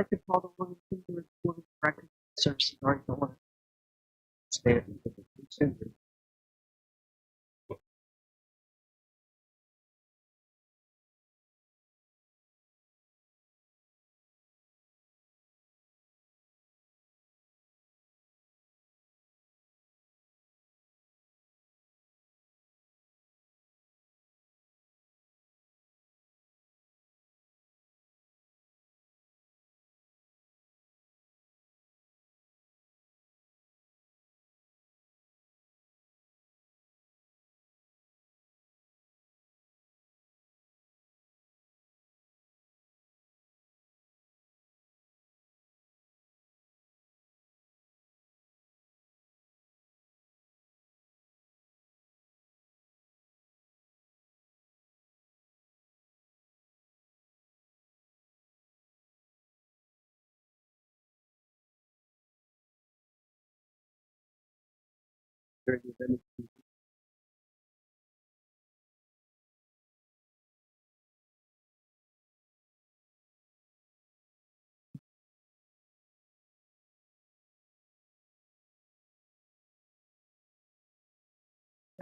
like to call the one who was recorded record service regarding the one stand with the consent.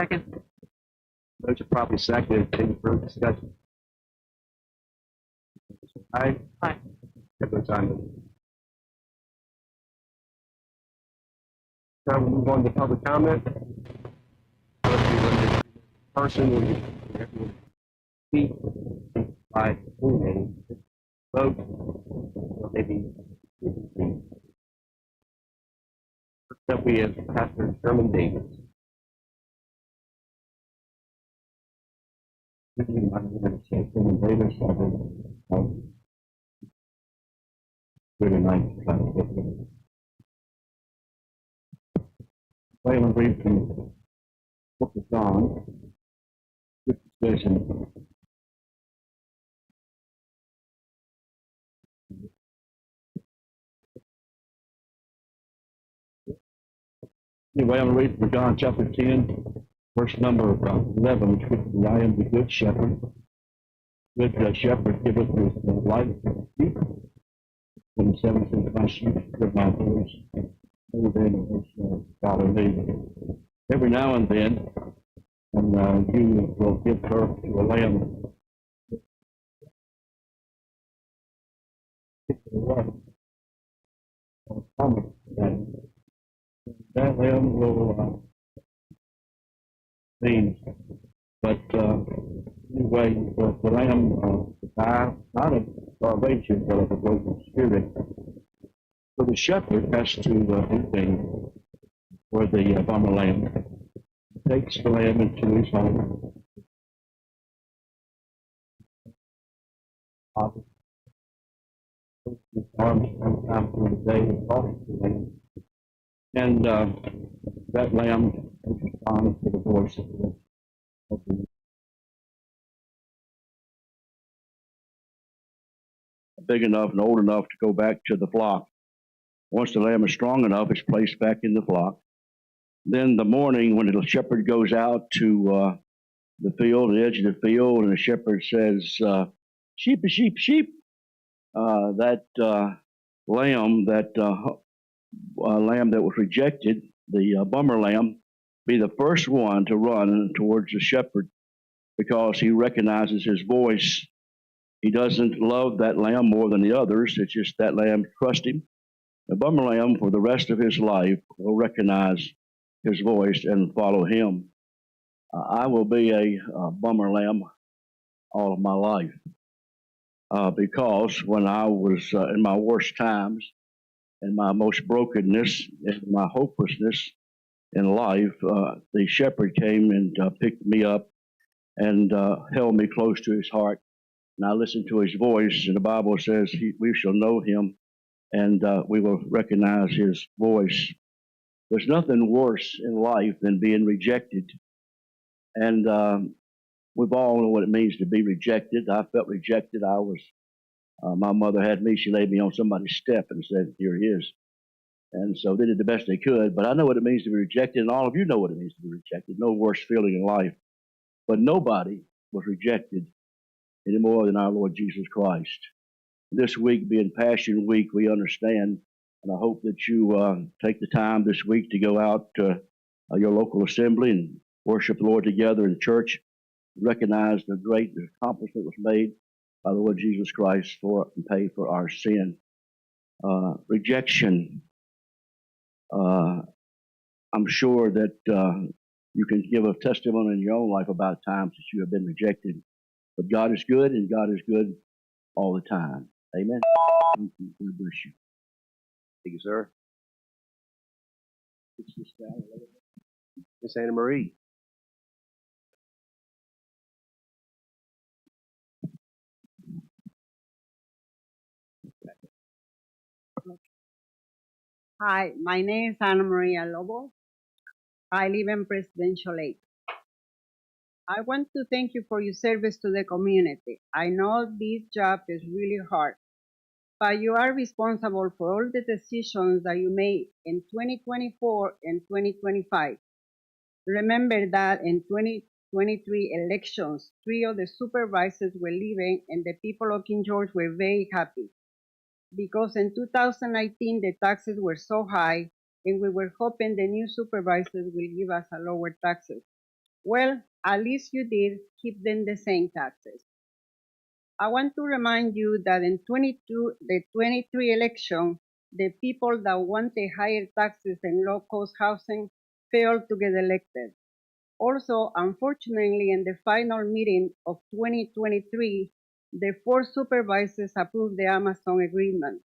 Second. Those are probably second. Any further discussion? Aye. Aye. Everyone's on. Now we'll move on to public comment. Person will speak by full name, vote, or maybe first up we have Pastor Sherman Davis. Sherman Davis, really nice. I'm going to read from the book of John, good decision. Anyway, I'm going to read from John chapter 10, verse number 11, which is, I am the good shepherd. Good shepherd giveth his life for the sheep. 27 says, my sheep hear my voice. Every day is follow me. Every now and then, and you will give birth to a lamb. That lamb will mean, but anyway, the lamb will die, not of starvation, but of a broken spirit. So the shepherd has to do things for the bummer lamb. He takes the lamb into his home. His arms sometime through the day and talks to him. And that lamb responds to the voice of the big enough and old enough to go back to the flock. Once the lamb is strong enough, it's placed back in the flock. Then the morning when the shepherd goes out to the field, the edge of the field, and the shepherd says, sheep, sheep, sheep, that lamb that was rejected, the bummer lamb, be the first one to run towards the shepherd because he recognizes his voice. He doesn't love that lamb more than the others. It's just that lamb trusts him. The bummer lamb, for the rest of his life, will recognize his voice and follow him. I will be a bummer lamb all of my life because when I was in my worst times, in my most brokenness, in my hopelessness in life, the shepherd came and picked me up and held me close to his heart. And I listened to his voice, and the Bible says we shall know him and we will recognize his voice. There's nothing worse in life than being rejected. And we've all know what it means to be rejected. I felt rejected. My mother had me, she laid me on somebody's step and said, here he is. And so they did the best they could, but I know what it means to be rejected, and all of you know what it means to be rejected. No worse feeling in life. But nobody was rejected any more than our Lord Jesus Christ. This week being Passion Week, we understand, and I hope that you take the time this week to go out to your local assembly and worship the Lord together in church. Recognize the great accomplishment was made by the Lord Jesus Christ for and pay for our sin. Rejection. I'm sure that you can give a testimony in your own life about times that you have been rejected. But God is good, and God is good all the time. Amen. Thank you. God bless you. Thank you, sir. Miss Anna Marie. Hi, my name is Ana Maria Lobo. I live in Presidential Lake. I want to thank you for your service to the community. I know this job is really hard, but you are responsible for all the decisions that you made in 2024 and 2025. Remember that in 2023 elections, 3 of the supervisors were leaving and the people of King George were very happy because in 2019 the taxes were so high and we were hoping the new supervisors will give us a lower taxes. Well, at least you did keep them the same taxes. I want to remind you that in the 23 election, the people that wanted higher taxes and low-cost housing failed to get elected. Also, unfortunately, in the final meeting of 2023, the 4 supervisors approved the Amazon agreement.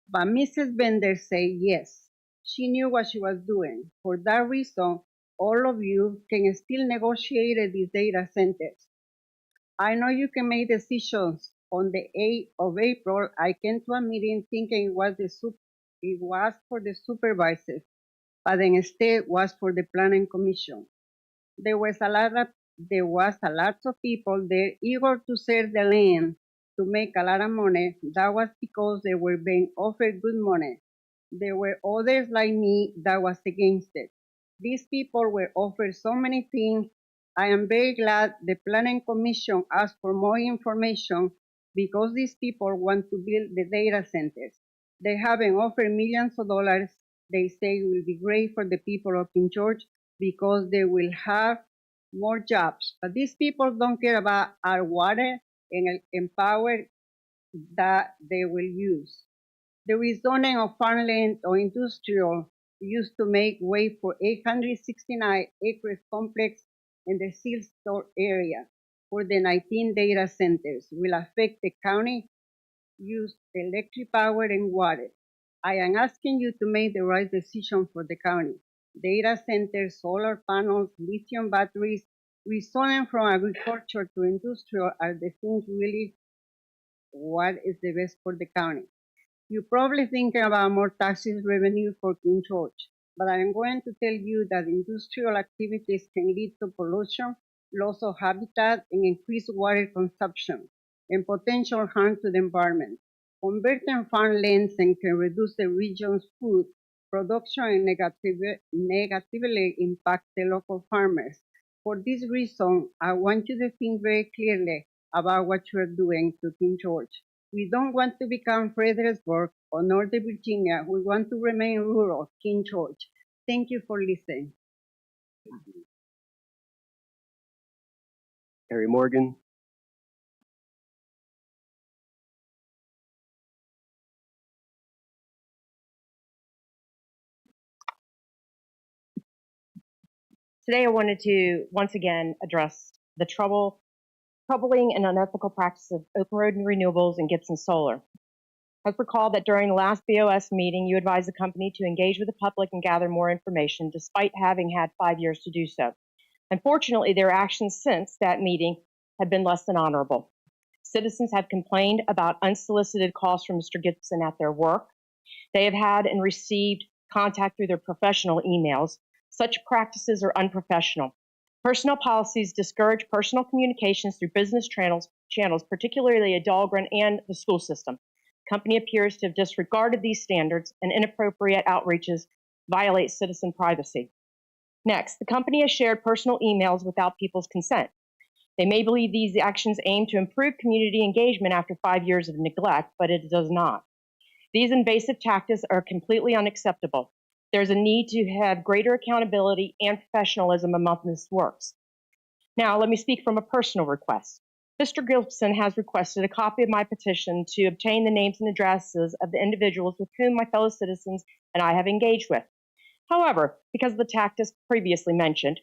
But Mrs. Bender said yes. She knew what she was doing. For that reason, all of you can still negotiate these data centers. I know you can make decisions. On the 8th of April, I came to a meeting thinking it was for the supervisors, but instead was for the planning commission. There was a lot of people there eager to sell the land to make a lot of money. That was because they were being offered good money. There were others like me that was against it. These people were offered so many things. I am very glad the Planning Commission asked for more information because these people want to build the data centers. They have been offered millions of dollars. They say it will be great for the people of King George because they will have more jobs. But these people don't care about our water and power that they will use. The rezoning of farmland or industrial used to make way for 869 acres complex in the Seal Store area for the 19 data centers will affect the county use electric power and water. I am asking you to make the right decision for the county. Data centers, solar panels, lithium batteries, rezoning from agriculture to industrial are the things really what is the best for the county. You're probably thinking about more taxes revenue for King George, but I'm going to tell you that industrial activities can lead to pollution, loss of habitat, and increased water consumption, and potential harm to the environment. Converting farmlands can reduce the region's food production and negatively impact the local farmers. For this reason, I want you to think very clearly about what you are doing to King George. We don't want to become Fredericksburg or Northern Virginia. We want to remain rural, King George. Thank you for listening. Harry Morgan. Today I wanted to once again address the troubling and unethical practice of Open Road and Renewables and Gibson Solar. I recall that during the last BOS meeting, you advised the company to engage with the public and gather more information, despite having had 5 years to do so. Unfortunately, their actions since that meeting have been less than honorable. Citizens have complained about unsolicited calls from Mr. Gibson at their work. They have had and received contact through their professional emails. Such practices are unprofessional. Personnel policies discourage personal communications through business channels, particularly at Dahlgren and the school system. The company appears to have disregarded these standards, and inappropriate outreaches violate citizen privacy. Next, the company has shared personal emails without people's consent. They may believe these actions aim to improve community engagement after 5 years of neglect, but it does not. These invasive tactics are completely unacceptable. There's a need to have greater accountability and professionalism among this works. Now, let me speak from a personal request. Mr. Gibson has requested a copy of my petition to obtain the names and addresses of the individuals with whom my fellow citizens and I have engaged with. However, because of the tactics previously mentioned,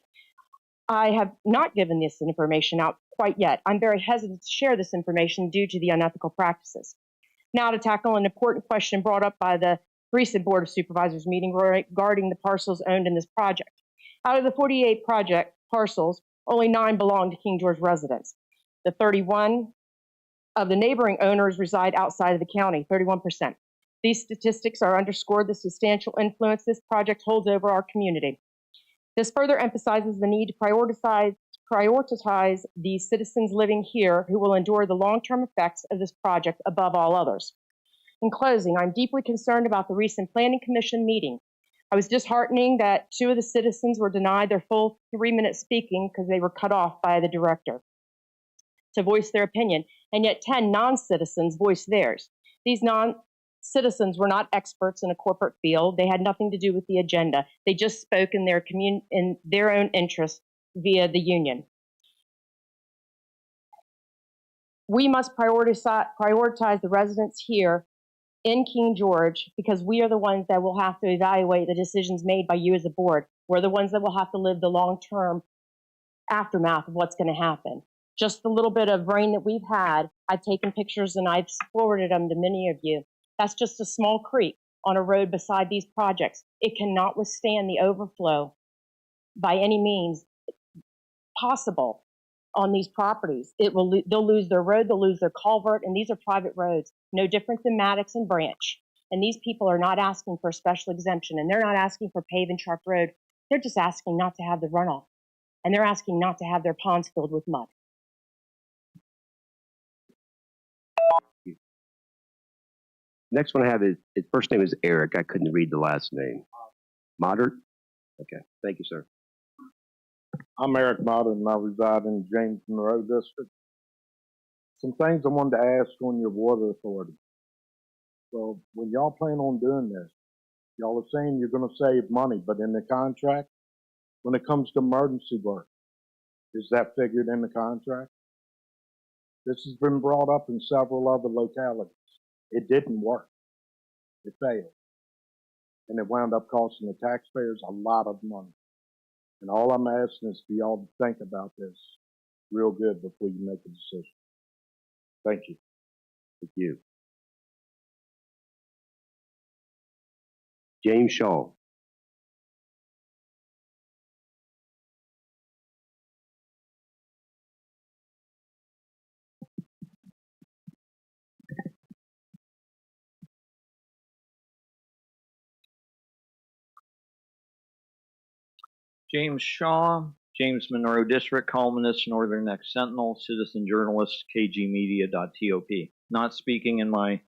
I have not given this information out quite yet. I'm very hesitant to share this information due to the unethical practices. Now to tackle an important question brought up by the recent Board of Supervisors meeting regarding the parcels owned in this project. Out of the 48 project parcels, only 9 belong to King George residents. The 31 of the neighboring owners reside outside of the county, 31%. These statistics are underscored the substantial influence this project holds over our community. This further emphasizes the need to prioritize the citizens living here who will endure the long-term effects of this project above all others. In closing, I'm deeply concerned about the recent Planning Commission meeting. I was disheartening that 2 of the citizens were denied their full 3-minute speaking because they were cut off by the director to voice their opinion, and yet 10 non-citizens voiced theirs. These non-citizens were not experts in a corporate field. They had nothing to do with the agenda. They just spoke in their own interest via the union. We must prioritize the residents here in King George because we are the ones that will have to evaluate the decisions made by you as a board. We're the ones that will have to live the long-term aftermath of what's going to happen. Just the little bit of rain that we've had, I've taken pictures and I've forwarded them to many of you. That's just a small creek on a road beside these projects. It cannot withstand the overflow by any means possible on these properties. They'll lose their road, they'll lose their culvert, and these are private roads, no different than Maddox and Branch. And these people are not asking for a special exemption, and they're not asking for pave and truck road. They're just asking not to have the runoff, and they're asking not to have their ponds filled with mud. Next one I have is, his first name is Eric. I couldn't read the last name. Modert? Okay, thank you, sir. I'm Eric Modern, and I reside in the James Monroe District. Some things I wanted to ask on your water authority. So when y'all plan on doing this, y'all are saying you're going to save money, but in the contract, when it comes to emergency work, is that figured in the contract? This has been brought up in several other localities. It didn't work. It failed. And it wound up costing the taxpayers a lot of money. And all I'm asking is for y'all to think about this real good before you make a decision. Thank you. Thank you. James Shaw. James Shaw, James Monroe District, columnist, Northern Next Sentinel, citizen journalist, kgmedia.top. Not speaking in my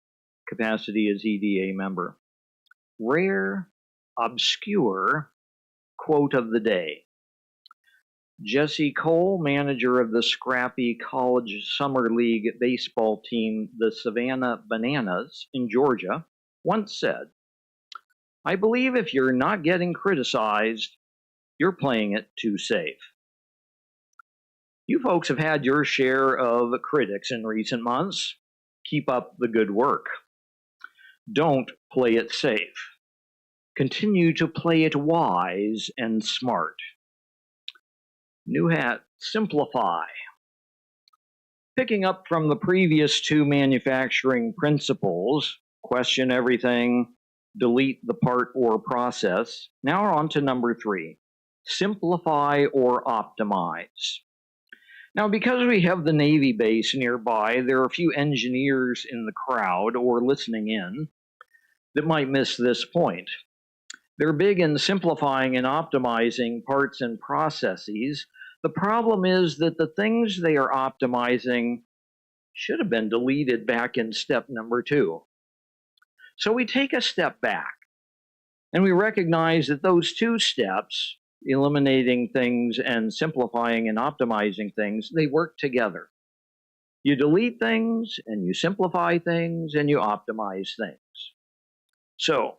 capacity as EDA member. Rare, obscure quote of the day. Jesse Cole, manager of the scrappy college summer league baseball team, the Savannah Bananas in Georgia, once said, "I believe if you're not getting criticized, you're playing it too safe." You folks have had your share of critics in recent months. Keep up the good work. Don't play it safe. Continue to play it wise and smart. New hat, simplify. Picking up from the previous 2 manufacturing principles, question everything, delete the part or process. Now we're on to number 3. Simplify or optimize. Now, because we have the Navy base nearby, there are a few engineers in the crowd or listening in that might miss this point. They're big in simplifying and optimizing parts and processes. The problem is that the things they are optimizing should have been deleted back in step number 2. So we take a step back and we recognize that those 2 steps eliminating things and simplifying and optimizing things, they work together. You delete things and you simplify things and you optimize things. So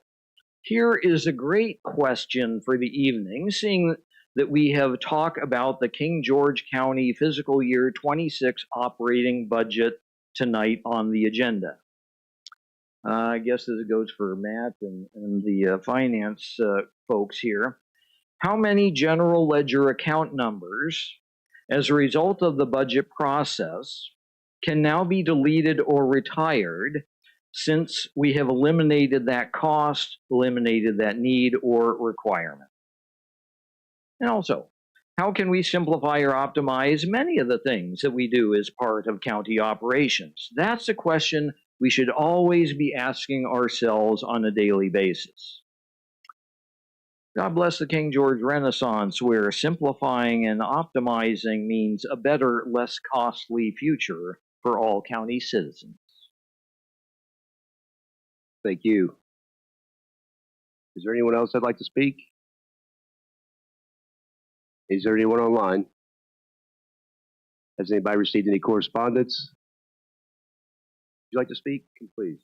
here is a great question for the evening, seeing that we have talked about the King George County fiscal year 26 operating budget tonight on the agenda. I guess this goes for Matt and the finance folks here. How many general ledger account numbers, as a result of the budget process, can now be deleted or retired since we have eliminated that cost, eliminated that need or requirement? And also, how can we simplify or optimize many of the things that we do as part of county operations? That's a question we should always be asking ourselves on a daily basis. God bless the King George Renaissance, where simplifying and optimizing means a better, less costly future for all county citizens. Thank you. Is there anyone else that'd like to speak? Is there anyone online? Has anybody received any correspondence? Would you like to speak? Please.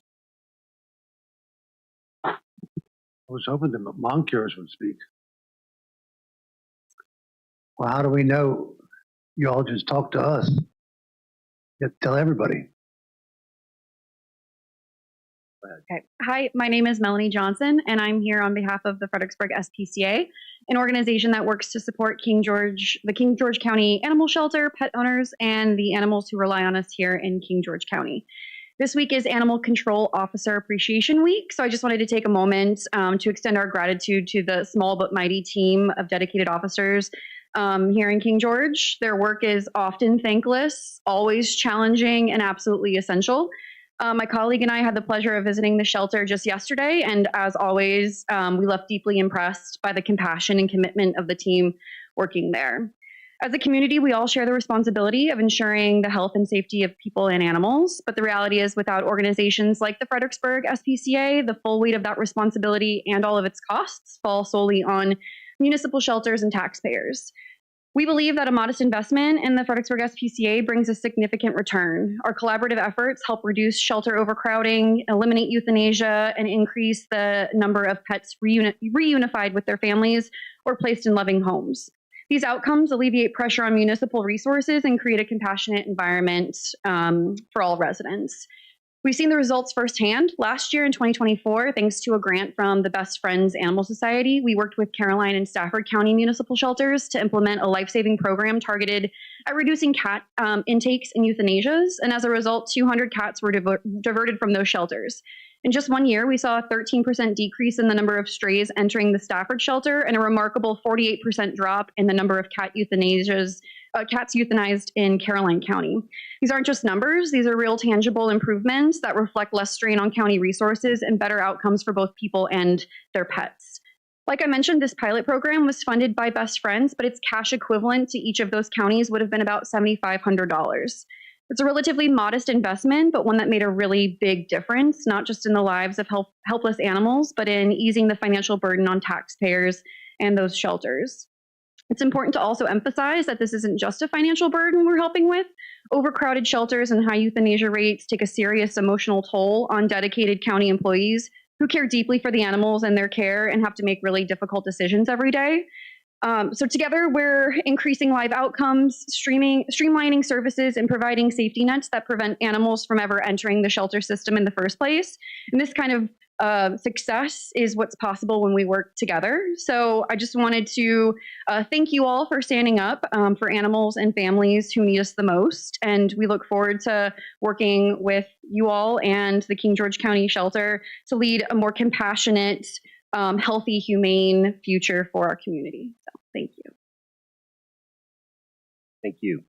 I was hoping that Moncurs would speak. Well, how do we know? You all just talk to us. You have to tell everybody. Okay. Hi, my name is Melanie Johnson, and I'm here on behalf of the Fredericksburg SPCA, an organization that works to support the King George County Animal Shelter, pet owners, and the animals who rely on us here in King George County. This week is Animal Control Officer Appreciation Week, so I just wanted to take a moment to extend our gratitude to the small but mighty team of dedicated officers here in King George. Their work is often thankless, always challenging, and absolutely essential. My colleague and I had the pleasure of visiting the shelter just yesterday, and as always, we left deeply impressed by the compassion and commitment of the team working there. As a community, we all share the responsibility of ensuring the health and safety of people and animals, but the reality is without organizations like the Fredericksburg SPCA, the full weight of that responsibility and all of its costs fall solely on municipal shelters and taxpayers. We believe that a modest investment in the Fredericksburg SPCA brings a significant return. Our collaborative efforts help reduce shelter overcrowding, eliminate euthanasia, and increase the number of pets reunified with their families or placed in loving homes. These outcomes alleviate pressure on municipal resources and create a compassionate environment for all residents. We've seen the results firsthand. Last year in 2024, thanks to a grant from the Best Friends Animal Society, we worked with Caroline and Stafford County municipal shelters to implement a life-saving program targeted at reducing cat intakes and euthanasias. And as a result, 200 cats were diverted from those shelters. In just 1 year, we saw a 13% decrease in the number of strays entering the Stafford shelter and a remarkable 48% drop in the number of cats euthanized in Caroline County. These aren't just numbers, these are real tangible improvements that reflect less strain on county resources and better outcomes for both people and their pets. Like I mentioned, this pilot program was funded by Best Friends, but its cash equivalent to each of those counties would have been about $7,500. It's a relatively modest investment, but one that made a really big difference, not just in the lives of helpless animals, but in easing the financial burden on taxpayers and those shelters. It's important to also emphasize that this isn't just a financial burden we're helping with. Overcrowded shelters and high euthanasia rates take a serious emotional toll on dedicated county employees who care deeply for the animals and their care and have to make really difficult decisions every day. So together, we're increasing live outcomes, streamlining services, and providing safety nets that prevent animals from ever entering the shelter system in the first place. And this kind of success is what's possible when we work together. So I just wanted to thank you all for standing up for animals and families who need us the most. And we look forward to working with you all and the King George County Shelter to lead a more compassionate, healthy, humane future for our community. So thank you. Thank you.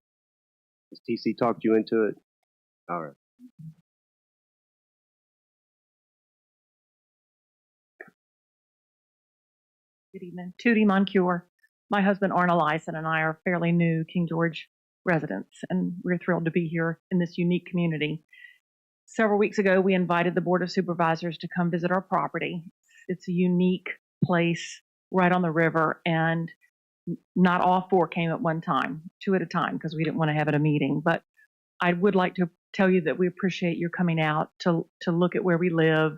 Has TC talked you into it? All right. Good evening. Tootie Moncure. My husband Arna Lyson and I are fairly new King George residents, and we're thrilled to be here in this unique community. Several weeks ago, we invited the Board of Supervisors to come visit our property. It's a unique place right on the river, and not all 4 came at one time, 2 at a time, because we didn't want to have it a meeting. But I would like to tell you that we appreciate your coming out to look at where we live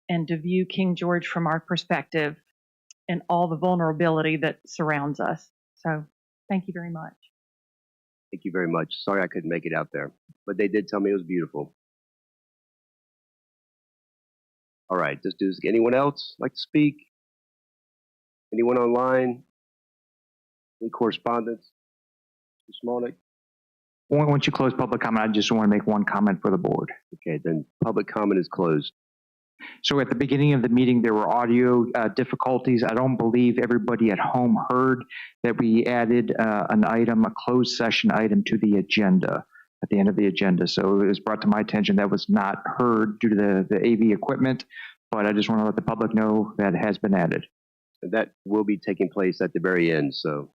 and to view King George from our perspective and all the vulnerability that surrounds us. So thank you very much. Thank you very much. Sorry I couldn't make it out there, but they did tell me it was beautiful. All right, let's do this. Anyone else like to speak? Anyone online? Any correspondence? Mr. Smolnick? Once you close public comment, I just want to make one comment for the board. Okay, then public comment is closed. So at the beginning of the meeting, there were audio difficulties. I don't believe everybody at home heard that we added an item, a closed session item to the agenda at the end of the agenda. So it was brought to my attention that was not heard due to the AV equipment, but I just want to let the public know that it has been added. And that will be taking place at the very end, so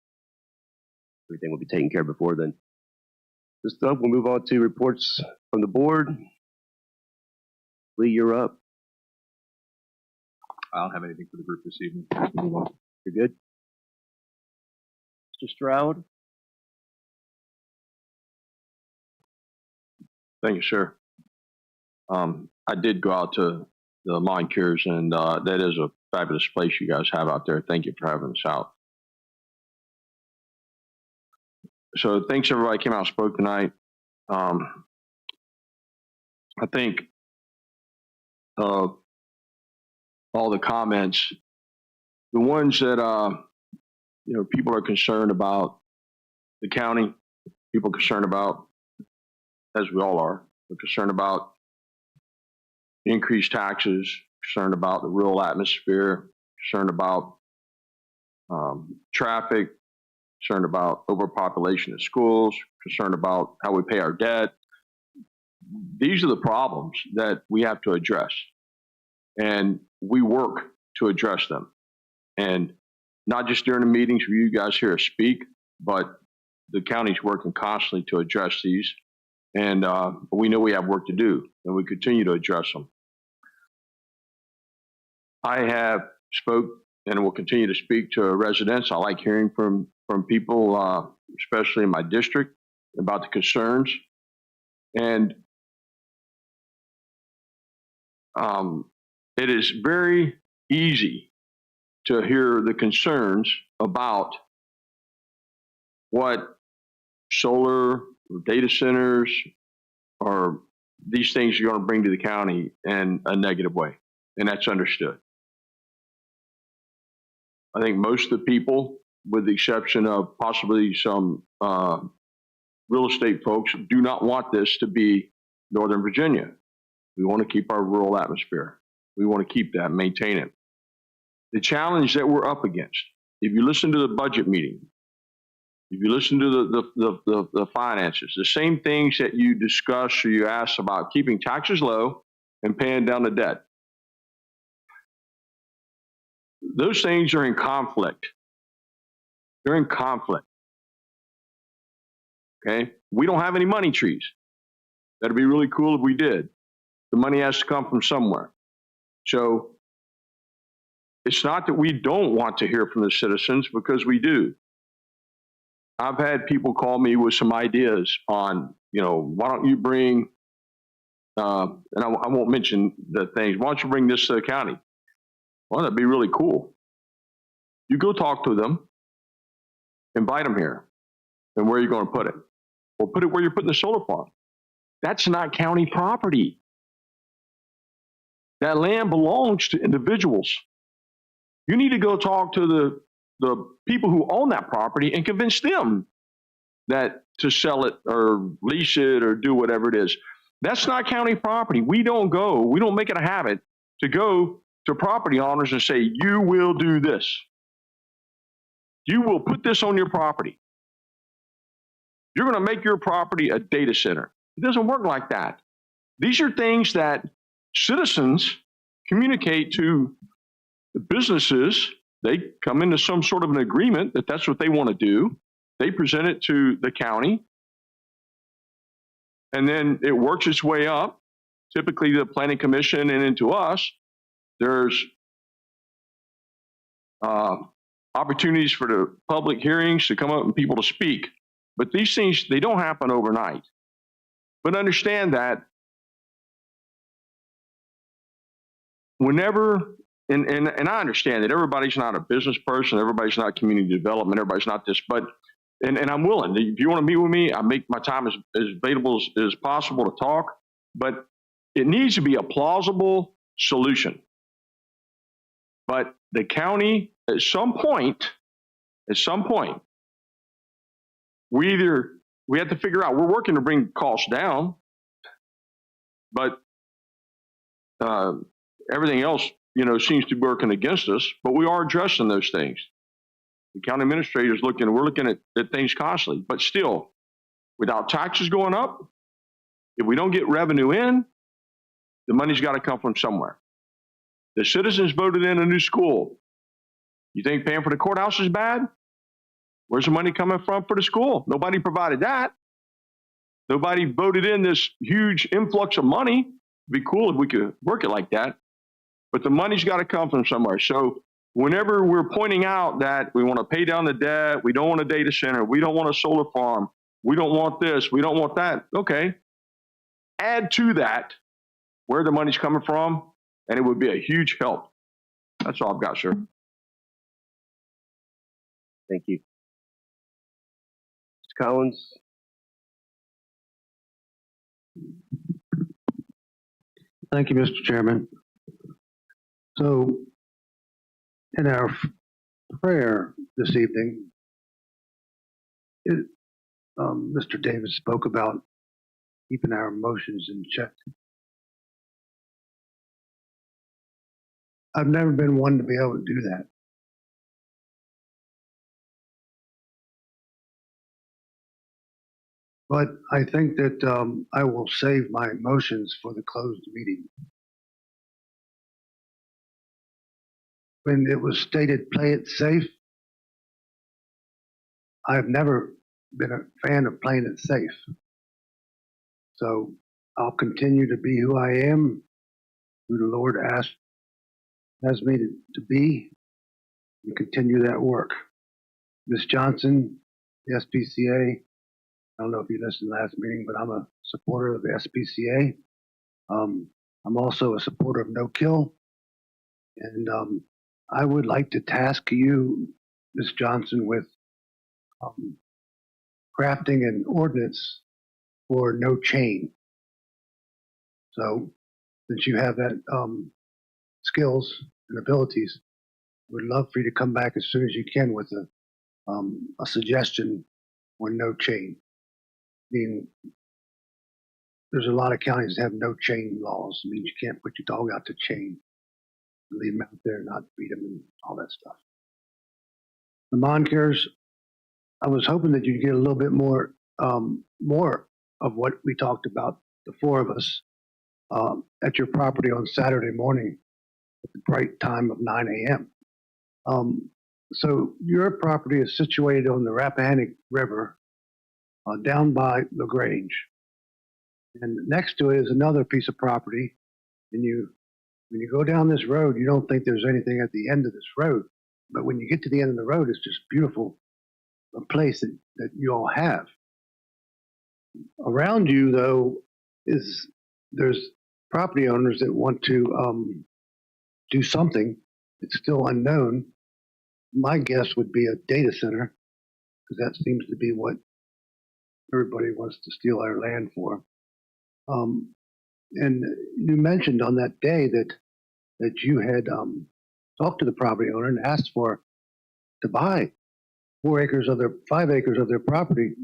everything will be taken care of before then. This stuff, we'll move on to reports from the board. Lee, you're up. I don't have anything for the group this evening. You're good? Mr. Stroud? Thank you, sir. I did go out to the Mine Cures, and that is a fabulous place you guys have out there. Thank you for having us out. So thanks everybody came out and spoke tonight. I think all the comments, the ones that people are concerned about the county, people are concerned about, as we all are, we're concerned about increased taxes, concerned about the rural atmosphere, concerned about traffic, concerned about overpopulation in schools, concerned about how we pay our debt. These are the problems that we have to address. And we work to address them. And not just during the meetings where you guys hear us speak, but the county's working constantly to address these. And we know we have work to do, and we continue to address them. I have spoke and will continue to speak to residents. I like hearing from people, especially in my district, about the concerns. And it is very easy to hear the concerns about what solar or data centers or these things are going to bring to the county in a negative way, and that's understood. I think most of the people, with the exception of possibly some real estate folks, do not want this to be Northern Virginia. We want to keep our rural atmosphere. We want to keep that, maintain it. The challenge that we're up against, if you listen to the budget meeting, if you listen to the finances, the same things that you discuss or you ask about keeping taxes low and paying down the debt, those things are in conflict. They're in conflict. Okay? We don't have any money trees. That'd be really cool if we did. The money has to come from somewhere. So it's not that we don't want to hear from the citizens, because we do. I've had people call me with some ideas on, why don't you bring, and I won't mention the things, why don't you bring this to the county? Well, that'd be really cool. You go talk to them, invite them here, and where are you going to put it? Well, put it where you're putting the solar farm. That's not county property. That land belongs to individuals. You need to go talk to the people who own that property and convince them that to sell it or lease it or do whatever it is. That's not county property. We don't make it a habit to go to property owners and say, you will do this. You will put this on your property. You're going to make your property a data center. It doesn't work like that. These are things that citizens communicate to the businesses. They come into some sort of an agreement that that's what they want to do. They present it to the county, and then it works its way up, typically the planning commission and into us. There's opportunities for the public hearings to come up and people to speak. But these things, they don't happen overnight. But understand that whenever, and I understand that everybody's not a business person, everybody's not community development, everybody's not this, but, and I'm willing. If you want to meet with me, I make my time as available as possible to talk, but it needs to be a plausible solution. But the county, at some point, we have to figure out, we're working to bring costs down, but everything else, seems to be working against us, but we are addressing those things. The county administrator is we're looking at things constantly, but still, without taxes going up, if we don't get revenue in, the money's got to come from somewhere. The citizens voted in a new school. You think paying for the courthouse is bad? Where's the money coming from for the school? Nobody provided that. Nobody voted in this huge influx of money. It'd be cool if we could work it like that. But the money's got to come from somewhere. So whenever we're pointing out that we want to pay down the debt, we don't want a data center, we don't want a solar farm, we don't want this, we don't want that, okay. Add to that where the money's coming from, and it would be a huge help. That's all I've got, sir. Thank you. Mr. Collins? Thank you, Mr. Chairman. So, in our prayer this evening, Mr. Davis spoke about keeping our emotions in check. I've never been one to be able to do that. But I think that I will save my emotions for the closed meeting. When it was stated, play it safe, I've never been a fan of playing it safe. So I'll continue to be who I am, who the Lord has me to be, and continue that work. Ms. Johnson, the SPCA, I don't know if you listened last meeting, but I'm a supporter of the SPCA. I'm also a supporter of no kill. And I would like to task you, Ms. Johnson, with crafting an ordinance for no chain. So since you have that skills and abilities, we'd love for you to come back as soon as you can with a suggestion for no chain. I mean, there's a lot of counties that have no chain laws. It means you can't put your dog out to chain, leave them out there and not feed them and all that stuff. The lawn cares, I was hoping that you'd get a little bit more of what we talked about, the four of us, at your property on Saturday morning at the bright time of 9 a.m. So your property is situated on the Rappahannock River, down by LaGrange. And next to it is another piece of property. And when you go down this road, you don't think there's anything at the end of this road. But when you get to the end of the road, it's just beautiful, a place that you all have. Around you, though, there's property owners that want to do something. It's still unknown. My guess would be a data center, because that seems to be what everybody wants to steal our land for. And you mentioned on that day that you had talked to the property owner and asked to buy 5 acres of their property,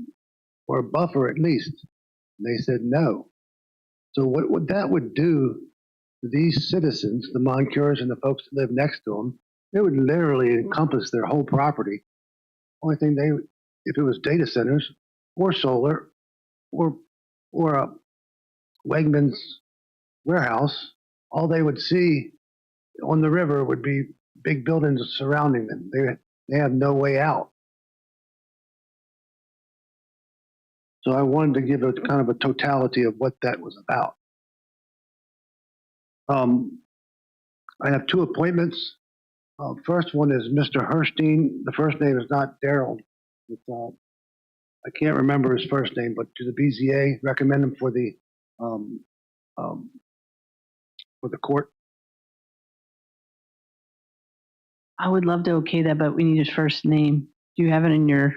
or a buffer at least. And they said no. So what that would do to these citizens, the Moncurs and the folks that live next to them, it would literally encompass their whole property. Only thing if it was data centers or solar or a Wegmans warehouse, all they would see on the river would be big buildings surrounding them. They have no way out. So I wanted to give a kind of a totality of what that was about. I have 2 appointments First one is Mr. Herstein. The first name is not Daryl. I can't remember his first name, but to the BZA, recommend him for the court. I would love to okay that, but we need his first name. Do you have it in your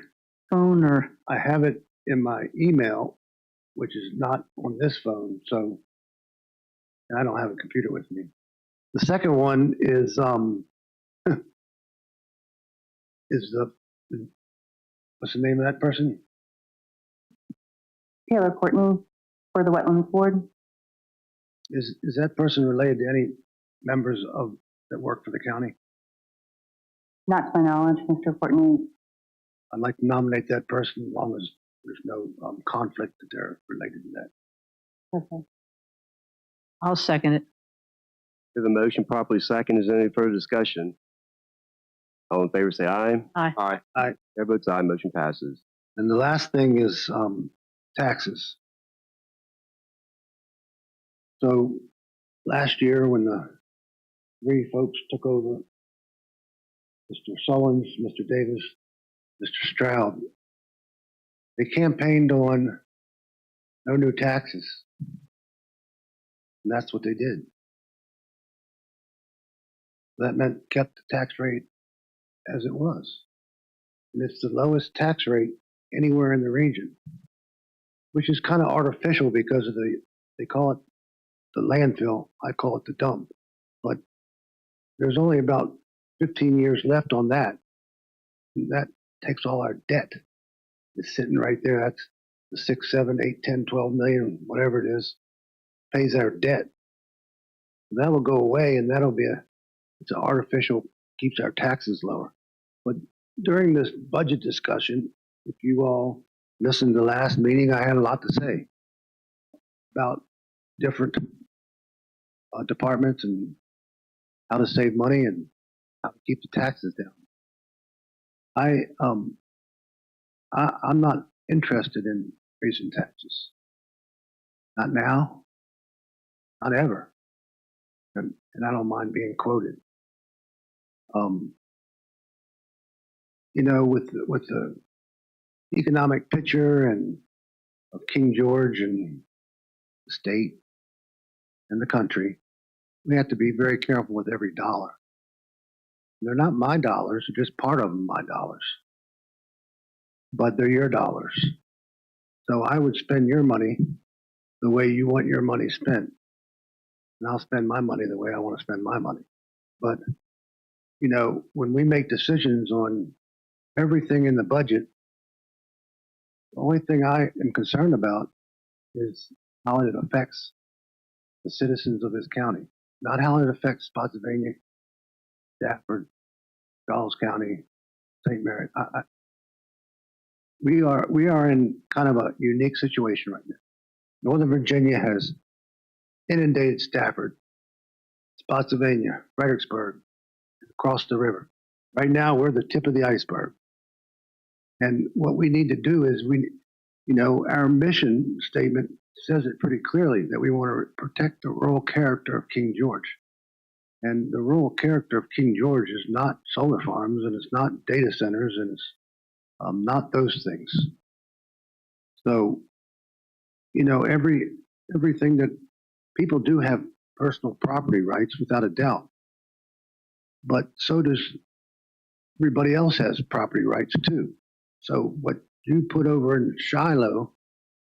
phone or? I have it in my email, which is not on this phone, so and I don't have a computer with me. The second one is what's the name of that person? Taylor Courtney for the Wetlands Board. Is that person related to any members of that work for the county? Not to my knowledge, Mr. Courtney. I'd like to nominate that person as long as there's no conflict that they're related to that. Okay. I'll second it. There's a motion properly second. Is there any further discussion? All in favor say aye. Aye. Aye. Aye. Chair votes aye. Motion passes. And the last thing is taxes. So last year when the three folks took over, Mr. Sullins, Mr. Davis, Mr. Stroud, they campaigned on no new taxes. And that's what they did. That meant kept the tax rate as it was. And it's the lowest tax rate anywhere in the region, which is kind of artificial because of they call it the landfill. I call it the dump. But there's only about 15 years left on that. And that takes all our debt. It's sitting right there. That's the 6, 7, 8, 10, 12 million, whatever it is, pays our debt. That will go away, and that'll be it's an artificial, keeps our taxes lower. But during this budget discussion, if you all listened to the last meeting, I had a lot to say about different departments and how to save money and how to keep the taxes down. I'm not interested in raising taxes. Not now, not ever. And I don't mind being quoted. You know, with the economic picture and of King George and the state and the country, we have to be very careful with every dollar. They're not my dollars, they're just part of them my dollars. But they're your dollars. So I would spend your money the way you want your money spent. And I'll spend my money the way I want to spend my money. But, you know, when we make decisions on everything in the budget, the only thing I am concerned about is how it affects the citizens of this county, not how it affects Spotsylvania, Stafford, Charles County, St. Mary. We are in kind of a unique situation right now. Northern Virginia has inundated Stafford, Spotsylvania, Fredericksburg, across the river. Right now, we're the tip of the iceberg. And what we need to do is our mission statement says it pretty clearly that we want to protect the rural character of King George. And the rural character of King George is not solar farms, and it's not data centers, and it's not those things. So, you know, everything that people do have personal property rights without a doubt, but so does everybody else has property rights too. So what you put over in Shiloh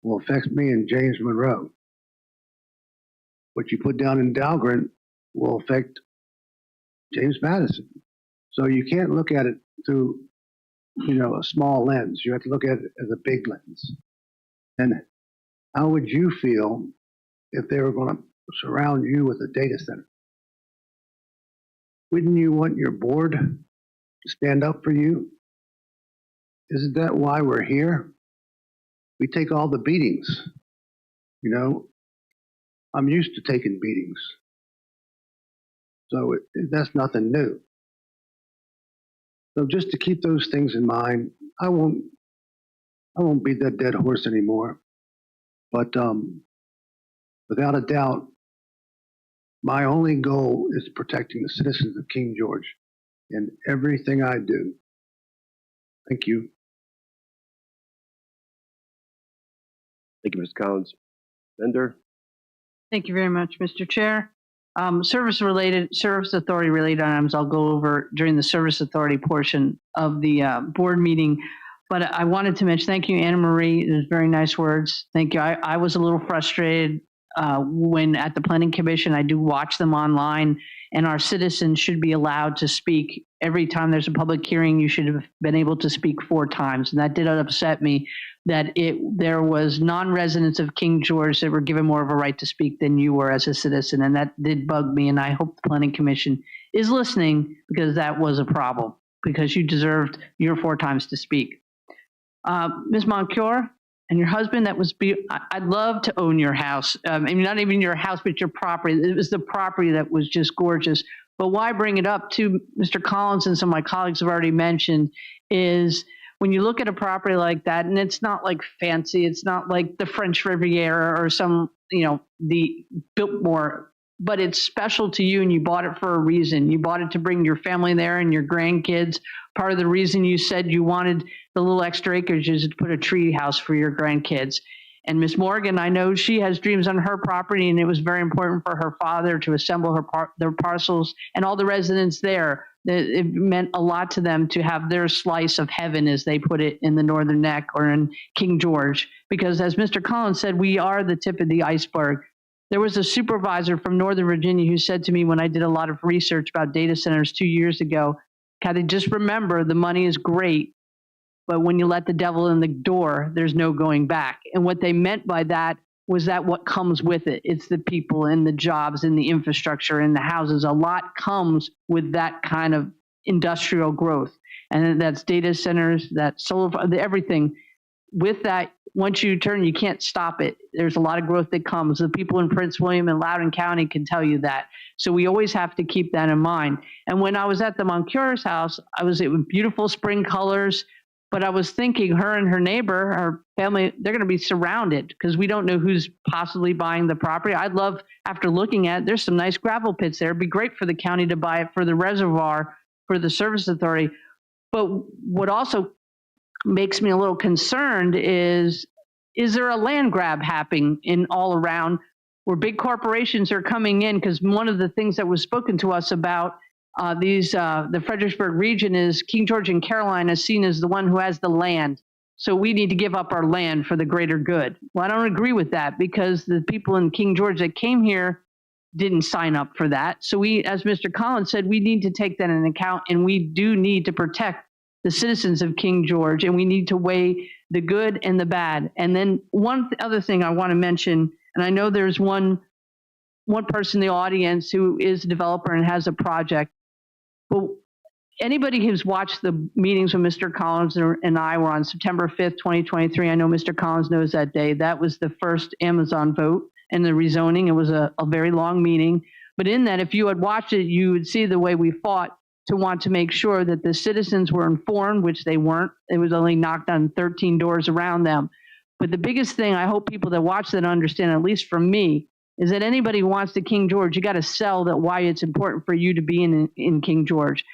will affect me and James Monroe. What you put down in Dahlgren will affect James Madison. So you can't look at it through, a small lens. You have to look at it as a big lens. And how would you feel if they were going to surround you with a data center? Wouldn't you want your board to stand up for you? Isn't that why we're here? We take all the beatings. I'm used to taking beatings. So that's nothing new. So just to keep those things in mind, I won't beat that dead horse anymore. But without a doubt, my only goal is protecting the citizens of King George. in everything I do. Thank you. Thank you, Mr. Collins. Bender? Thank you very much, Mr. Chair. Service authority related items I'll go over during the service authority portion of the board meeting. But I wanted to mention, thank you, Anna Marie. There's very nice words. Thank you. I was a little frustrated when at the Planning Commission, I do watch them online, and our citizens should be allowed to speak. Every time there's a public hearing, you should have been able to speak 4 times. And that did upset me that there was non-residents of King George that were given more of a right to speak than you were as a citizen. And that did bug me. And I hope the Planning Commission is listening, because that was a problem, because you deserved your 4 times to speak. Ms. Moncure and your husband, I'd love to own your house. I mean, not even your house, but your property. It was the property that was just gorgeous. But why bring it up to Mr. Collins and some of my colleagues have already mentioned is when you look at a property like that, and it's not like fancy, it's not like the French Riviera or some, the Biltmore, but it's special to you and you bought it for a reason. You bought it to bring your family there and your grandkids. Part of the reason you said you wanted the little extra acreage is to put a tree house for your grandkids. And Miss Morgan, I know she has dreams on her property, and it was very important for her father to assemble their parcels and all the residents there. It meant a lot to them to have their slice of heaven, as they put it, in the Northern Neck or in King George. Because as Mr. Collins said, we are the tip of the iceberg. There was a supervisor from Northern Virginia who said to me when I did a lot of research about data centers 2 years ago, Kathy, just remember the money is great, but when you let the devil in the door, there's no going back. And what they meant by that was that what comes with it. It's the people and the jobs and the infrastructure and the houses. A lot comes with that kind of industrial growth. And that's data centers, that's solar, everything. With that, once you turn, you can't stop it. There's a lot of growth that comes. The people in Prince William and Loudoun County can tell you that. So we always have to keep that in mind. And when I was at the Moncure's house, it was beautiful spring colors, but I was thinking her and her neighbor, her family, they're going to be surrounded because we don't know who's possibly buying the property. I'd love, after looking at it, there's some nice gravel pits there. It'd be great for the county to buy it for the reservoir, for the service authority. But what also makes me a little concerned is there a land grab happening in all around where big corporations are coming in? Because one of the things that was spoken to us about the Fredericksburg region is King George and Caroline is seen as the one who has the land. So we need to give up our land for the greater good. Well, I don't agree with that, because the people in King George that came here didn't sign up for that. So we, as Mr. Collins said, we need to take that into account, and we do need to protect the citizens of King George, and we need to weigh the good and the bad. And then one other thing I want to mention, and I know there's one person in the audience who is a developer and has a project, but anybody who's watched the meetings when Mr. Collins and I were on September 5th, 2023, I know Mr. Collins knows that day, that was the first Amazon vote and the rezoning. It was a very long meeting. But in that, if you had watched it, you would see the way we fought to want to make sure that the citizens were informed, which they weren't. It was only knocked on 13 doors around them. But the biggest thing I hope people that watch that understand, at least from me, is that anybody who wants to King George, you got to sell that why it's important for you to be in King George.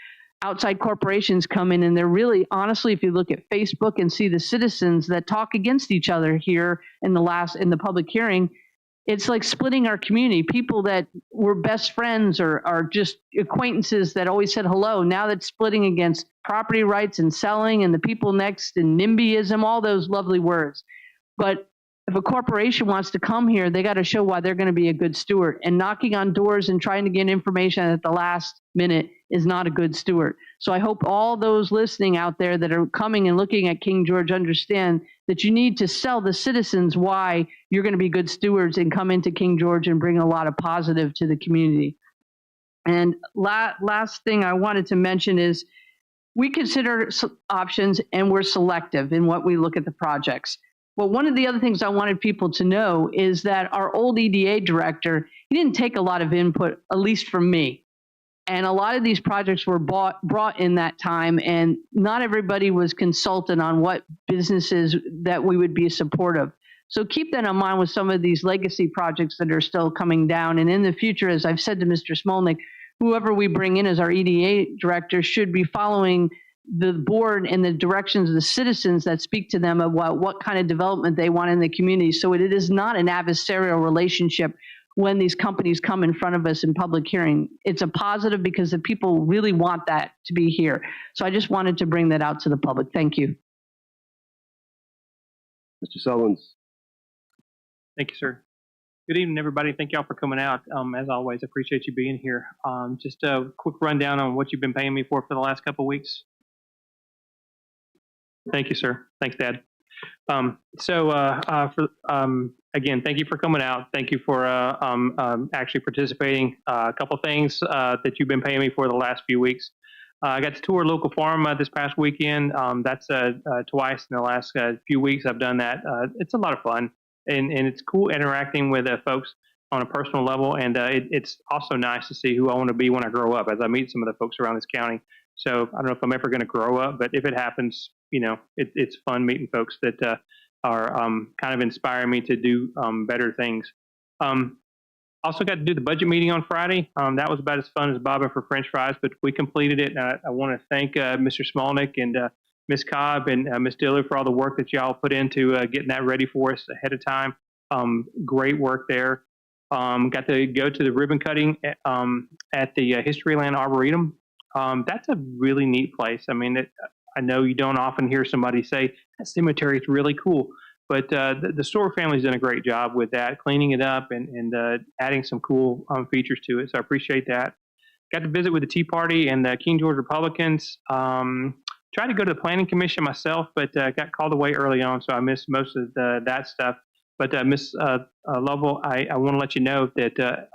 Outside corporations come in, and they're really, honestly, if you look at Facebook and see the citizens that talk against each other here in the public hearing, it's like splitting our community. People that were best friends or are just acquaintances that always said hello, now that's splitting against property rights and selling and the people next and NIMBYism, all those lovely words. But if a corporation wants to come here, they got to show why they're going to be a good steward. And knocking on doors and trying to get information at the last minute is not a good steward. So I hope all those listening out there that are coming and looking at King George understand that you need to sell the citizens why you're going to be good stewards and come into King George and bring a lot of positive to the community. And last thing I wanted to mention is we consider options and we're selective in what we look at the projects. Well, one of the other things I wanted people to know is that our old EDA director, he didn't take a lot of input, at least from me. And a lot of these projects were brought in that time, and not everybody was consulted on what businesses that we would be supportive. So keep that in mind with some of these legacy projects that are still coming down. And in the future, as I've said to Mr. Smolnik, whoever we bring in as our EDA director should be following the board and the directions of the citizens that speak to them about what kind of development they want in the community. So it is not an adversarial relationship when these companies come in front of us in public hearing. It's a positive because the people really want that to be here. So I just wanted to bring that out to the public. Thank you. Mr. Sullins. Thank you, sir. Good evening, everybody. Thank y'all for coming out. As always, appreciate you being here. Just a quick rundown on what you've been paying me for the last couple of weeks. Thank you, sir. Thanks, Dad. Again, thank you for coming out. Thank you for actually participating. A couple things that you've been paying me for the last few weeks. I got to tour a local farm this past weekend. That's twice in the last few weeks I've done that. It's a lot of fun, and it's cool interacting with folks on a personal level, and it's also nice to see who I want to be when I grow up as I meet some of the folks around this county. So I don't know if I'm ever going to grow up, but if it happens, you know, it's fun meeting folks that are kind of inspiring me to do better things. Also got to do the budget meeting on Friday. That was about as fun as bobbing for French fries, but we completed it. And I want to thank Mr. Smolnick and Ms. Cobb and Ms. Diller for all the work that y'all put into getting that ready for us ahead of time. Great work there. Got to go to the ribbon cutting at the Historyland Arboretum. That's a really neat place. I mean, I know you don't often hear somebody say that cemetery is really cool, but the Storer family's done a great job with that, cleaning it up and adding some cool features to it. So I appreciate that. Got to visit with the Tea Party and the King George Republicans. Tried to go to the Planning Commission myself, but got called away early on, so I missed most of that stuff. But Ms. Lovell, I want to let you know that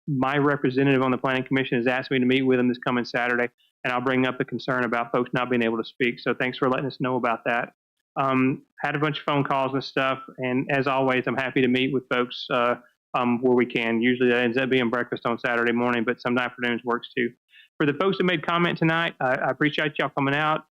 my representative on the Planning Commission has asked me to meet with them this coming Saturday, and I'll bring up the concern about folks not being able to speak. So thanks for letting us know about that. Had a bunch of phone calls and stuff, and as always, I'm happy to meet with folks where we can. Usually that ends up being breakfast on Saturday morning, but some afternoons works too. For the folks that made comment tonight, I appreciate y'all coming out.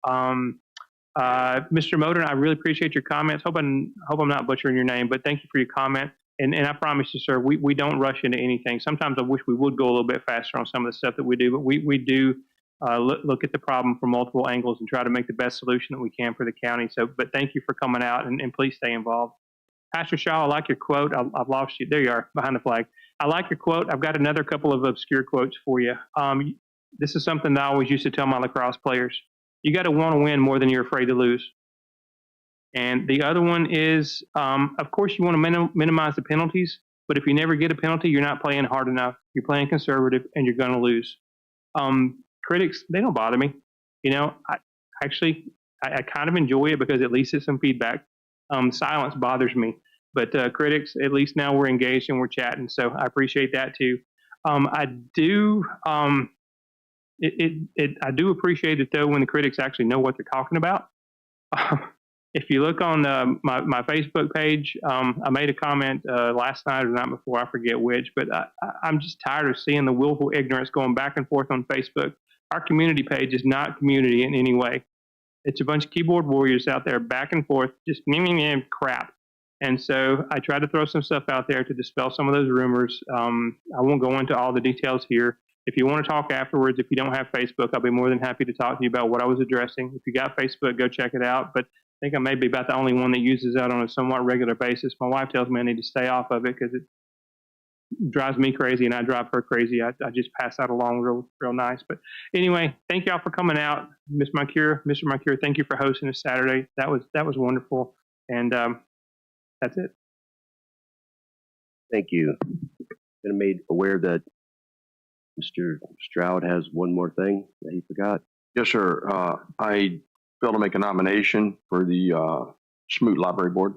Mr. Modern, I really appreciate your comments. Hope I'm not butchering your name, but thank you for your comment. And I promise you, sir, we don't rush into anything. Sometimes I wish we would go a little bit faster on some of the stuff that we do, but we do look at the problem from multiple angles and try to make the best solution that we can for the county. So, but thank you for coming out, and please stay involved. Pastor Shaw, I like your quote. I've lost you. There you are, behind the flag. I like your quote. I've got another couple of obscure quotes for you. This is something that I always used to tell my lacrosse players. You got to want to win more than you're afraid to lose. And the other one is, of course, you want to minimize the penalties, but if you never get a penalty, you're not playing hard enough. You're playing conservative, and you're going to lose. Critics, they don't bother me. You know, I kind of enjoy it because at least it's some feedback. Silence bothers me, but critics, at least now we're engaged and we're chatting, so I appreciate that too. I do appreciate it though when the critics actually know what they're talking about. If you look on my Facebook page, I made a comment last night or the night before, I forget which, but I'm just tired of seeing the willful ignorance going back and forth on Facebook. Our community page is not community in any way. It's a bunch of keyboard warriors out there back and forth, just crap. And so I try to throw some stuff out there to dispel some of those rumors. I won't go into all the details here. If you want to talk afterwards, if you don't have Facebook, I'll be more than happy to talk to you about what I was addressing. If you got Facebook, go check it out. But I think I may be about the only one that uses that on a somewhat regular basis. My wife tells me I need to stay off of it because it drives me crazy and I drive her crazy. I just pass that along real nice. But anyway, thank y'all for coming out. Mr. Moncure, thank you for hosting us Saturday. That was wonderful. And that's it. Thank you. Been made aware that Mr. Stroud has one more thing that he forgot. Yes, sir. I failed to make a nomination for the Smoot Library Board.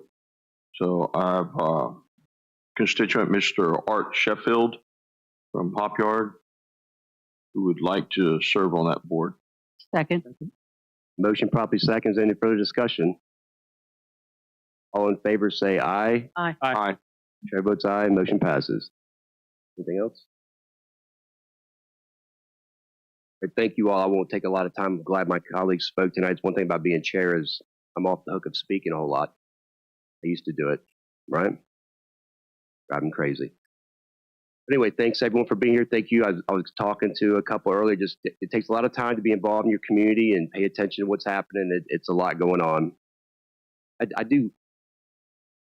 So I have constituent Mr. Art Sheffield from Hop Yard who would like to serve on that board. Second. Motion properly seconds. Any further discussion? All in favor say aye. Aye. Aye. Chair votes aye. Motion passes. Anything else? Thank you all. I won't take a lot of time. I'm glad my colleagues spoke tonight. One thing about being chair is I'm off the hook of speaking a whole lot. I used to do it, right? Driving crazy. Anyway, thanks everyone for being here. Thank you. I was talking to a couple earlier. Just it takes a lot of time to be involved in your community and pay attention to what's happening. It's a lot going on.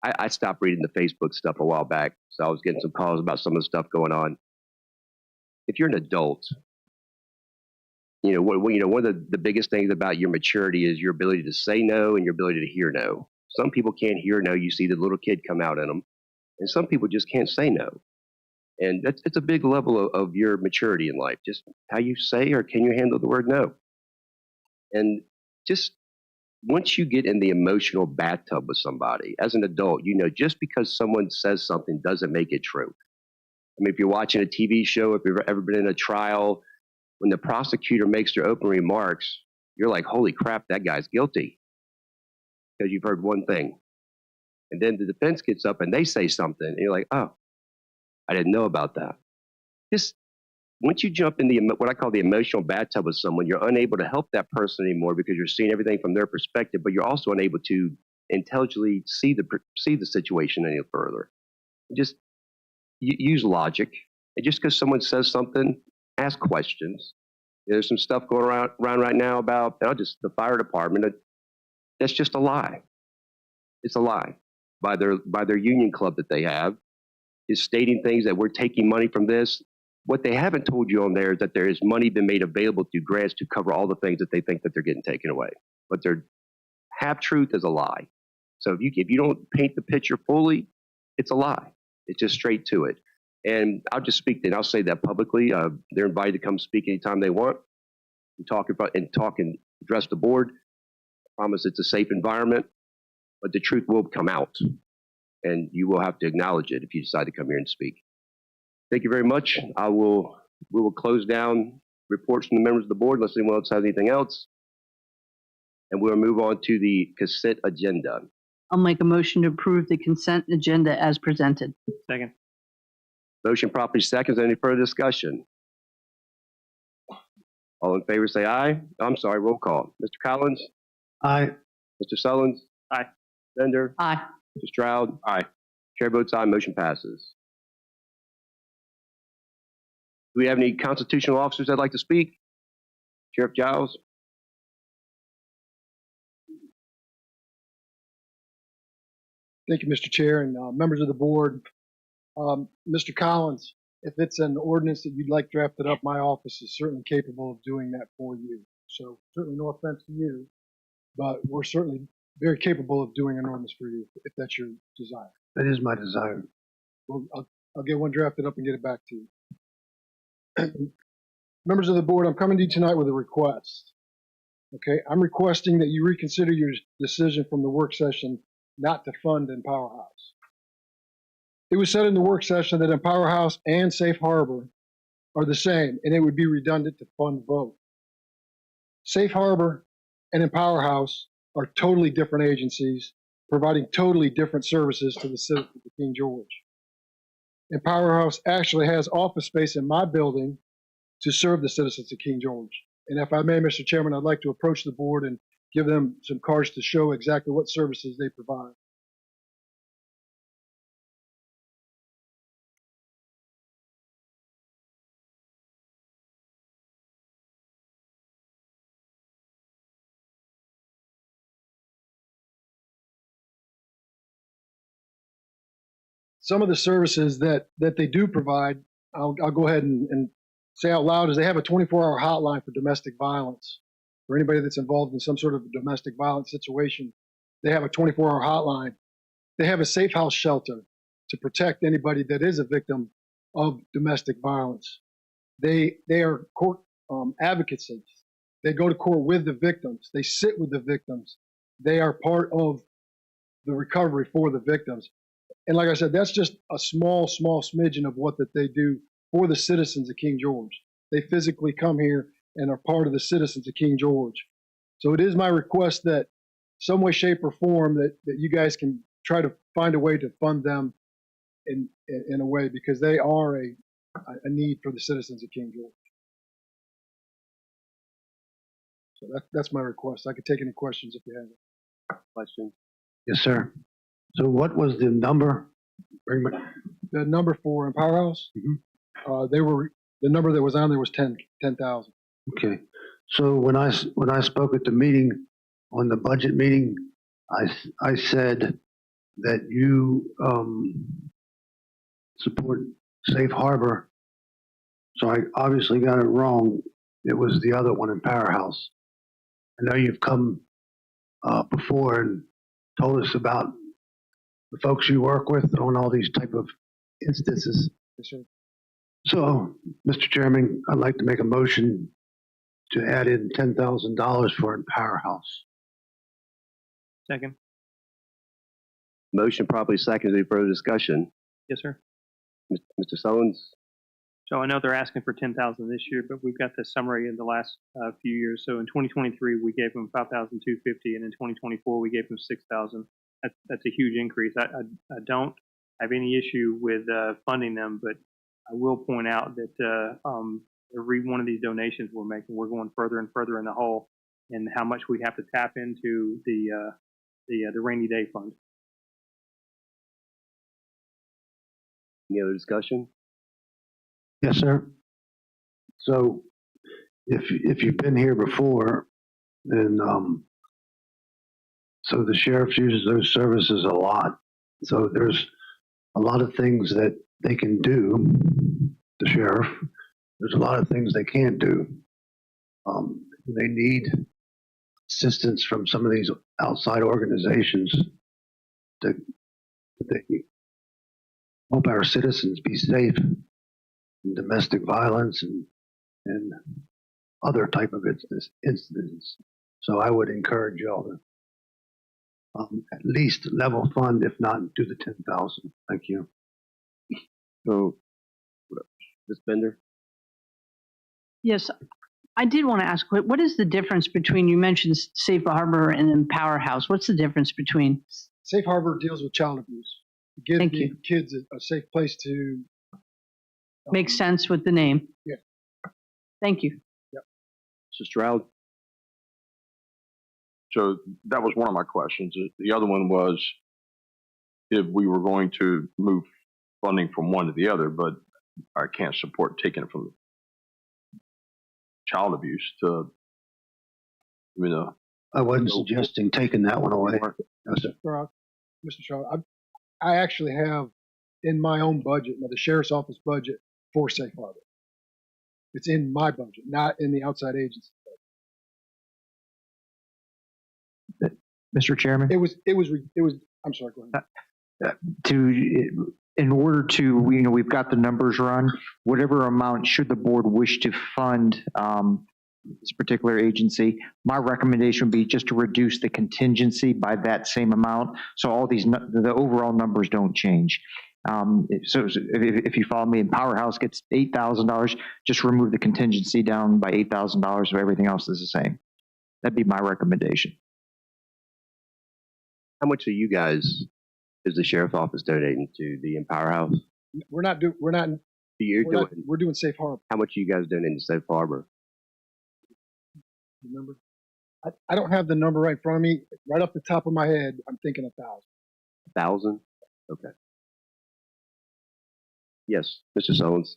I stopped reading the Facebook stuff a while back, so I was getting some calls about some of the stuff going on. If you're an adult, one of the biggest things about your maturity is your ability to say no and your ability to hear no. Some people can't hear no. You see the little kid come out in them, and some people just can't say no. And it's a big level of your maturity in life, just how you say or can you handle the word no. And just once you get in the emotional bathtub with somebody, as an adult, just because someone says something doesn't make it true. I mean, if you're watching a TV show, if you've ever been in a trial, when the prosecutor makes their opening remarks, you're like, holy crap, that guy's guilty. Because you've heard one thing. And then the defense gets up and they say something, and you're like, oh, I didn't know about that. Just once you jump in what I call the emotional bathtub with someone, you're unable to help that person anymore because you're seeing everything from their perspective, but you're also unable to intelligently see the situation any further. Just use logic. And just because someone says something, ask questions. There's some stuff going around right now about the fire department. That's just a lie. It's a lie by their union club that they have. Is stating things that we're taking money from this. What they haven't told you on there is that there is money been made available through grants to cover all the things that they think that they're getting taken away. But their half truth is a lie. So if you don't paint the picture fully, it's a lie. It's just straight to it. And I'll just speak and I'll say that publicly. They're invited to come speak anytime they want and talk and address the board. I promise it's a safe environment, but the truth will come out. And you will have to acknowledge it if you decide to come here and speak. Thank you very much. We will close down reports from the members of the board unless anyone else has anything else. And we'll move on to the consent agenda. I'll make a motion to approve the consent agenda as presented. Second. Motion properly seconds. Any further discussion? All in favor say aye. I'm sorry, roll call. Mr. Collins? Aye. Mr. Sullins? Aye. Bender? Aye. Mr. Stroud? Aye. Chair votes aye, motion passes. Do we have any constitutional officers that'd like to speak? Sheriff Giles? Thank you, Mr. Chair, and members of the board. Mr. Collins, if it's an ordinance that you'd like drafted up, my office is certainly capable of doing that for you. So certainly no offense to you, but we're certainly very capable of doing an ordinance for you if that's your desire. That is my desire. Well, I'll get one drafted up and get it back to you. Members of the board, I'm coming to you tonight with a request. Okay, I'm requesting that you reconsider your decision from the work session not to fund Empower House. It was said in the work session that Empower House and Safe Harbor are the same, and it would be redundant to fund both. Safe Harbor and Empower House are totally different agencies providing totally different services to the citizens of King George. Empower House actually has office space in my building to serve the citizens of King George. And if I may, Mr. Chairman, I'd like to approach the board and give them some cards to show exactly what services they provide. Some of the services that they do provide, I'll go ahead and say out loud, is they have a 24-hour hotline for domestic violence. For anybody that's involved in some sort of domestic violence situation, they have a 24-hour hotline. They have a safe house shelter to protect anybody that is a victim of domestic violence. They are court advocacy. They go to court with the victims. They sit with the victims. They are part of the recovery for the victims. And like I said, that's just a small smidgen of what that they do for the citizens of King George. They physically come here and are part of the citizens of King George. So it is my request that some way, shape, or form that you guys can try to find a way to fund them in a way, because they are a need for the citizens of King George. So that's my request. I could take any questions if you have any. Questions? Yes, sir. So what was the number? The number for Empower House? The number that was on there was 10,000. Okay. So when I spoke at the meeting, on the budget meeting, I said that you support safe harbor. So I obviously got it wrong. It was the other one in Powerhouse. I know you've come before and told us about the folks you work with on all these type of instances. Yes, sir. So, Mr. Chairman, I'd like to make a motion to add in $10,000 for Powerhouse. Second. Motion properly seconded. Any further discussion? Yes, sir. Mr. Sullins? So I know they're asking for 10,000 this year, but we've got the summary in the last few years. So in 2023, we gave them 5,250, and in 2024, we gave them 6,000. That's a huge increase. I don't have any issue with funding them, but I will point out that every one of these donations we're making, we're going further and further in the hole, and how much we have to tap into the rainy day fund. Any other discussion? Yes, sir. So, if you've been here before, then so the sheriff uses those services a lot. So there's a lot of things that they can do. The sheriff. There's a lot of things they can't do. They need assistance from some of these outside organizations to help our citizens be safe in domestic violence and other type of incidents. So I would encourage y'all to at least level fund, if not do the 10,000. Thank you. So, Ms. Bender? Yes, I did want to ask, what is the difference between, you mentioned Safe Harbor and then Powerhouse. What's the difference between? Safe Harbor deals with child abuse. Give the kids a safe place to. Makes sense with the name. Yeah. Thank you. Yep. Mr. Stroud? So that was one of my questions. The other one was if we were going to move funding from one to the other, but I can't support taking it from child abuse to, I wasn't suggesting taking that one away. No, sir. Mr. Stroud, I actually have in my own budget, the sheriff's office budget, for Safe Harbor. It's in my budget, not in the outside agency budget. Mr. Chairman? It was, I'm sorry, go ahead. In order to, we've got the numbers run, whatever amount, should the board wish to fund this particular agency, my recommendation would be just to reduce the contingency by that same amount. So all these, the overall numbers don't change. So if you follow me, and Powerhouse gets $8,000, just remove the contingency down by $8,000, so everything else is the same. That'd be my recommendation. How much are you guys, is the sheriff's office donating to the Powerhouse? We're doing Safe Harbor. How much are you guys donating to Safe Harbor? Remember? I don't have the number right in front of me. Right off the top of my head, I'm thinking 1,000. 1,000? Okay. Yes, Mr. Sullins.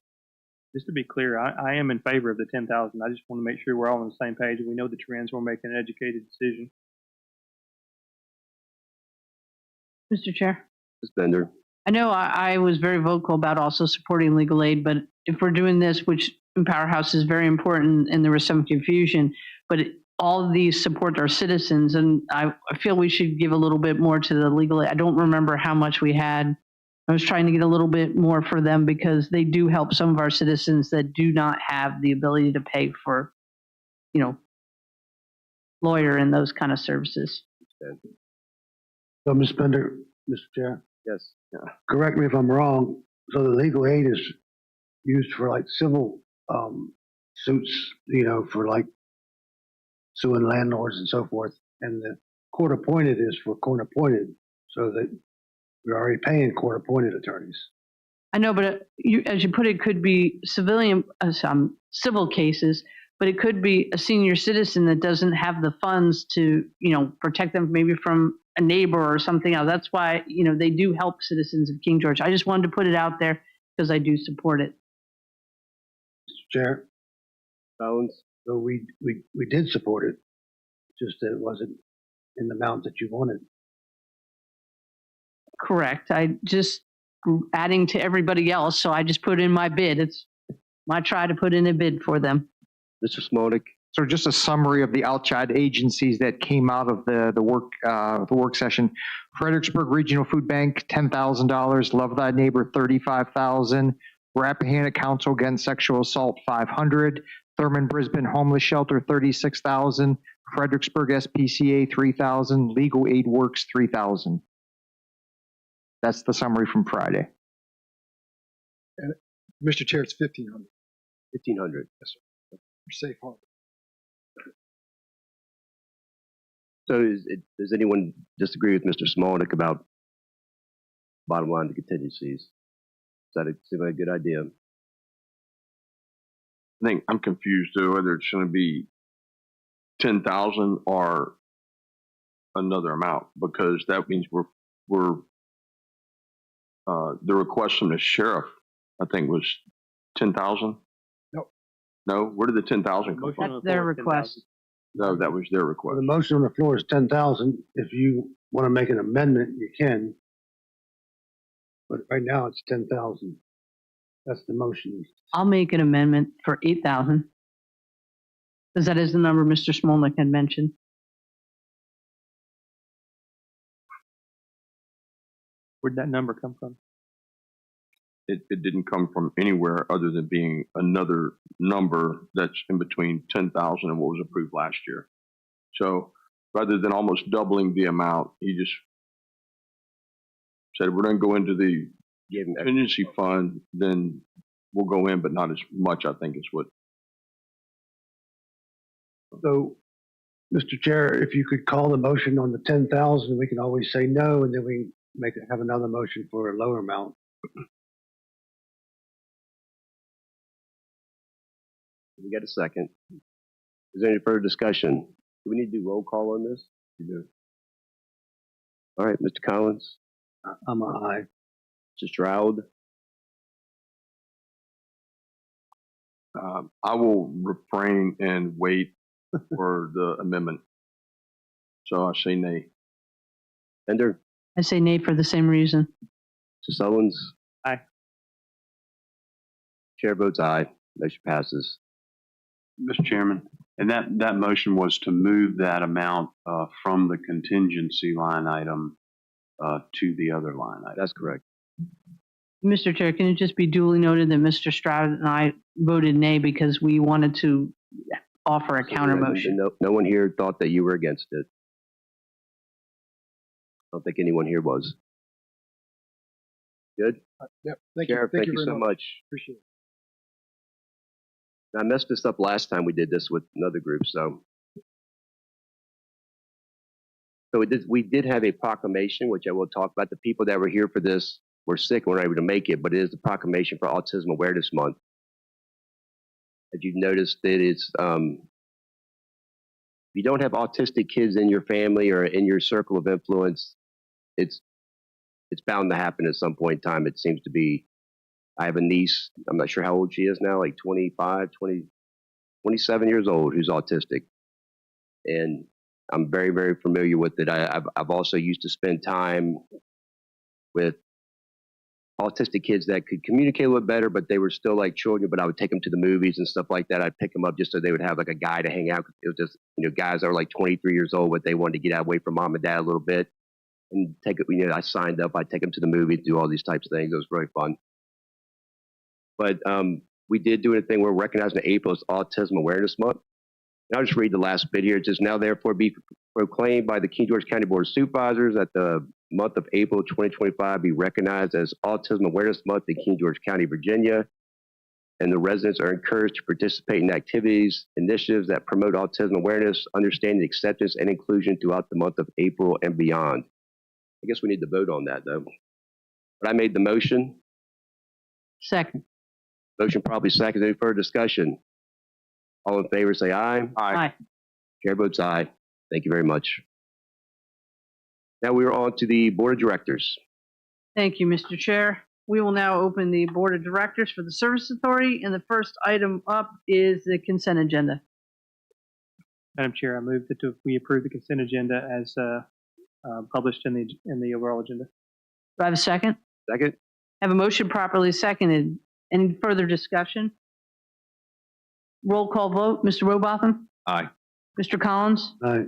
Just to be clear, I am in favor of the 10,000. I just want to make sure we're all on the same page and we know the trends. We're making an educated decision. Mr. Chair. Ms. Bender. I know I was very vocal about also supporting legal aid, but if we're doing this, which in Powerhouse is very important, and there was some confusion, but all of these support our citizens, and I feel we should give a little bit more to the legal aid. I don't remember how much we had. I was trying to get a little bit more for them because they do help some of our citizens that do not have the ability to pay for, lawyer and those kind of services. So, Ms. Bender, Mr. Chair. Yes. Correct me if I'm wrong. So the legal aid is used for like civil suits, for like suing landlords and so forth. And the court appointed is for court appointed, so that we're already paying court appointed attorneys. I know, but as you put it, could be civil cases, but it could be a senior citizen that doesn't have the funds to, protect them maybe from a neighbor or something else. That's why, they do help citizens of King George. I just wanted to put it out there because I do support it. Chair, Collins? so we did support it, just that it wasn't in the amount that you wanted. Correct. I just adding to everybody else, so I just put in my bid. It's my try to put in a bid for them. Mr. Smolnik? So just a summary of the outside agencies that came out of the work session. Fredericksburg Regional Food Bank, $10,000. Love Thy Neighbor, $35,000. Rappahannock Council Against Sexual Assault, $500. Thurman Brisbane Homeless Shelter, $36,000. Fredericksburg SPCA, $3,000. Legal Aid Works, $3,000. That's the summary from Friday. And Mr. Chair, it's 1,500. 1,500. Yes, sir. For safe harbor. So does anyone disagree with Mr. Smolnik about bottom line contingencies? Does that seem like a good idea? I think I'm confused to whether it's going to be 10,000 or another amount, because that means we're the request from the sheriff, I think, was 10,000. No, where did the 10,000 come from? That's their request. No, that was their request. Well, the motion on the floor is 10,000. If you want to make an amendment, you can. But right now it's 10,000. That's the motion. I'll make an amendment for 8,000. Because that is the number Mr. Smolnik had mentioned. Where'd that number come from? It didn't come from anywhere other than being another number that's in between 10,000 and what was approved last year. So rather than almost doubling the amount, he just said, we're going to go into the contingency fund, then we'll go in, but not as much, I think is what. So, Mr. Chair, if you could call the motion on the 10,000, we can always say no, and then we have another motion for a lower amount. We got a second. Is there any further discussion? Do we need to do roll call on this? You do. All right, Mr. Collins? I'm an aye. Mr. Stroud? I will refrain and wait for the amendment. So I say nay. Bender? I say nay for the same reason. Mr. Sullins? Aye. Chair votes aye. Motion passes. Mr. Chairman, and that motion was to move that amount from the contingency line item to the other line item. That's correct. Mr. Chair, can it just be duly noted that Mr. Stroud and I voted nay because we wanted to offer a counter motion? No one here thought that you were against it. I don't think anyone here was. Good? Yep. Thank Sheriff, you. thank you so much. Appreciate it. I messed this up last time we did this with another group, so. So we did have a proclamation, which I will talk about. The people that were here for this were sick and weren't able to make it, but it is the proclamation for Autism Awareness Month. As you've noticed, it is, if you don't have autistic kids in your family or in your circle of influence, it's bound to happen at some point in time. It seems to be. I have a niece, I'm not sure how old she is now, like 27 years old, who's autistic. And I'm very, very familiar with it. I've also used to spend time with autistic kids that could communicate a little better, but they were still like children, but I would take them to the movies and stuff like that. I'd pick them up just so they would have like a guy to hang out. It was just, guys that were like 23 years old, but they wanted to get away from mom and dad a little bit and take it, I signed up, I'd take them to the movies, do all these types of things. It was really fun. But we did do a thing where we're recognizing April as Autism Awareness Month. And I'll just read the last bit here. It says, now therefore be proclaimed by the King George County Board of Supervisors that the month of April 2025 be recognized as Autism Awareness Month in King George County, Virginia. And the residents are encouraged to participate in activities, initiatives that promote autism awareness, understanding, acceptance, and inclusion throughout the month of April and beyond. I guess we need to vote on that, though. But I made the motion. Second. Motion probably second. Any further discussion? All in favor, say aye. Aye. Chair votes aye. Thank you very much. Now we are on to the Board of Directors. Thank you, Mr. Chair. we will now open the Board of Directors for the Service Authority, and the first item up is the consent agenda. Madam Chair, I move that we approve the consent agenda as published in the overall agenda. Do I have a second? Second. I have a motion properly seconded. Any further discussion? Roll call vote. Mr. Robotham? Aye. Mr. Collins? Aye.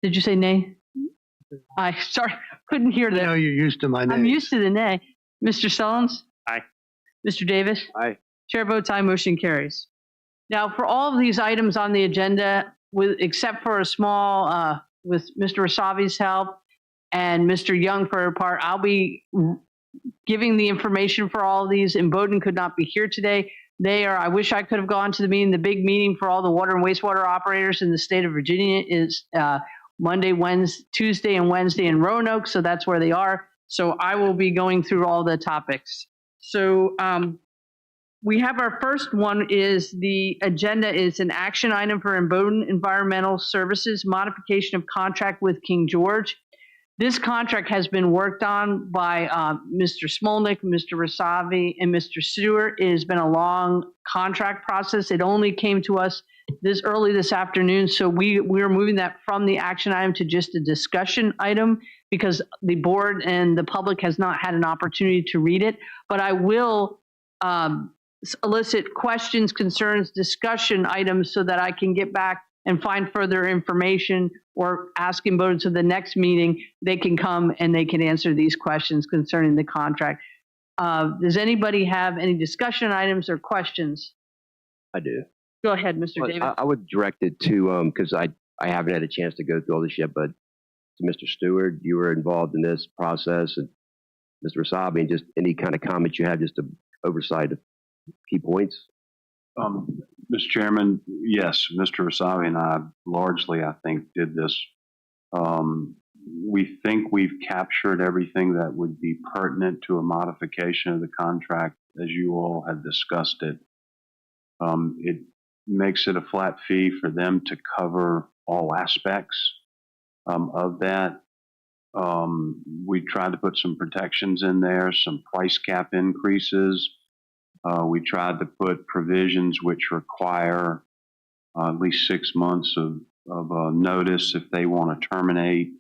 Did you say nay? Aye. Sorry, couldn't hear that. I know you're used to my name. I'm used to the nay. Mr. Sullins? Aye. Mr. Davis? Aye. Chair votes aye, motion carries. Now, for all of these items on the agenda, except for a small, with Mr. Rasavi's help and Mr. Young for her part, I'll be giving the information for all of these, and Bowden could not be here today. I wish I could have gone to the meeting. The big meeting for all the water and wastewater operators in the state of Virginia is Monday, Wednesday, Tuesday, and Wednesday in Roanoke, so that's where they are. So I will be going through all the topics. So we have our first one is the agenda is an action item for Bowden Environmental Services modification of contract with King George. This contract has been worked on by Mr. Smolnick, Mr. Rasavi, and Mr. Stewart. It has been a long contract process. It only came to us this early this afternoon, so we are moving that from the action item to just a discussion item because the board and the public has not had an opportunity to read it. But I will elicit questions, concerns, discussion items so that I can get back and find further information or ask in Bowden to the next meeting, they can come and they can answer these questions concerning the contract. Does anybody have any discussion items or questions? I do. Go ahead, Mr. Well, Davis. I would direct it to, because I haven't had a chance to go through all this yet, but to Mr. Stewart, you were involved in this process, and Mr. Rasabi, and just any kind of comments you have, just to oversight of key points. Mr. Chairman, yes, Mr. Rasavi and I largely, I think, did this. We think we've captured everything that would be pertinent to a modification of the contract as you all had discussed it. It makes it a flat fee for them to cover all aspects of that. We tried to put some protections in there, some price cap increases. We tried to put provisions which require at least 6 months of notice if they want to terminate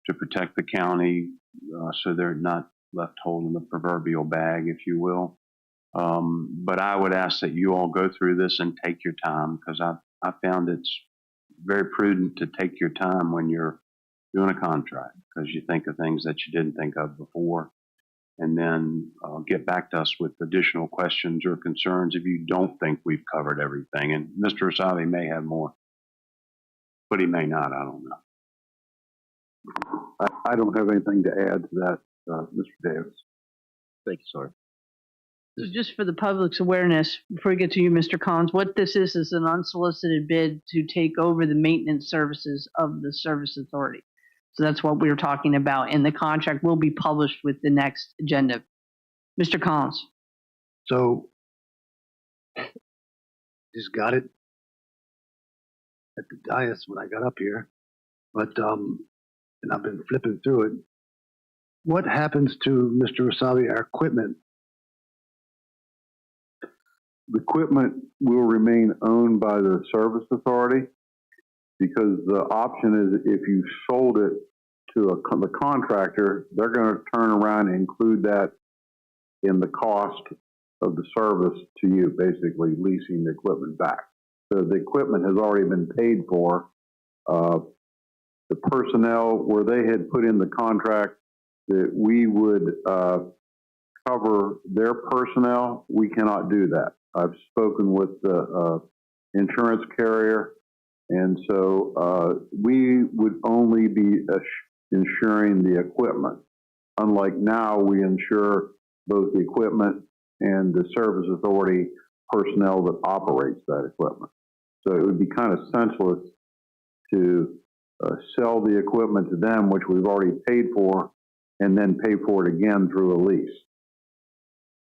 to protect the county, so they're not left holding the proverbial bag, if you will. But I would ask that you all go through this and take your time, because I found it's very prudent to take your time when you're doing a contract, because you think of things that you didn't think of before. And then get back to us with additional questions or concerns if you don't think we've covered everything. And Mr. Rasavi may have more, but he may not. I don't know. I don't have anything to add to that, Mr. Davis. Thank you, sir. So just for the public's awareness, before we get to you, Mr. Collins, what this is an unsolicited bid to take over the maintenance services of the Service Authority. So that's what we were talking about, and the contract will be published with the next agenda. Mr. Collins. So, just got it at the dais when I got up here, but and I've been flipping through it. What happens to Mr. Rasavi, our equipment? The equipment will remain owned by the Service Authority, because the option is if you sold it to the contractor, they're going to turn around and include that in the cost of the service to you, basically leasing the equipment back. So the equipment has already been paid for. The personnel, where they had put in the contract that we would cover their personnel, we cannot do that. I've spoken with the insurance carrier, and so we would only be insuring the equipment. Unlike now, we insure both the equipment and the Service Authority personnel that operates that equipment. So it would be kind of senseless to sell the equipment to them, which we've already paid for, and then pay for it again through a lease.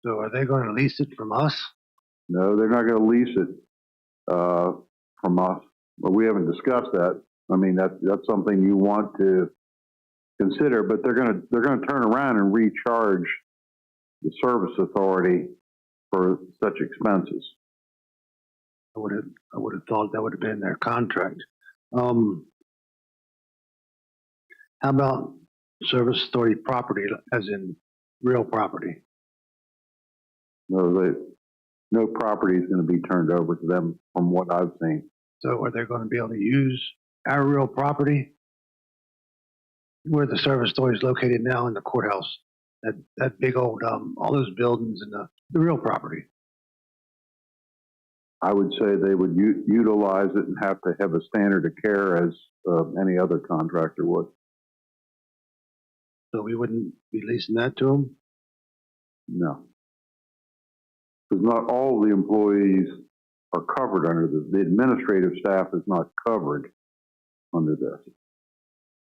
So are they going to lease it from us? No, they're not going to lease it from us. But we haven't discussed that. I mean, that's something you want to consider. But they're going to turn around and recharge the service authority for such expenses. I would have thought that would have been their contract. How about service authority property, as in real property? No property is going to be turned over to them from what I've seen. So are they going to be able to use our real property? Where the service authority is located now in the courthouse, that big old, all those buildings and the real property. I would say they would utilize it and have to have a standard of care as any other contractor would. So we wouldn't be leasing that to them? No. Because not all the employees are covered under this. The administrative staff is not covered under this.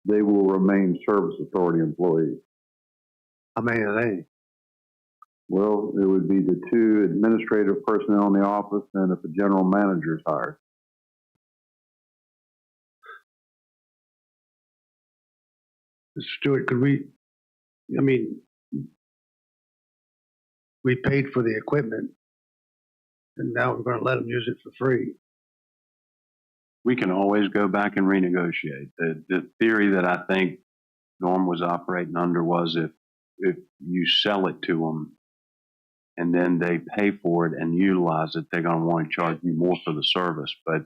They will remain service authority employees. How many are they? Well, it would be the 2 administrative personnel in the office and if a general manager is hired. Mr. Stewart, we paid for the equipment and now we're going to let them use it for free. We can always go back and renegotiate. The theory that I think Norm was operating under was if you sell it to them and then they pay for it and utilize it, they're going to want to charge you more for the service. But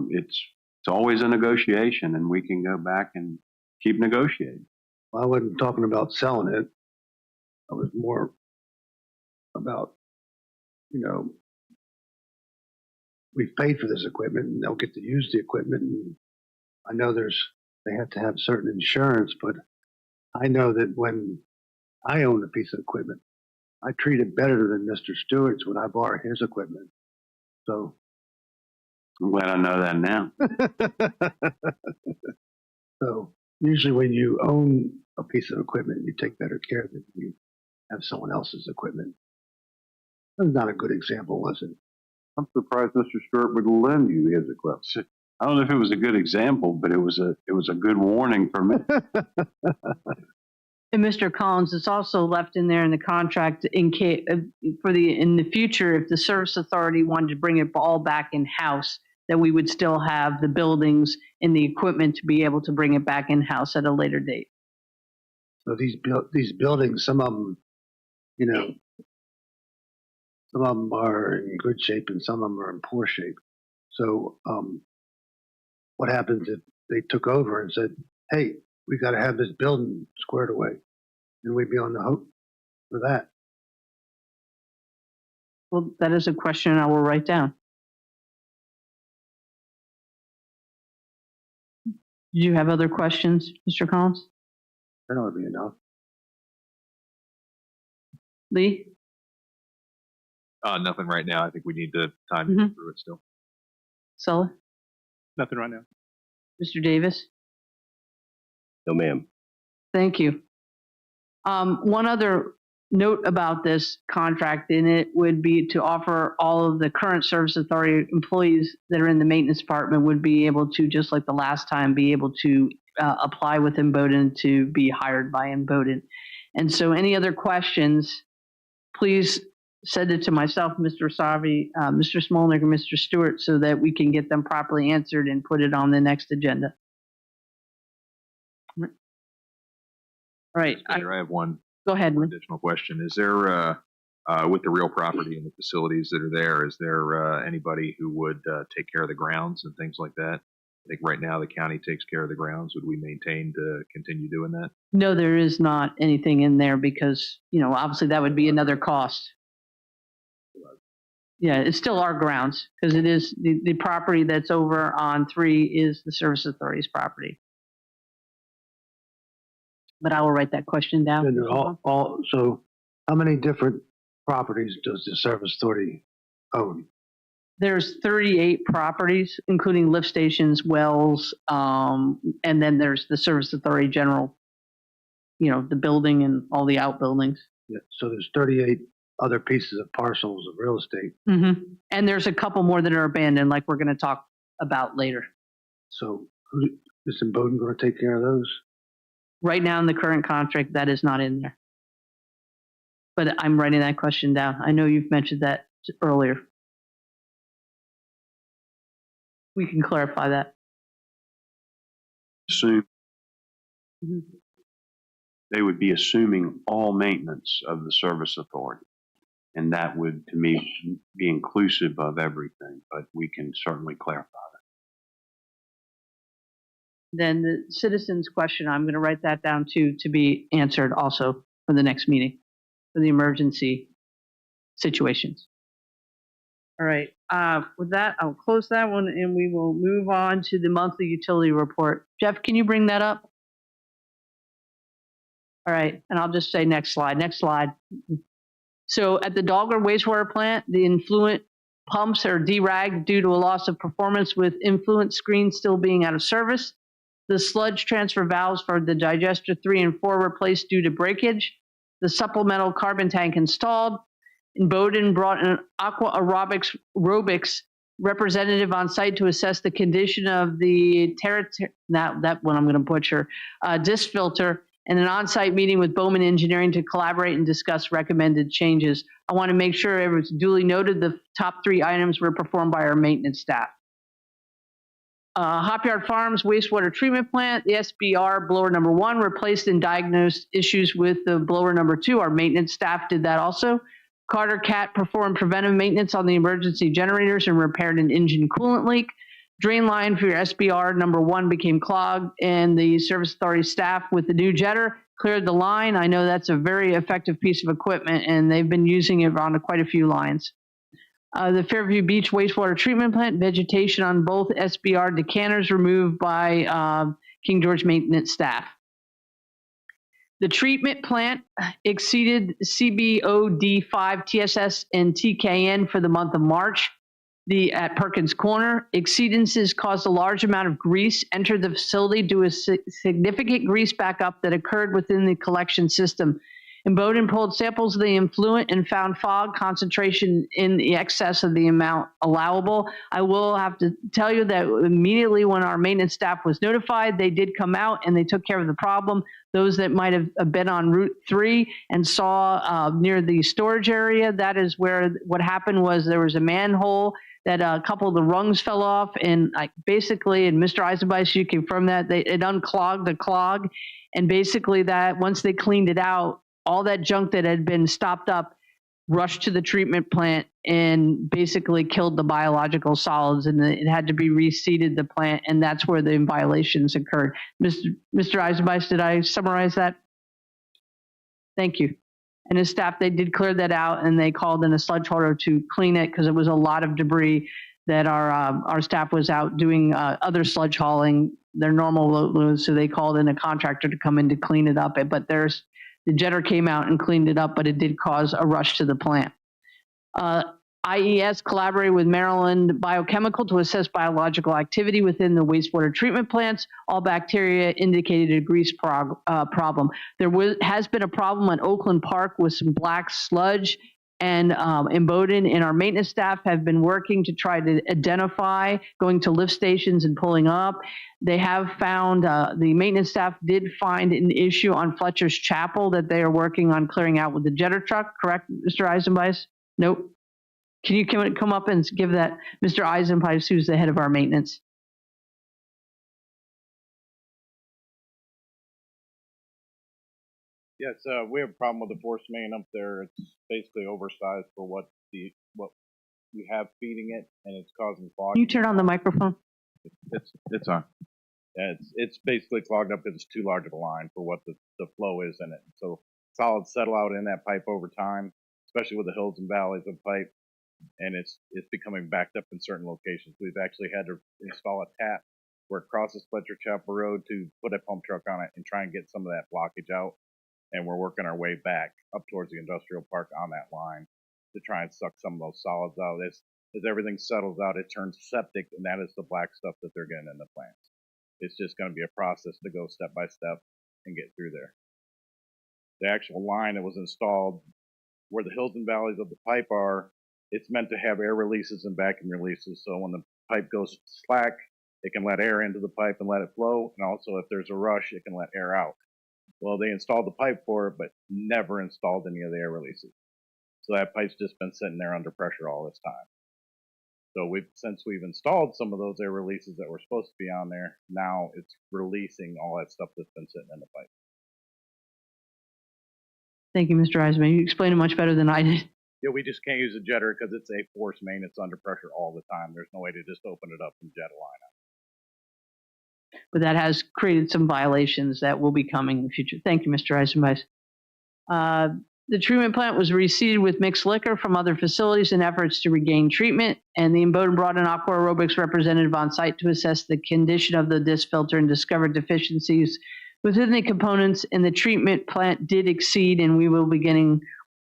it's always a negotiation, and we can go back and keep negotiating. Well, I wasn't talking about selling it. I was more about, we've paid for this equipment and they'll get to use the equipment. And I know they have to have certain insurance, but I know that when I own a piece of equipment, I treat it better than Mr. Stewart's when I borrow his equipment. So I'm glad I know that now. So usually when you own a piece of equipment, you take better care than you have someone else's equipment. That was not a good example, was it? I'm surprised Mr. Stewart would lend you his equipment. I don't know if it was a good example, but it was a good warning for me. And Mr. Collins, it's also left in there in the contract in case in the future, if the service authority wanted to bring it all back in house, that we would still have the buildings and the equipment to be able to bring it back in house at a later date. So these buildings, some of them, some of them are in good shape and some of them are in poor shape. So what happens if they took over and said, hey, we got to have this building squared away, and we'd be on the hook for that? Well, that is a question I will write down. Do you have other questions, Mr. Collins? That ought to be enough. Lee? Nothing right now. I think we need the time to go through it still. Sulla? Nothing right now. Mr. Davis? No, ma'am. Thank you. One other note about this contract in it would be to offer all of the current service authority employees that are in the maintenance department would be able to, just like the last time, be able to apply with Imboden to be hired by Imboden. And so any other questions, please send it to myself, Mr. Savi, Mr. Smolnick, or Mr. Stewart so that we can get them properly answered and put it on the next agenda. All right. I have one. Go ahead. Additional question. Is there, with the real property and the facilities that are there, is there anybody who would take care of the grounds and things like that? I think right now the county takes care of the grounds. Would we maintain to continue doing that? No, there is not anything in there because, obviously that would be another cost. Yeah, it's still our grounds because it is the property that's over on 3 is the service authority's property. But I will write that question down. So how many different properties does the service authority own? There's 38 properties, including lift stations, wells, and then there's the service authority general, the building and all the outbuildings. Yeah, so there's 38 other pieces of parcels of real estate. Mm-hmm. And there's a couple more that are abandoned, like we're going to talk about later. So is Imboden going to take care of those? Right now in the current contract, that is not in there. but I'm writing that question down. I know you've mentioned that earlier. We can clarify that. Assume they would be assuming all maintenance of the service authority. And that would, to me, be inclusive of everything, but we can certainly clarify that. Then the citizens' question, I'm going to write that down too, to be answered also for the next meeting, for the emergency situations. All right, with that, I'll close that one and we will move on to the monthly utility report. Jeff, can you bring that up? All right, and I'll just say next slide, next slide. So at the Dogger wastewater plant, the influent pumps are deragged due to a loss of performance with influent screens still being out of service. The sludge transfer valves for the digester 3 and 4 replaced due to breakage. The supplemental carbon tank installed. And Bowdoin brought an aqua aerobics representative on site to assess the condition of the that one I'm going to butcher, disc filter, and an on-site meeting with Bowman Engineering to collaborate and discuss recommended changes. I want to make sure it was duly noted the top 3 items were performed by our maintenance staff. Hopyard Farms wastewater treatment plant, the SBR blower number 1 replaced and diagnosed issues with the blower number 2. Our maintenance staff did that also. Carter Cat performed preventive maintenance on the emergency generators and repaired an engine coolant leak. Drain line for your SBR number 1 became clogged, and the service authority staff with the new jetter cleared the line. I know that's a very effective piece of equipment, and they've been using it on quite a few lines. The Fairview Beach wastewater treatment plant, vegetation on both SBR decanters removed by King George maintenance staff. The treatment plant exceeded CBOD5, TSS, and TKN for the month of March. At Perkins Corner, exceedances caused a large amount of grease enter the facility due to a significant grease backup that occurred within the collection system. And Bowdoin pulled samples of the influent and found fog concentration in the excess of the amount allowable. I will have to tell you that immediately when our maintenance staff was notified, they did come out and they took care of the problem. Those that might have been on Route 3 and saw near the storage area, that is where what happened was there was a manhole that a couple of the rungs fell off, and basically, and Mr. Eisenbeis, you confirm that, it unclogged the clog, and basically that once they cleaned it out, all that junk that had been stopped up rushed to the treatment plant and basically killed the biological solids, and it had to be reseeded the plant, and that's where the violations occurred. Mr. Eisenbeis, did I summarize that? Thank you. And his staff, they did clear that out, and they called in a sludge hauler to clean it because it was a lot of debris that our staff was out doing other sludge hauling, their normal load, so they called in a contractor to come in to clean it up. But the jetter came out and cleaned it up, but it did cause a rush to the plant. IES collaborated with Maryland Biochemical to assess biological activity within the wastewater treatment plants. All bacteria indicated a grease problem. There has been a problem at Oakland Park with some black sludge, and in Bowdoin, and our maintenance staff have been working to try to identify, going to lift stations and pulling up. They have found, the maintenance staff did find an issue on Fletcher's Chapel that they are working on clearing out with the jetter truck, correct, Mr. Eisenbeis? Nope. Can you come up and give that, Mr. Eisenbeis, who's the head of our maintenance? Yes, we have a problem with the force main up there. It's basically oversized for what you have feeding it, and it's causing clogging. Can you turn on the microphone? It's on. Yeah, it's basically clogged up because it's too large of a line for what the flow is in it. So solids settle out in that pipe over time, especially with the hills and valleys of pipe, and it's becoming backed up in certain locations. We've actually had to install a tap where it crosses Fletcher Chapel Road to put a pump truck on it and try and get some of that blockage out. And we're working our way back up towards the industrial park on that line to try and suck some of those solids out. As everything settles out, it turns septic, and that is the black stuff that they're getting in the plants. It's just going to be a process to go step by step and get through there. The actual line that was installed where the hills and valleys of the pipe are, it's meant to have air releases and vacuum releases. So when the pipe goes slack, it can let air into the pipe and let it flow. And also if there's a rush, it can let air out. Well, they installed the pipe for it, but never installed any of the air releases. So that pipe's just been sitting there under pressure all this time. So since we've installed some of those air releases that were supposed to be on there, now it's releasing all that stuff that's been sitting in the pipe. Thank you, Mr. Eisman. You explained it much better than I did. Yeah, we just can't use a jetter because it's a force main. It's under pressure all the time. There's no way to just open it up and jet a line out. But that has created some violations that will be coming in the future. Thank you, Mr. Eisenbeis. The treatment plant was reseeded with mixed liquor from other facilities in efforts to regain treatment, and the Imboden brought an aqua aerobics representative on site to assess the condition of the disc filter and discovered deficiencies within the components, and the treatment plant did exceed, and we will be getting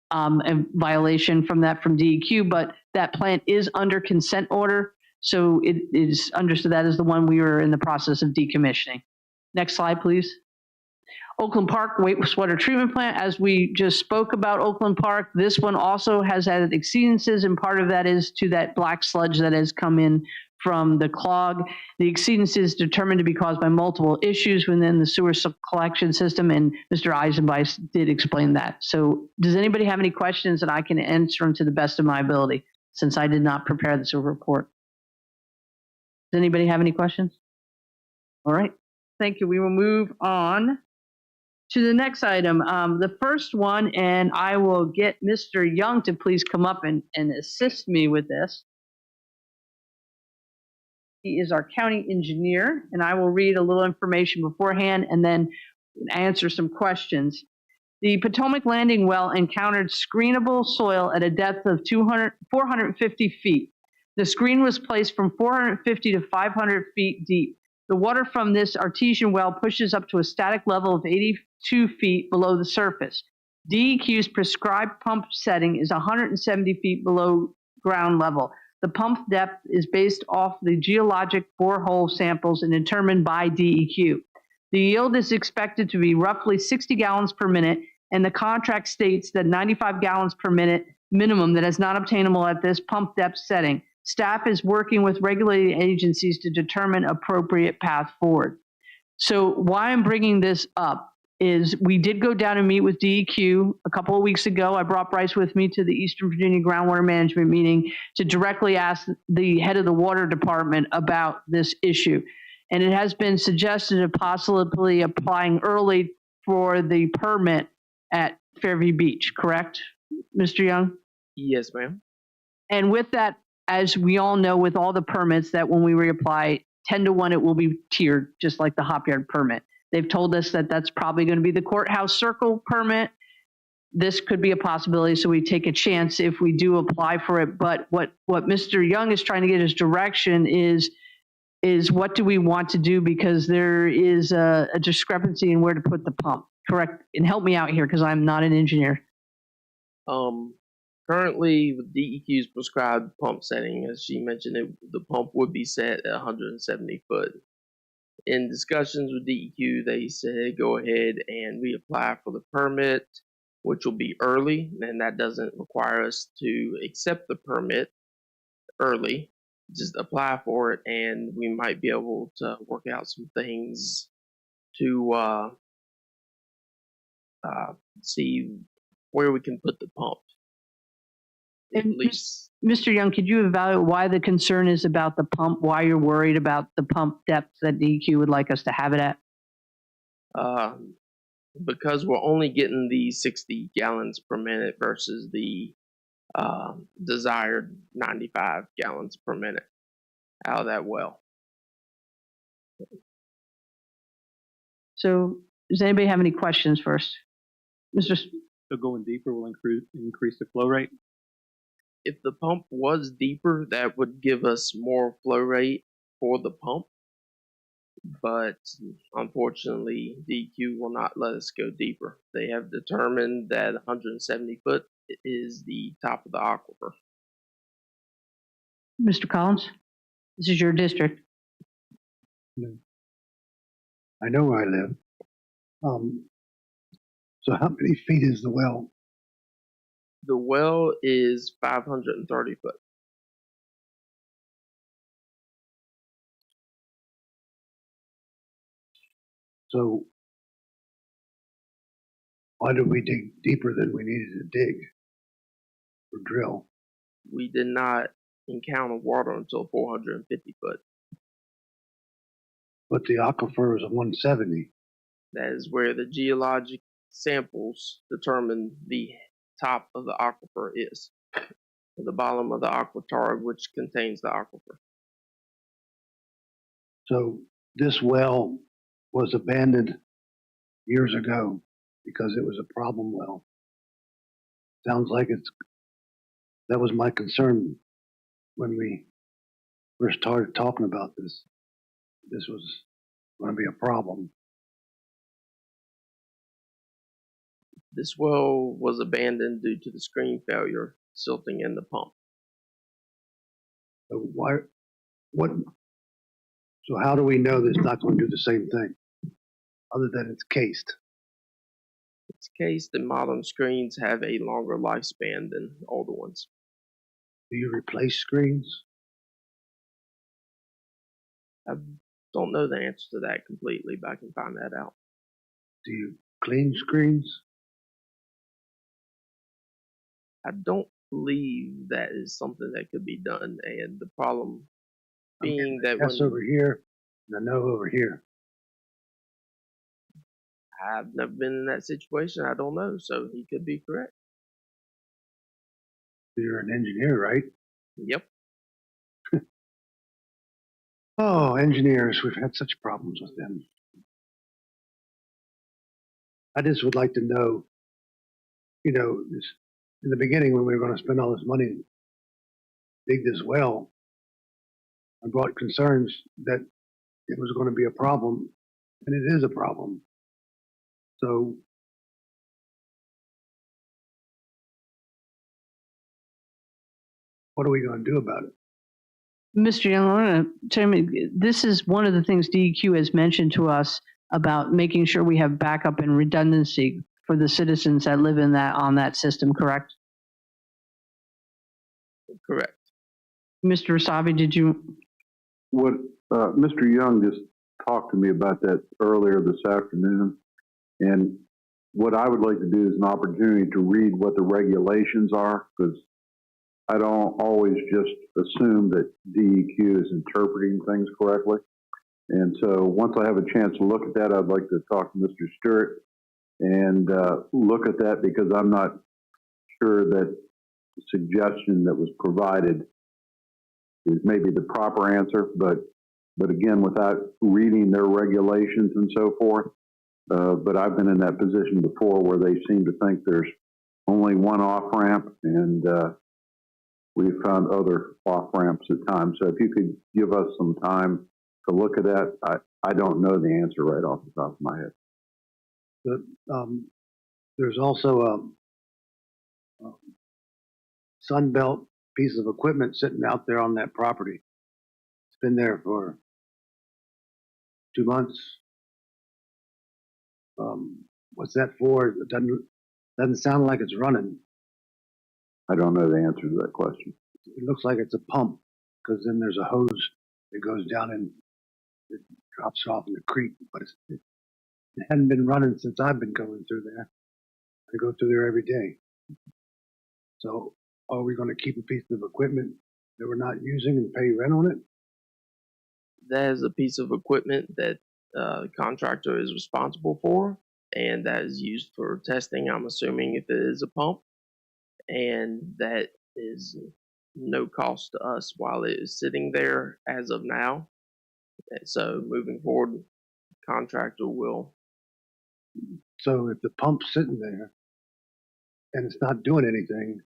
a violation from that from DEQ, but that plant is under consent order, so it is understood that is the one we are in the process of decommissioning. Next slide, please. Oakland Park wastewater treatment plant, as we just spoke about Oakland Park, this one also has had exceedances, and part of that is to that black sludge that has come in from the clog. The exceedance is determined to be caused by multiple issues within the sewer collection system, and Mr. Eisenbeis did explain that. So does anybody have any questions that I can answer them to the best of my ability, since I did not prepare this report? Does anybody have any questions? All right, thank you. We will move on to the next item. The first one, and I will get Mr. Young to please come up and assist me with this. He is our county engineer, and I will read a little information beforehand and then answer some questions. The Potomac Landing well encountered screenable soil at a depth of 450 feet. The screen was placed from 450 to 500 feet deep. The water from this artesian well pushes up to a static level of 82 feet below the surface. DEQ's prescribed pump setting is 170 feet below ground level. The pump depth is based off the geologic borehole samples and determined by DEQ. The yield is expected to be roughly 60 gallons per minute, and the contract states that 95 gallons per minute minimum that is not obtainable at this pump depth setting. Staff is working with regulating agencies to determine appropriate path forward. So why I'm bringing this up is we did go down and meet with DEQ a couple of weeks ago. I brought Bryce with me to the Eastern Virginia Groundwater Management meeting to directly ask the head of the water department about this issue. And it has been suggested of possibly applying early for the permit at Fairview Beach, correct, Mr. Young? Yes, ma'am. And with that, as we all know, with all the permits, that when we reapply, 10 to 1, it will be tiered, just like the hop yard permit. They've told us that that's probably going to be the courthouse circle permit. This could be a possibility, so we take a chance if we do apply for it. But what Mr. Young is trying to get his direction is what do we want to do, because there is a discrepancy in where to put the pump. Correct? And help me out here, because I'm not an engineer. Currently, with DEQ's prescribed pump setting, as she mentioned, the pump would be set at 170 foot. In discussions with DEQ, they said go ahead and reapply for the permit, which will be early, and that doesn't require us to accept the permit early. Just apply for it, and we might be able to work out some things to see where we can put the pump. At least. Mr. Young, could you evaluate why the concern is about the pump, why you're worried about the pump depth that DEQ would like us to have it at? Because we're only getting the 60 gallons per minute versus the desired 95 gallons per minute out of that well. So does anybody have any questions first? So going deeper will increase the flow rate? If the pump was deeper, that would give us more flow rate for the pump. But unfortunately, DEQ will not let us go deeper. They have determined that 170 foot is the top of the aquifer. Mr. Collins, this is your district. I know where I live. So how many feet is the well? The well is 530 foot. So Why did we dig deeper than we needed to dig or drill? We did not encounter water until 450 foot. But the aquifer was 170. That is where the geologic samples determine the top of the aquifer is. The bottom of the aquifer, which contains the aquifer. So this well was abandoned years ago because it was a problem well. Sounds like that was my concern when we first started talking about this. This was going to be a problem. This well was abandoned due to the screen failure, silting in the pump. So so how do we know that it's not going to do the same thing, other than it's cased? It's cased, and modern screens have a longer lifespan than older ones. Do you replace screens? I don't know the answer to that completely, but I can find that out. Do you clean screens? I don't believe that is something that could be done, and the problem being that yes over here and a no over here. I've never been in that situation, I don't know, so he could be correct. You're an engineer, right? Yep. Oh, engineers, we've had such problems with them. I just would like to know, in the beginning when we were going to spend all this money to dig this well, I brought concerns that it was going to be a problem, and it is a problem. So what are we going to do about it? Mr. Young, I want to tell you, this is one of the things DEQ has mentioned to us about making sure we have backup and redundancy for the citizens that live on that system, correct? Correct. Mr. Rasavi, did you? What Mr. Young just talked to me about that earlier this afternoon, and what I would like to do is an opportunity to read what the regulations are, because I don't always just assume that DEQ is interpreting things correctly. And so once I have a chance to look at that, I'd like to talk to Mr. Stewart and look at that, because I'm not sure that the suggestion that was provided is maybe the proper answer, but again, without reading their regulations and so forth, but I've been in that position before where they seem to think there's only one off-ramp, and we've found other off-ramps at times. So if you could give us some time to look at that, I don't know the answer right off the top of my head. But there's also a Sunbelt piece of equipment sitting out there on that property. It's been there for 2 months. What's that for? It doesn't sound like it's running. I don't know the answer to that question. It looks like it's a pump, because then there's a hose that goes down and it drops off in the creek, but it hadn't been running since I've been going through there. I go through there every day. So are we going to keep a piece of equipment that we're not using and pay rent on it? That is a piece of equipment that the contractor is responsible for, and that is used for testing, I'm assuming, if it is a pump, and that is no cost to us while it is sitting there as of now. And so moving forward, the contractor will. So if the pump's sitting there and it's not doing anything,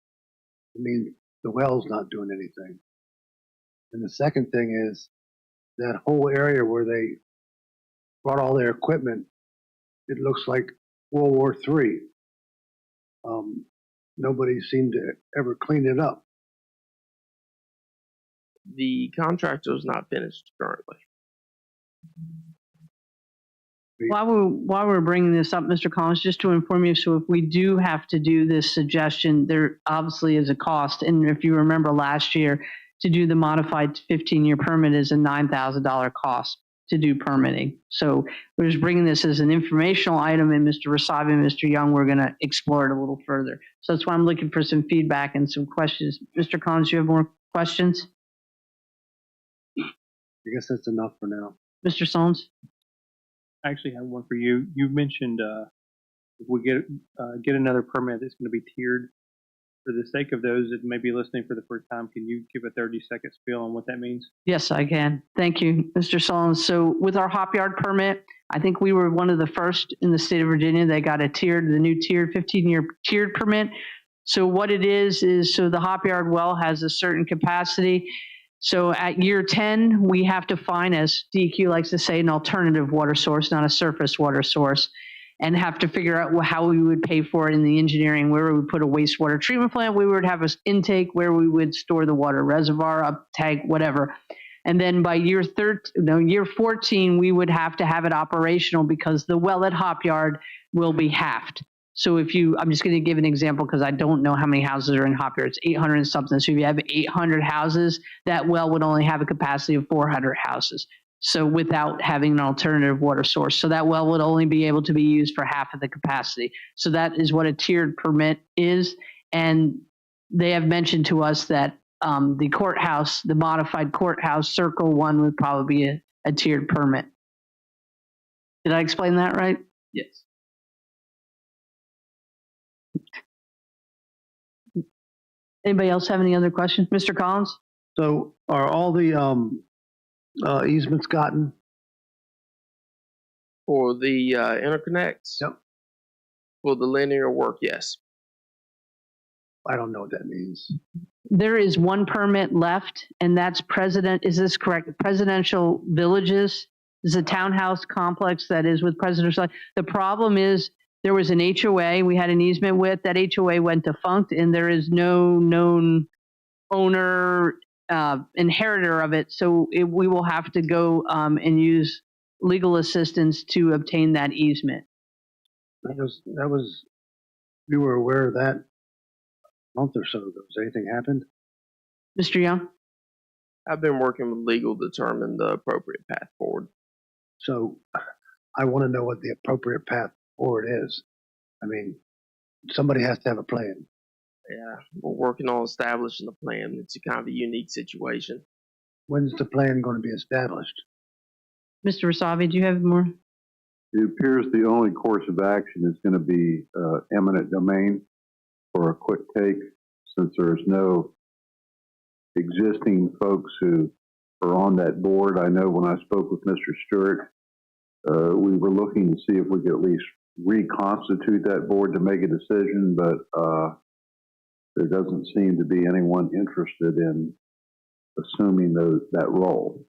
it means the well's not doing anything. And the second thing is that whole area where they brought all their equipment, it looks like World War III. Nobody seemed to ever clean it up. The contractor is not finished currently. While we're bringing this up, Mr. Collins, just to inform you, so if we do have to do this suggestion, there obviously is a cost. And if you remember last year, to do the modified 15-year permit is a $9,000 cost to do permitting. So we're just bringing this as an informational item, and Mr. Rasavi and Mr. Young, we're going to explore it a little further. So that's why I'm looking for some feedback and some questions. Mr. Collins, you have more questions? I guess that's enough for now. Mr. Sones? I actually have one for you. You mentioned if we get another permit that's going to be tiered. For the sake of those that may be listening for the first time, can you give a 30-second spiel on what that means? Yes, I can. Thank you, Mr. Sones. So with our hop yard permit, I think we were one of the first in the state of Virginia that got the new tiered 15-year tiered permit. So what it is so the hop yard well has a certain capacity. So at year 10, we have to find, as DEQ likes to say, an alternative water source, not a surface water source, and have to figure out how we would pay for it in the engineering, where we would put a wastewater treatment plant, we would have an intake, where we would store the water, reservoir, up tank, whatever. And then by year 14, we would have to have it operational because the well at Hop Yard will be halved. So I'm just going to give an example because I don't know how many houses are in Hop Yard. It's 800 and something. So if you have 800 houses, that well would only have a capacity of 400 houses. So without having an alternative water source. So that well would only be able to be used for half of the capacity. So that is what a tiered permit is. And they have mentioned to us that the courthouse, the modified courthouse, Circle 1 would probably be a tiered permit. Did I explain that right? Yes. Anybody else have any other questions? Mr. Collins? So are all the easements gotten? For the interconnects? Yep. For the linear work, yes. I don't know what that means. There is one permit left, and that's is this correct? Presidential Villages is a townhouse complex that is with Presidential. The problem is there was an HOA we had an easement with. That HOA went defunct, and there is no known owner, inheritor of it. So we will have to go and use legal assistance to obtain that easement. We were aware of that a month or so ago. Has anything happened? Mr. Young? I've been working with legal to determine the appropriate path forward. So I want to know what the appropriate path forward is. I mean, somebody has to have a plan. Yeah, we're working on establishing a plan. It's a kind of a unique situation. When's the plan going to be established? Mr. Rasavi, do you have more? It appears the only course of action is going to be eminent domain for a quick take, since there's no existing folks who are on that board. I know when I spoke with Mr. Stewart, we were looking to see if we could at least reconstitute that board to make a decision, but there doesn't seem to be anyone interested in assuming that role.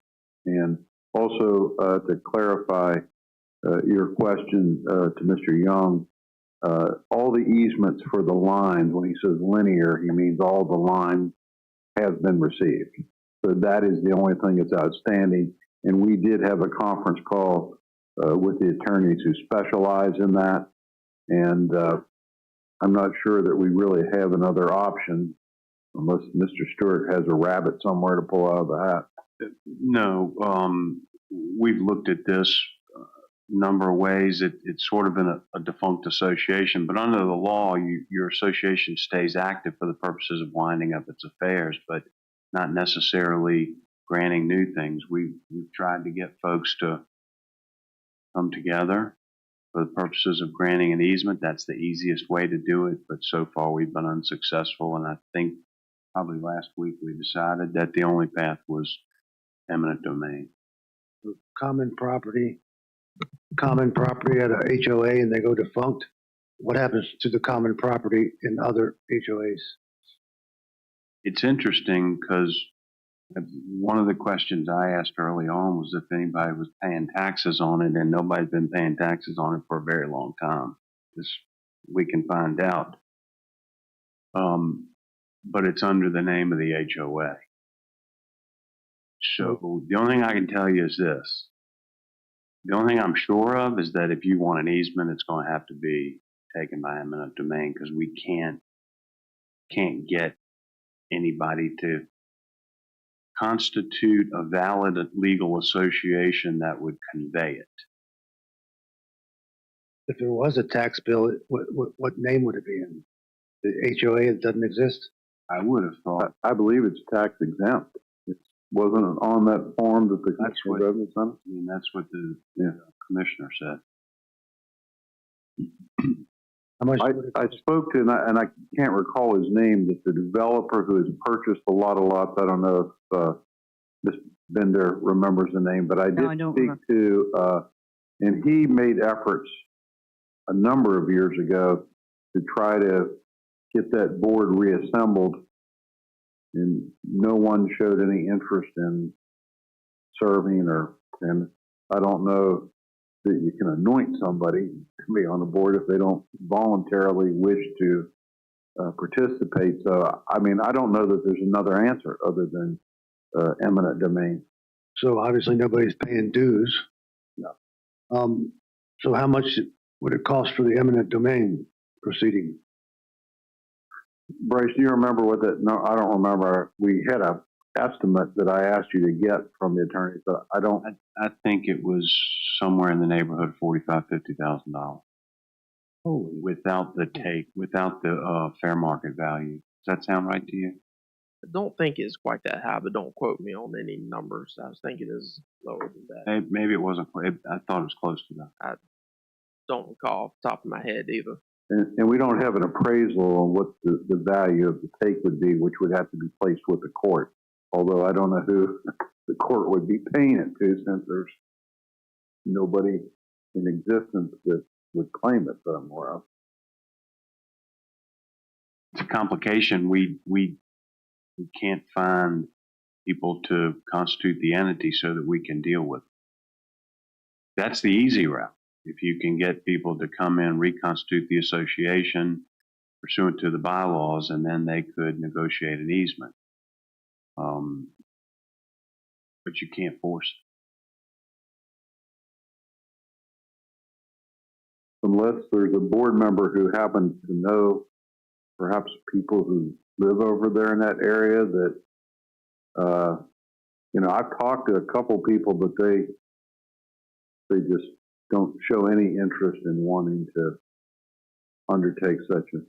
And also, to clarify your question to Mr. Young, all the easements for the lines, when he says linear, he means all the lines have been received. So that is the only thing that's outstanding. And we did have a conference call with the attorneys who specialize in that. And I'm not sure that we really have another option unless Mr. Stewart has a rabbit somewhere to pull out of the hat. No, we've looked at this a number of ways. It's sort of in a defunct association, but under the law, your association stays active for the purposes of winding up its affairs, but not necessarily granting new things. We've tried to get folks to come together for the purposes of granting an easement. That's the easiest way to do it, but so far we've been unsuccessful, and I think probably last week we decided that the only path was eminent domain. Common property at a HOA and they go defunct. What happens to the common property in other HOAs? It's interesting because one of the questions I asked early on was if anybody was paying taxes on it, and nobody's been paying taxes on it for a very long time. We can find out. But it's under the name of the HOA. So the only thing I can tell you is this. The only thing I'm sure of is that if you want an easement, it's going to have to be taken by eminent domain, because we can't get anybody to constitute a valid legal association that would convey it? If there was a tax bill, what name would it be in? The HOA, it doesn't exist? I would have thought. I believe it's tax exempt. It wasn't on that form that the commissioner read this on? I mean, that's what the commissioner said. How much I spoke to, and I can't recall his name, but the developer who has purchased a lot of lots. I don't know if Ms. Bender remembers the name, but I did speak to, and he made efforts a number of years ago to try to get that board reassembled, and no one showed any interest in serving, and I don't know that you can anoint somebody to be on the board if they don't voluntarily wish to participate. So, I mean, I don't know that there's another answer other than eminent domain. So obviously nobody's paying dues. No. So how much would it cost for the eminent domain proceeding? Bryce, do you remember what that? No, I don't remember. We had a estimate that I asked you to get from the attorney, but I don't. I think it was somewhere in the neighborhood of $45,000-$50,000. Without the fair market value. Does that sound right to you? I don't think it's quite that high, but don't quote me on any numbers. I was thinking it's lower than that. Maybe it wasn't. I thought it was close to that. I don't recall off the top of my head either. And we don't have an appraisal on what the value of the take would be, which would have to be placed with the court. Although I don't know who the court would be paying it to, since there's nobody in existence that would claim it somewhere else. It's a complication. We can't find people to constitute the entity so that we can deal with it. That's the easy route. If you can get people to come in, reconstitute the association pursuant to the bylaws, and then they could negotiate an easement. But you can't force it. Unless there's a board member who happens to know perhaps people who live over there in that area that, I've talked to a couple people, but they just don't show any interest in wanting to undertake such an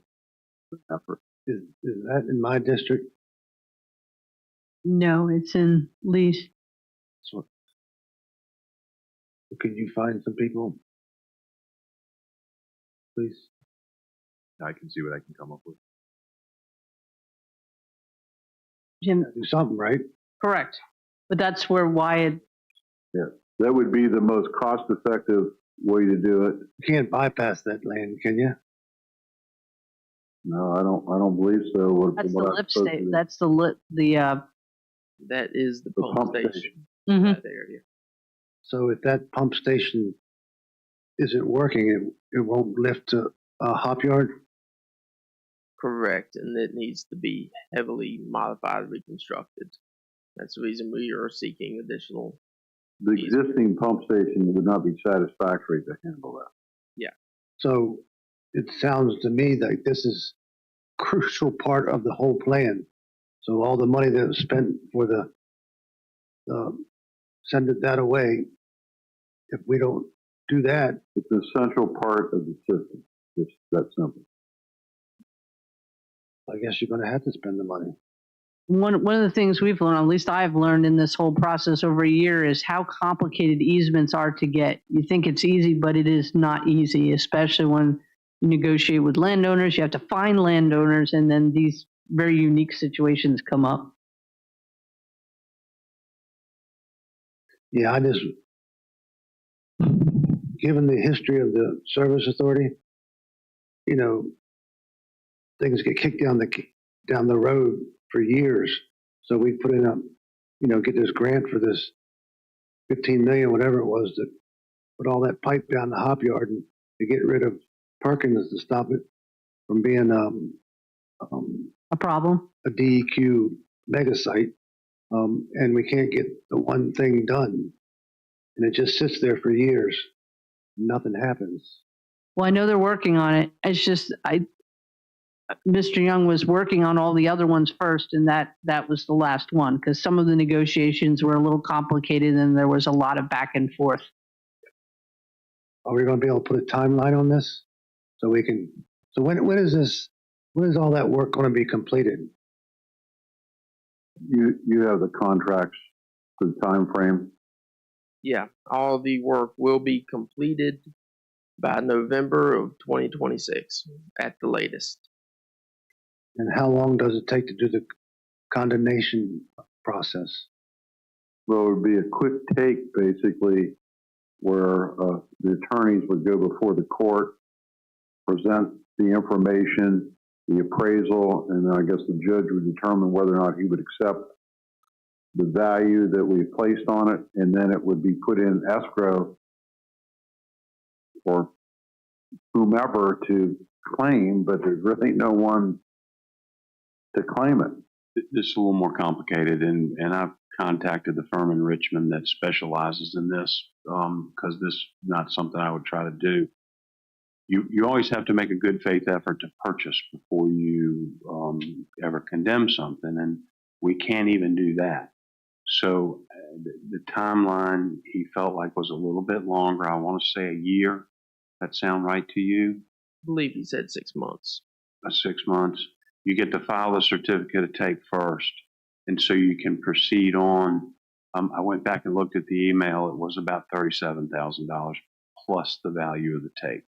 effort. Is that in my district? No, it's in Lee's. So could you find some people, please? I can see what I can come up with. Jim, do something, right? Correct. But that's where Wyatt. Yeah, that would be the most cost-effective way to do it. You can't bypass that land, can you? No, I don't believe so. That's the lift station. That's that is the pump station. Mm-hmm. That area. So if that pump station isn't working, it won't lift to a hop yard? Correct, and it needs to be heavily modified, reconstructed. That's the reason we are seeking additional. The existing pump station would not be satisfactory to handle that. Yeah. So it sounds to me like this is a crucial part of the whole plan. So all the money that was spent for the send that away, if we don't do that. It's an essential part of the system. It's that simple. I guess you're going to have to spend the money. One of the things we've learned, at least I've learned in this whole process over a year, is how complicated easements are to get. You think it's easy, but it is not easy, especially when you negotiate with landowners. You have to find landowners, and then these very unique situations come up. Yeah, I just, given the history of the Service Authority, things get kicked down the road for years. So we put in get this grant for this 15 million, whatever it was, to put all that pipe down the hop yard and to get rid of Perkins to stop it from being a problem, a DEQ mega site. And we can't get the one thing done. And it just sits there for years. Nothing happens. Well, I know they're working on it. It's just, Mr. Young was working on all the other ones first, and that was the last one, because some of the negotiations were a little complicated and there was a lot of back and forth. Are we going to be able to put a timeline on this? So we can, so when is all that work going to be completed? You have the contracts for the time frame. Yeah, all the work will be completed by November of 2026 at the latest. And how long does it take to do the condemnation process? Well, it would be a quick take, basically, where the attorneys would go before the court, present the information, the appraisal, and then I guess the judge would determine whether or not he would accept the value that we placed on it, and then it would be put in escrow for whomever to claim, but there's really no one to claim it. This is a little more complicated, and I've contacted the firm in Richmond that specializes in this because this is not something I would try to do. You always have to make a good faith effort to purchase before you ever condemn something, and we can't even do that. So the timeline he felt like was a little bit longer. I want to say a year. That sound right to you? I believe he said 6 months. 6 months. You get to file the certificate of take first, and so you can proceed on. I went back and looked at the email. It was about $37,000 plus the value of the take.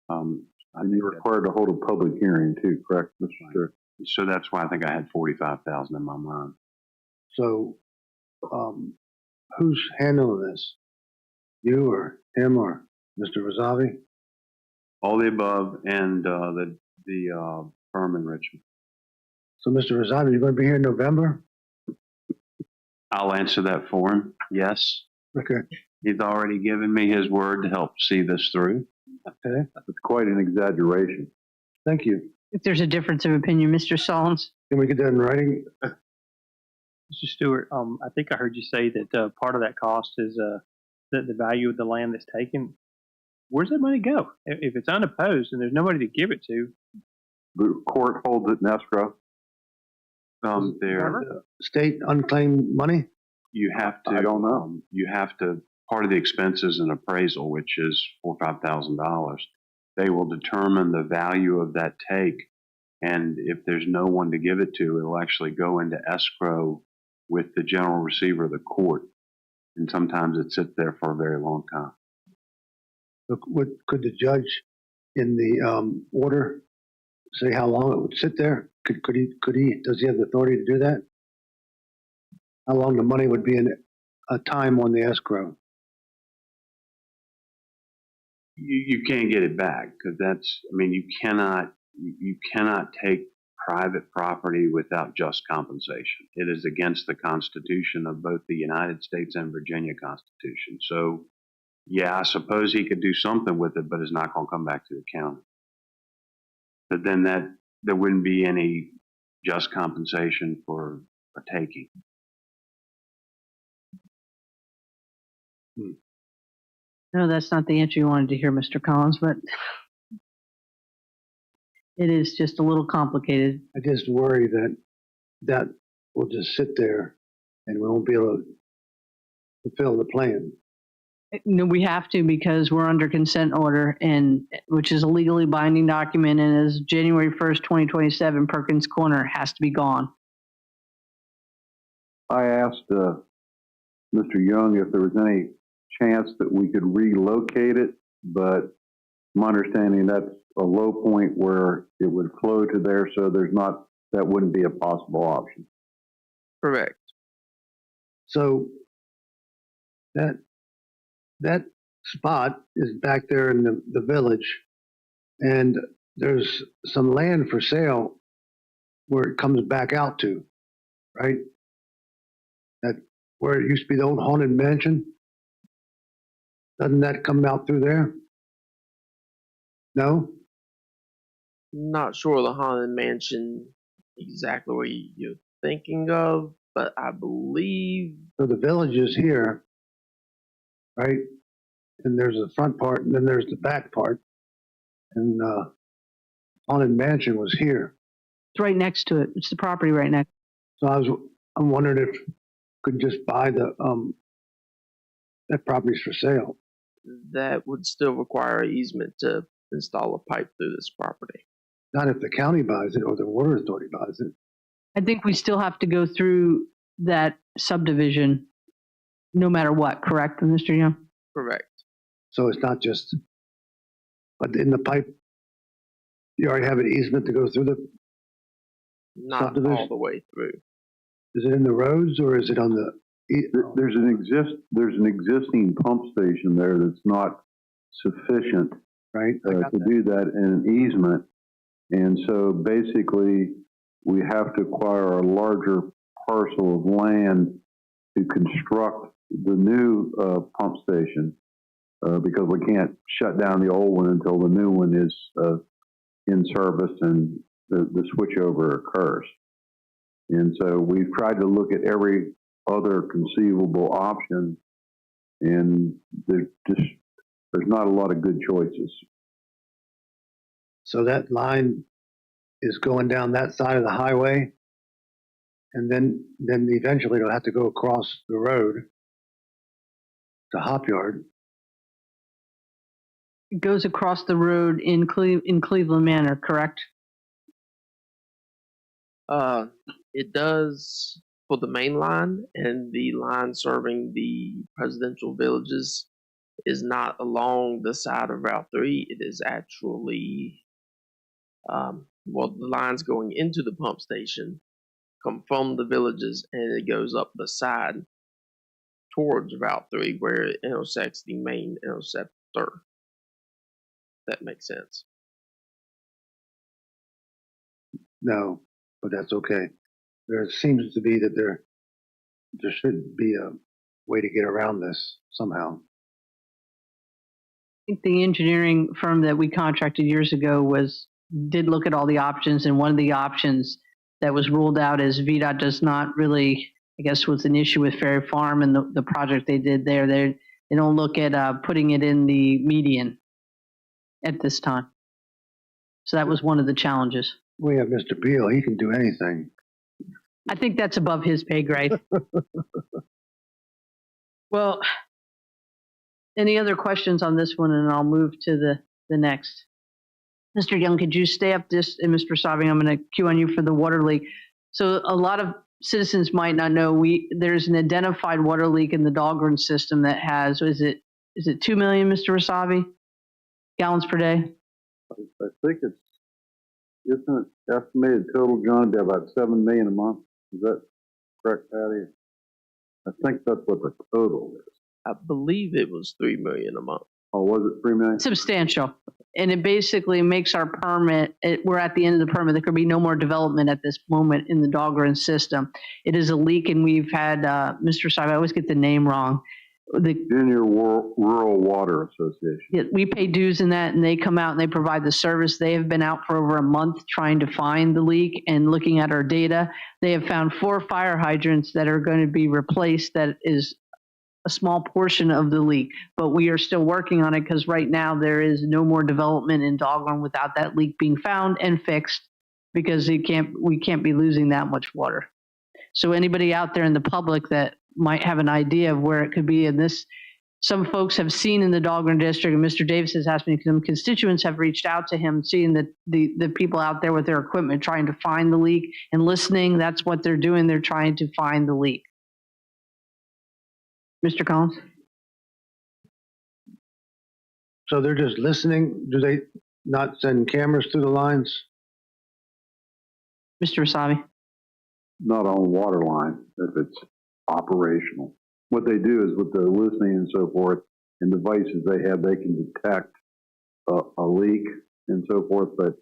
And you're required to hold a public hearing too, correct, Mr. Chair? So that's why I think I had 45,000 in my mind. So, who's handling this? You or him or Mr. Razavi? All the above, and the firm in Richmond. So, Mr. Razavi, you're going to be here in November? I'll answer that for him. Yes. Okay. He's already given me his word to help see this through. Okay. It's quite an exaggeration. Thank you. If there's a difference of opinion, Mr. Solons? Can we get that in writing? Mr. Stewart, I think I heard you say that part of that cost is the value of the land that's taken. Where's that money go? If it's unopposed and there's nobody to give it to, The court holds it in escrow. State unclaimed money? You have to. I don't know. You have to. Part of the expenses and appraisal, which is $4,000 or $5,000, they will determine the value of that take, and if there's no one to give it to, it'll actually go into escrow with the general receiver of the court, and sometimes it sits there for a very long time. Look, could the judge in the order say how long it would sit there? Could he, does he have the authority to do that? How long the money would be in a time on the escrow? You can't get it back because that's, I mean, you cannot take private property without just compensation. It is against the Constitution of both the United States and Virginia Constitution. So, yeah, I suppose he could do something with it, but it's not going to come back to the county. But then there wouldn't be any just compensation for taking. No, that's not the answer you wanted to hear, Mr. Collins, but it is just a little complicated. I just worry that will just sit there and we won't be able to fulfill the plan. No, we have to because we're under consent order, and which is a legally binding document, and as January 1st, 2027, Perkins Corner has to be gone. I asked Mr. Young if there was any chance that we could relocate it, but my understanding that's a low point where it would flow to there, so that wouldn't be a possible option. Correct. So that spot is back there in the village, and there's some land for sale where it comes back out to, right? That where it used to be the old haunted mansion. Doesn't that come out through there? No? Not sure the haunted mansion exactly what you're thinking of, but I believe. So the village is here, right? And there's the front part, and then there's the back part. And haunted mansion was here. It's right next to it. It's the property right next. So I'm wondering if you could just buy that property's for sale. That would still require an easement to install a pipe through this property. Not if the county buys it or the water authority buys it. I think we still have to go through that subdivision no matter what, correct, Mr. Young? Correct. So it's not just, but in the pipe, you already have an easement to go through the Not subdivision? all the way through. Is it in the roads or is it on the? There's an existing pump station there that's not sufficient, right, to do that in an easement. And so basically, we have to acquire a larger parcel of land to construct the new pump station because we can't shut down the old one until the new one is in service and the switchover occurs. And so we've tried to look at every other conceivable option, and there's not a lot of good choices. So that line is going down that side of the highway, and then eventually it'll have to go across the road to Hop Yard. It goes across the road in Cleveland Manor, correct? It does for the main line, and the line serving the presidential villages is not along the side of Route 3. It is actually, the lines going into the pump station come from the villages, and it goes up the side towards Route 3 where it intersects the main interceptor. That makes sense. No, but that's okay. There seems to be that there should be a way to get around this somehow. I think the engineering firm that we contracted years ago did look at all the options, and one of the options that was ruled out is VDOT does not really, I guess, was an issue with Ferry Farm and the project they did there. They don't look at putting it in the median at this time. So that was one of the challenges. We have Mr. Beal. He can do anything. I think that's above his pay grade. Well, any other questions on this one, and I'll move to the next. Mr. Young, could you stay up this, and Mr. Savi, I'm going to cue on you for the water leak. So a lot of citizens might not know there's an identified water leak in the Dahlgren system that has, is it 2 million, Mr. Wasabi, gallons per day? I think isn't it estimated total, John, to be about 7 million a month? Is that correct, Patty? I think that's what the total is. I believe it was 3 million a month. Oh, was it 3 million? Substantial. And it basically makes our permit, we're at the end of the permit. There could be no more development at this moment in the Dahlgren system. It is a leak, and we've had, Mr. Savi, I always get the name wrong. The Junior Rural Water Association. Yeah, we pay dues in that, and they come out and they provide the service. They have been out for over a month trying to find the leak and looking at our data. They have found 4 fire hydrants that are going to be replaced. That is a small portion of the leak, but we are still working on it because right now there is no more development in Dahlgren without that leak being found and fixed, because we can't be losing that much water. So anybody out there in the public that might have an idea of where it could be in this, some folks have seen in the Dahlgren district, and Mr. Davis has asked me, some constituents have reached out to him, seeing the people out there with their equipment trying to find the leak and listening. That's what they're doing. They're trying to find the leak. Mr. Collins? So they're just listening? Do they not send cameras through the lines? Mr. Wasabi? Not on water line, if it's operational. What they do is with the listening and so forth and devices they have, they can detect a leak and so forth. But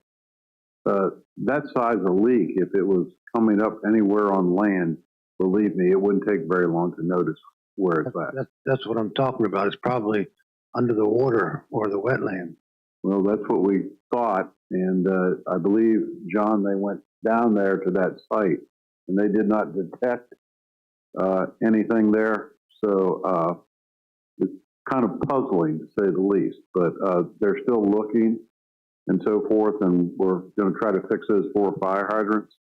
that size of leak, if it was coming up anywhere on land, believe me, it wouldn't take very long to notice where it's at. That's what I'm talking about. It's probably under the water or the wetland. Well, that's what we thought. And I believe, John, they went down there to that site and they did not detect anything there. So it's kind of puzzling, to say the least. But they're still looking. and so forth, and we're going to try to fix those 4 fire hydrants.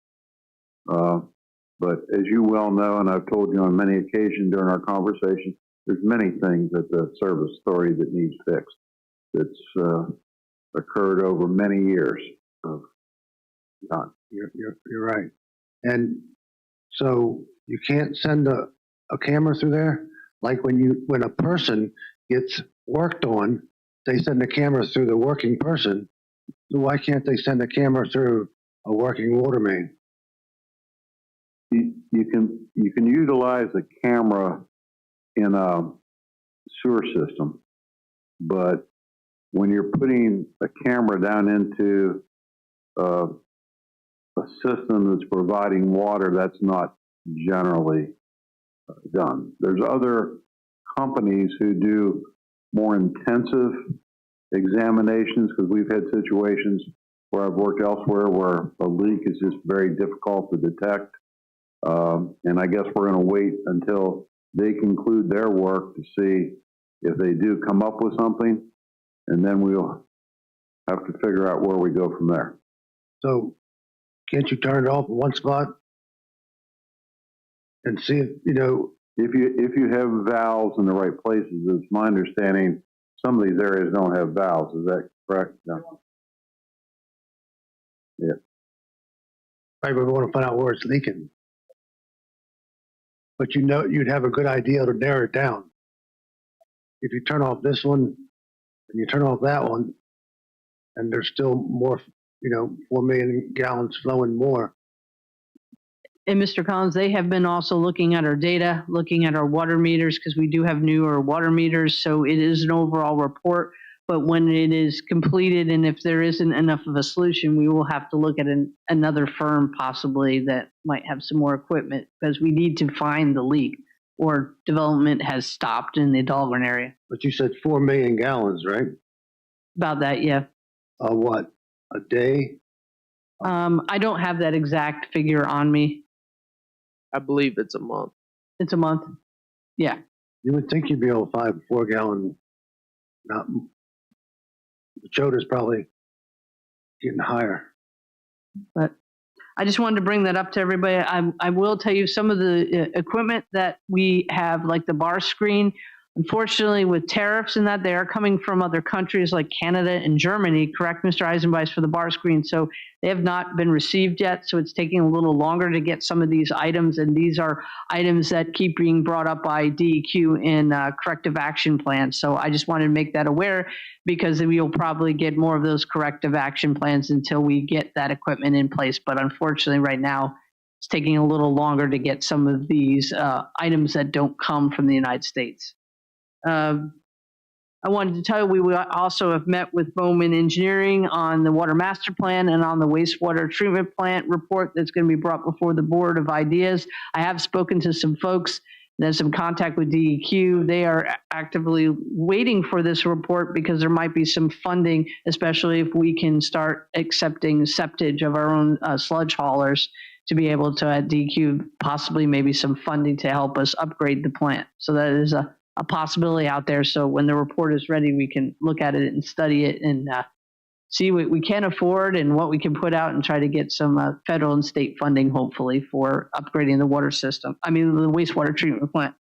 But as you well know, and I've told you on many occasions during our conversation, there's many things at the service authority that needs fixed. That's occurred over many years of not. You're right. And so you can't send a camera through there? Like when a person gets worked on, they send the camera through the working person. So why can't they send a camera through a working water main? You can utilize a camera in a sewer system, but when you're putting a camera down into a system that's providing water, that's not generally done. There's other companies who do more intensive examinations, because we've had situations where I've worked elsewhere where a leak is just very difficult to detect. And I guess we're going to wait until they conclude their work to see if they do come up with something, and then we'll have to figure out where we go from there. So can't you turn it off in one spot and see if, if you have valves in the right places? It's my understanding some of these areas don't have valves. Is that correct? No. Yeah. Right, but we want to find out where it's leaking. But you'd have a good idea to narrow it down. If you turn off this one and you turn off that one, and there's still more, 4 million gallons flowing more. And Mr. Collins, they have been also looking at our data, looking at our water meters, because we do have newer water meters. So it is an overall report. But when it is completed, and if there isn't enough of a solution, we will have to look at another firm possibly that might have some more equipment, because we need to find the leak, or development has stopped in the Dahlgren area. But you said 4 million gallons, right? About that, yeah. What, a day? I don't have that exact figure on me. I believe it's a month. It's a month. Yeah. You would think you'd be able to find 4 gallon. Not. The Choda's probably getting higher. But I just wanted to bring that up to everybody. I will tell you some of the equipment that we have, like the bar screen. Unfortunately, with tariffs and that, they are coming from other countries like Canada and Germany, correct, Mr. Eisenbeis, for the bar screen. So they have not been received yet. So it's taking a little longer to get some of these items. And these are items that keep being brought up by DEQ in corrective action plans. So I just wanted to make that aware, because we will probably get more of those corrective action plans until we get that equipment in place. But unfortunately, right now, it's taking a little longer to get some of these items that don't come from the United States. I wanted to tell you, we also have met with Bowman Engineering on the water master plan and on the wastewater treatment plant report that's going to be brought before the Board of Ideas. I have spoken to some folks. There's some contact with DEQ. They are actively waiting for this report, because there might be some funding, especially if we can start accepting septage of our own sludge haulers, to be able to, at DEQ, possibly maybe some funding to help us upgrade the plant. So that is a possibility out there. So when the report is ready, we can look at it and study it and see what we can afford and what we can put out, and try to get some federal and state funding, hopefully, for upgrading the water system. I mean, the wastewater treatment plant.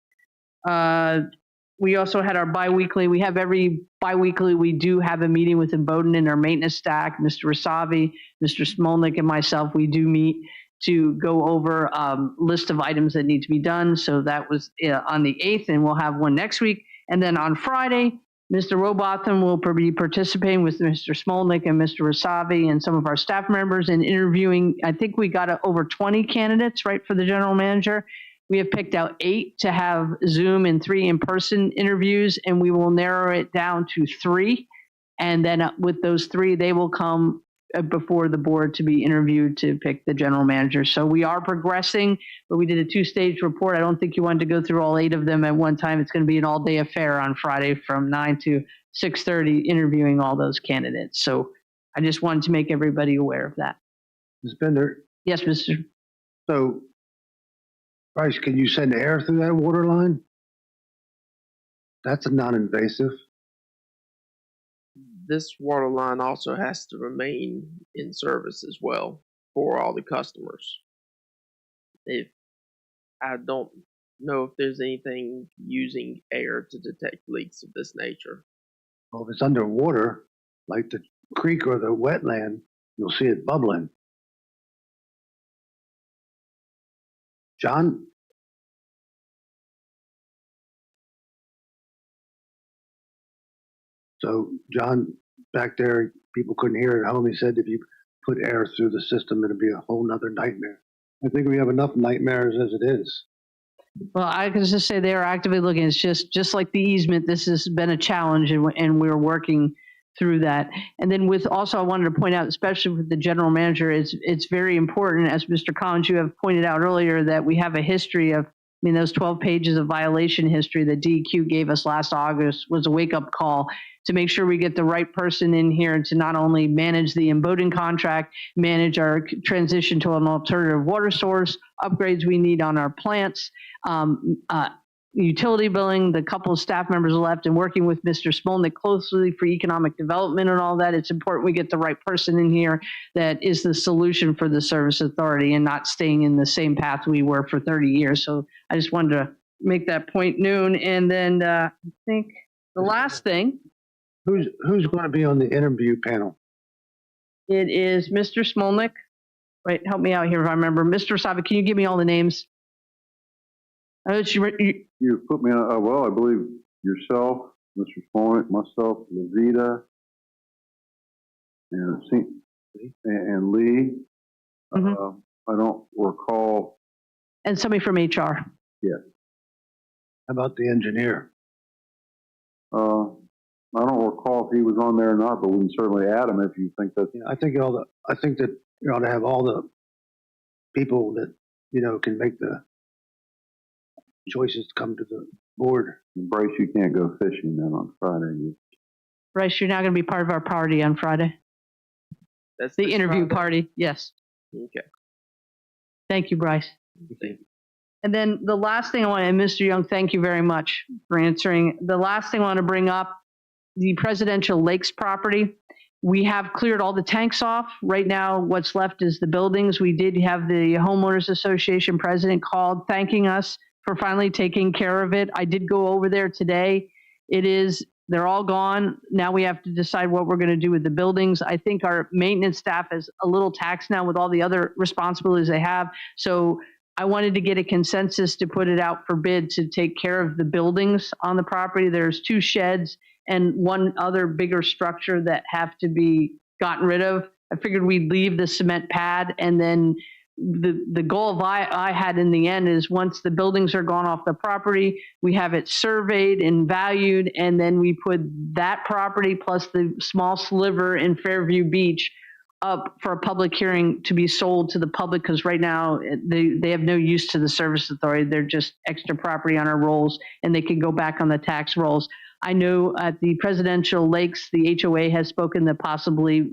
We also had our biweekly. We have every biweekly. We do have a meeting with Bowden and our maintenance staff, Mr. Rasavi, Mr. Smolnik, and myself. We do meet to go over list of items that need to be done. So that was on the 8th, and we'll have one next week. And then on Friday, Mr. Robotham will be participating with Mr. Smolnik and Mr. Rasavi and some of our staff members in interviewing. I think we got over 20 candidates, right, for the general manager. We have picked out 8 to have Zoom and 3 in-person interviews, and we will narrow it down to 3. And then with those 3, they will come before the board to be interviewed to pick the general manager. So we are progressing, but we did a 2-stage report. I don't think you wanted to go through all 8 of them at one time. It's going to be an all-day affair on Friday from 9 to 6:30, interviewing all those candidates. So I just wanted to make everybody aware of that. Ms. Bender? Yes, Mr. So, Bryce, can you send air through that water line? That's a non-invasive. this water line also has to remain in service as well for all the customers. If I don't know if there's anything using air to detect leaks of this nature. Well, if it's underwater, like the creek or the wetland, you'll see it bubbling. John? So, John, back there, people couldn't hear at home. He said if you put air through the system, it'd be a whole nother nightmare. I think we have enough nightmares as it is. Well, I can just say they are actively looking. It's just like the easement. This has been a challenge, and we're working through that. And then with also, I wanted to point out, especially with the general manager, it's very important, as Mr. Collins, you have pointed out earlier, that we have a history of, I mean, those 12 pages of violation history that DEQ gave us last August was a wake-up call to make sure we get the right person in here to not only manage the embodying contract, manage our transition to an alternative water source, upgrades we need on our plants, utility billing. The couple of staff members left, and working with Mr. Smolnick closely for economic development and all that. It's important we get the right person in here that is the solution for the service authority and not staying in the same path we were for 30 years. So I just wanted to make that point known. And then I think the last thing. Who's going to be on the interview panel? It is Mr. Smolnick. Wait, help me out here if I remember. Mr. Savick, can you give me all the names? You put me on, well, I believe yourself, Mr. Smolnick, myself, Levita, and Lee. Mm-hmm. I don't recall. And somebody from HR. Yes. How about the engineer? I don't recall if he was on there or not, but we can certainly add him if you think that. I think that you ought to have all the people that can make the choices come to the board. Bryce, you can't go fishing then on Friday. Bryce, you're not going to be part of our party on Friday. That's the interview Friday? party. Yes. Okay. Thank you, Bryce. Thank you. And then the last thing I want, and Mr. Young, thank you very much for answering. The last thing I want to bring up, the Presidential Lakes property. We have cleared all the tanks off. Right now, what's left is the buildings. We did have the Homeowners Association president called thanking us for finally taking care of it. I did go over there today. They're all gone. Now we have to decide what we're going to do with the buildings. I think our maintenance staff is a little taxed now with all the other responsibilities they have. So I wanted to get a consensus to put it out for bid to take care of the buildings on the property. There's 2 sheds and one other bigger structure that have to be gotten rid of. I figured we'd leave the cement pad, and then the goal I had in the end is once the buildings are gone off the property, we have it surveyed and valued, and then we put that property plus the small sliver in Fairview Beach up for a public hearing to be sold to the public, because right now they have no use to the service authority. They're just extra property on our rolls, and they can go back on the tax rolls. I know at the Presidential Lakes, the HOA has spoken that possibly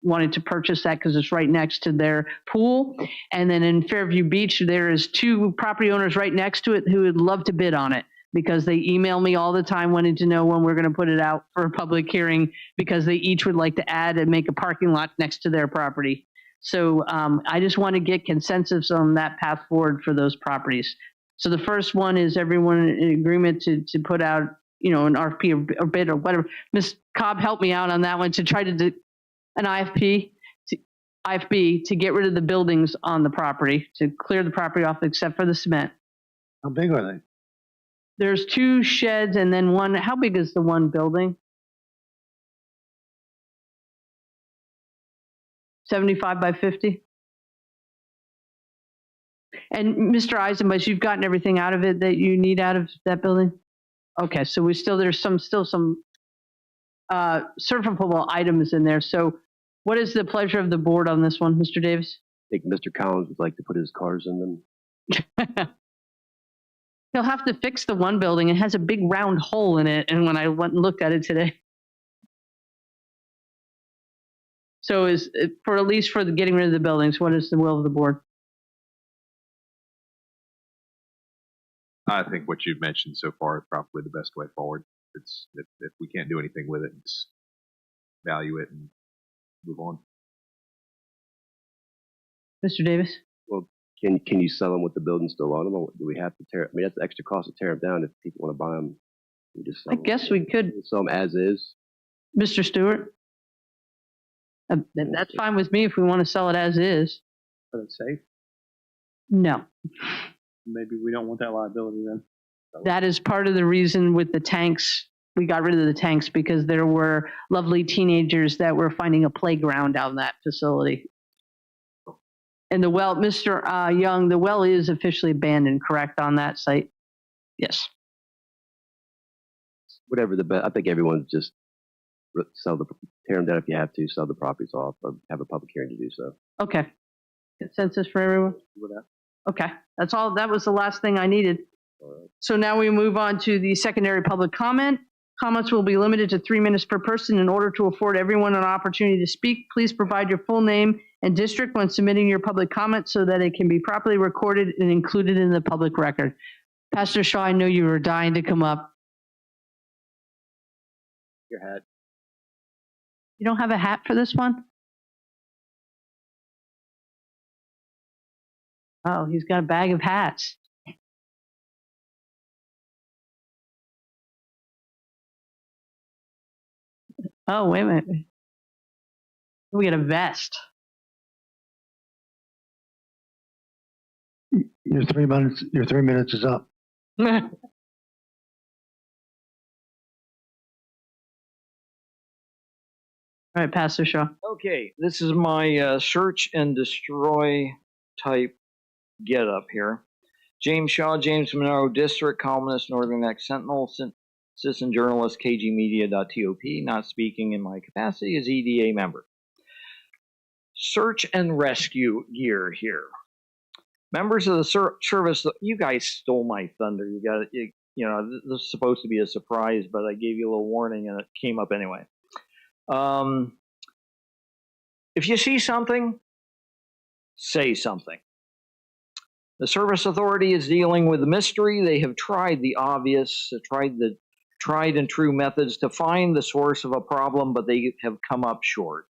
wanted to purchase that because it's right next to their pool. And then in Fairview Beach, there is 2 property owners right next to it who would love to bid on it, because they email me all the time wanting to know when we're going to put it out for a public hearing, because they each would like to add and make a parking lot next to their property. So I just want to get consensus on that path forward for those properties. So the first one is everyone in agreement to put out, an RFP or bid or whatever. Ms. Cobb, help me out on that one, to try to do an IFB to get rid of the buildings on the property, to clear the property off except for the cement. How big are they? There's 2 sheds and then one. How big is the one building? 75 by 50. And Mr. Eisenbusch, you've gotten everything out of it that you need out of that building? Okay, so there's still some surfable items in there. So what is the pleasure of the board on this one, Mr. Davis? I think Mr. Collins would like to put his cars in them. He'll have to fix the one building. It has a big round hole in it, and when I went and looked at it today. So at least for the getting rid of the buildings, what is the will of the board? I think what you've mentioned so far is probably the best way forward. If we can't do anything with it, it's value it and move on. Mr. Davis? Well, can you sell them with the building still on them, or do we have to tear? I mean, that's the extra cost to tear them down. If people want to buy them, we just sell I them. guess we could. Sell them as is. Mr. Stewart? That's fine with me if we want to sell it as is. But it's safe. No. Maybe we don't want that liability then. That is part of the reason with the tanks. We got rid of the tanks because there were lovely teenagers that were finding a playground out in that facility. And the well, Mr. Young, the well is officially abandoned, correct, on that site? Yes. Whatever the best. I think everyone just tear them down if you have to, sell the properties off, or have a public hearing to do so. Okay. Consensus for everyone? Okay. That's all. That was the last thing I needed. So now we move on to the secondary public comment. Comments will be limited to 3 minutes per person. In order to afford everyone an opportunity to speak, please provide your full name and district when submitting your public comment so that it can be properly recorded and included in the public record. Pastor Shaw, I know you were dying to come up. Your hat. You don't have a hat for this one? Oh, he's got a bag of hats. Oh, wait a minute. We get a vest. Your 3 minutes. Your 3 minutes is up. All right, Pastor Shaw. Okay, this is my search and destroy type get up here. James Shaw, James Monroe District, columnist, Northern Next Sentinel, citizen journalist, kgmedia.top, not speaking in my capacity as EDA member. Search and rescue gear here. Members of the service, you guys stole my thunder. You know, this is supposed to be a surprise, but I gave you a little warning and it came up anyway. If you see something, say something. The service authority is dealing with the mystery. They have tried the obvious, tried the tried and true methods to find the source of a problem, but they have come up short.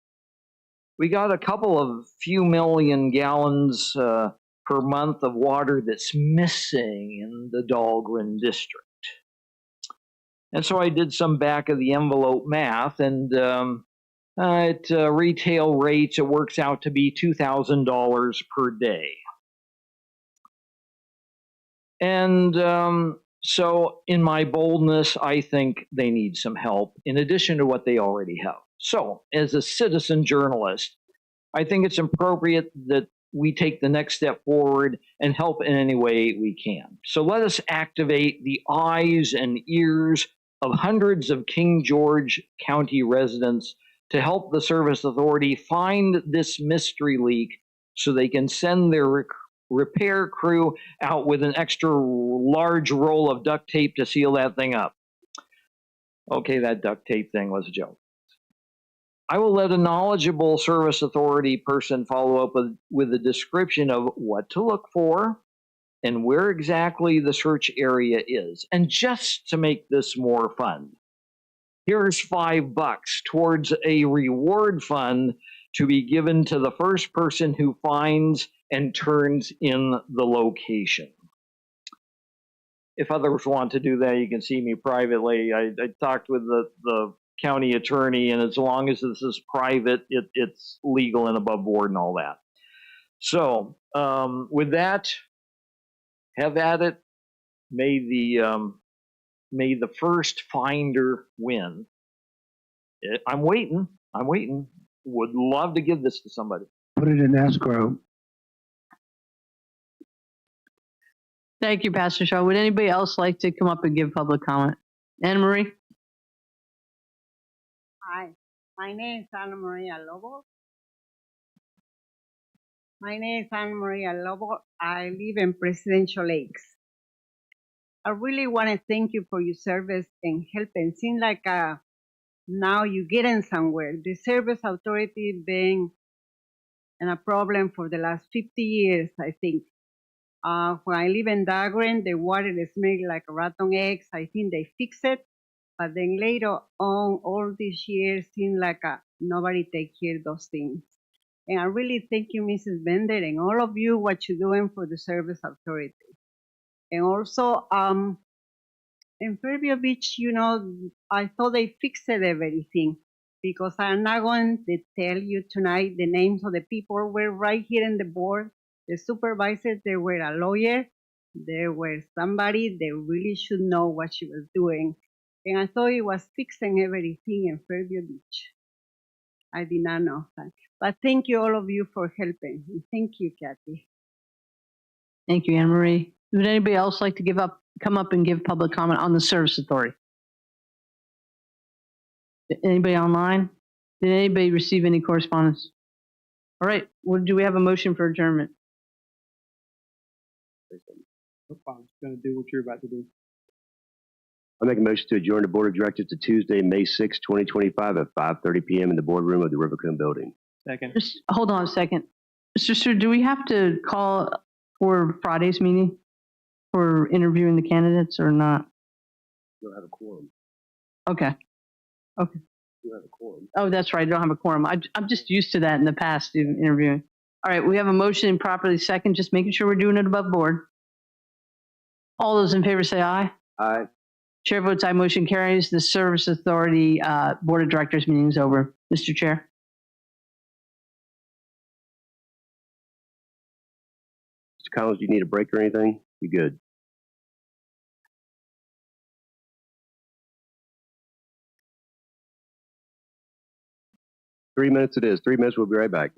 We got a couple of few million gallons per month of water that's missing in the Dahlgren district. And so I did some back of the envelope math, and at retail rates, it works out to be $2,000 per day. And so in my boldness, I think they need some help in addition to what they already have. So as a citizen journalist, I think it's appropriate that we take the next step forward and help in any way we can. So let us activate the eyes and ears of hundreds of King George County residents to help the service authority find this mystery leak so they can send their repair crew out with an extra large roll of duct tape to seal that thing up. Okay, that duct tape thing was a joke. I will let a knowledgeable service authority person follow up with a description of what to look for and where exactly the search area is. And just to make this more fun, here's $5 towards a reward fund to be given to the first person who finds and turns in the location. If others want to do that, you can see me privately. I talked with the county attorney, and as long as this is private, it's legal and above board and all that. So with that, have at it. May the first finder win. I'm waiting. Would love to give this to somebody. Put it in escrow. Thank you, Pastor Shaw. Would anybody else like to come up and give public comment? Anna Marie? Hi, my name is Ana Maria Lobo. I live in Presidential Lakes. I really want to thank you for your service and helping. Seems like now you're getting somewhere. The service authority been in a problem for the last 50 years, I think. When I live in Dahlgren, the water smells like rotten eggs. I think they fix it. But then later on, all these years seemed like nobody take care of those things. And I really thank you, Mrs. Bender, and all of you, what you're doing for the Service Authority. And also, in Fairview Beach, I thought they fixed everything because I'm not going to tell you tonight the names of the people who were right here in the board. The supervisors, they were a lawyer, there were somebody that really should know what she was doing. And I thought it was fixing everything in Fairview Beach. I did not know that. But thank you, all of you, for helping. And thank you, Kathy. Thank you, Anne Marie. Would anybody else like to come up and give public comment on the Service Authority? Anybody online? Did anybody receive any correspondence? All right, do we have a motion for adjournment? I'm just going to do what you're about to do. I make a motion to adjourn the Board of Directors to Tuesday, May 6, 2025 at 5:30 p.m. in the boardroom of the Rivercombe Building. Second. Just hold on a second. Mr. Stewart, do we have to call for Friday's meeting for interviewing the candidates or not? You don't have a quorum. Okay. Okay. You have a quorum. Oh, that's right. I don't have a quorum. I'm just used to that in the past, in interviewing. All right, we have a motion properly second, just making sure we're doing it above board. All those in favor say aye. Aye. Chair votes aye, motion carries. The Service Authority Board of Directors meeting is over. Mr. Chair. Mr. Collins, do you need a break or anything? You good? Three minutes it is. 3 minutes. We'll be right back.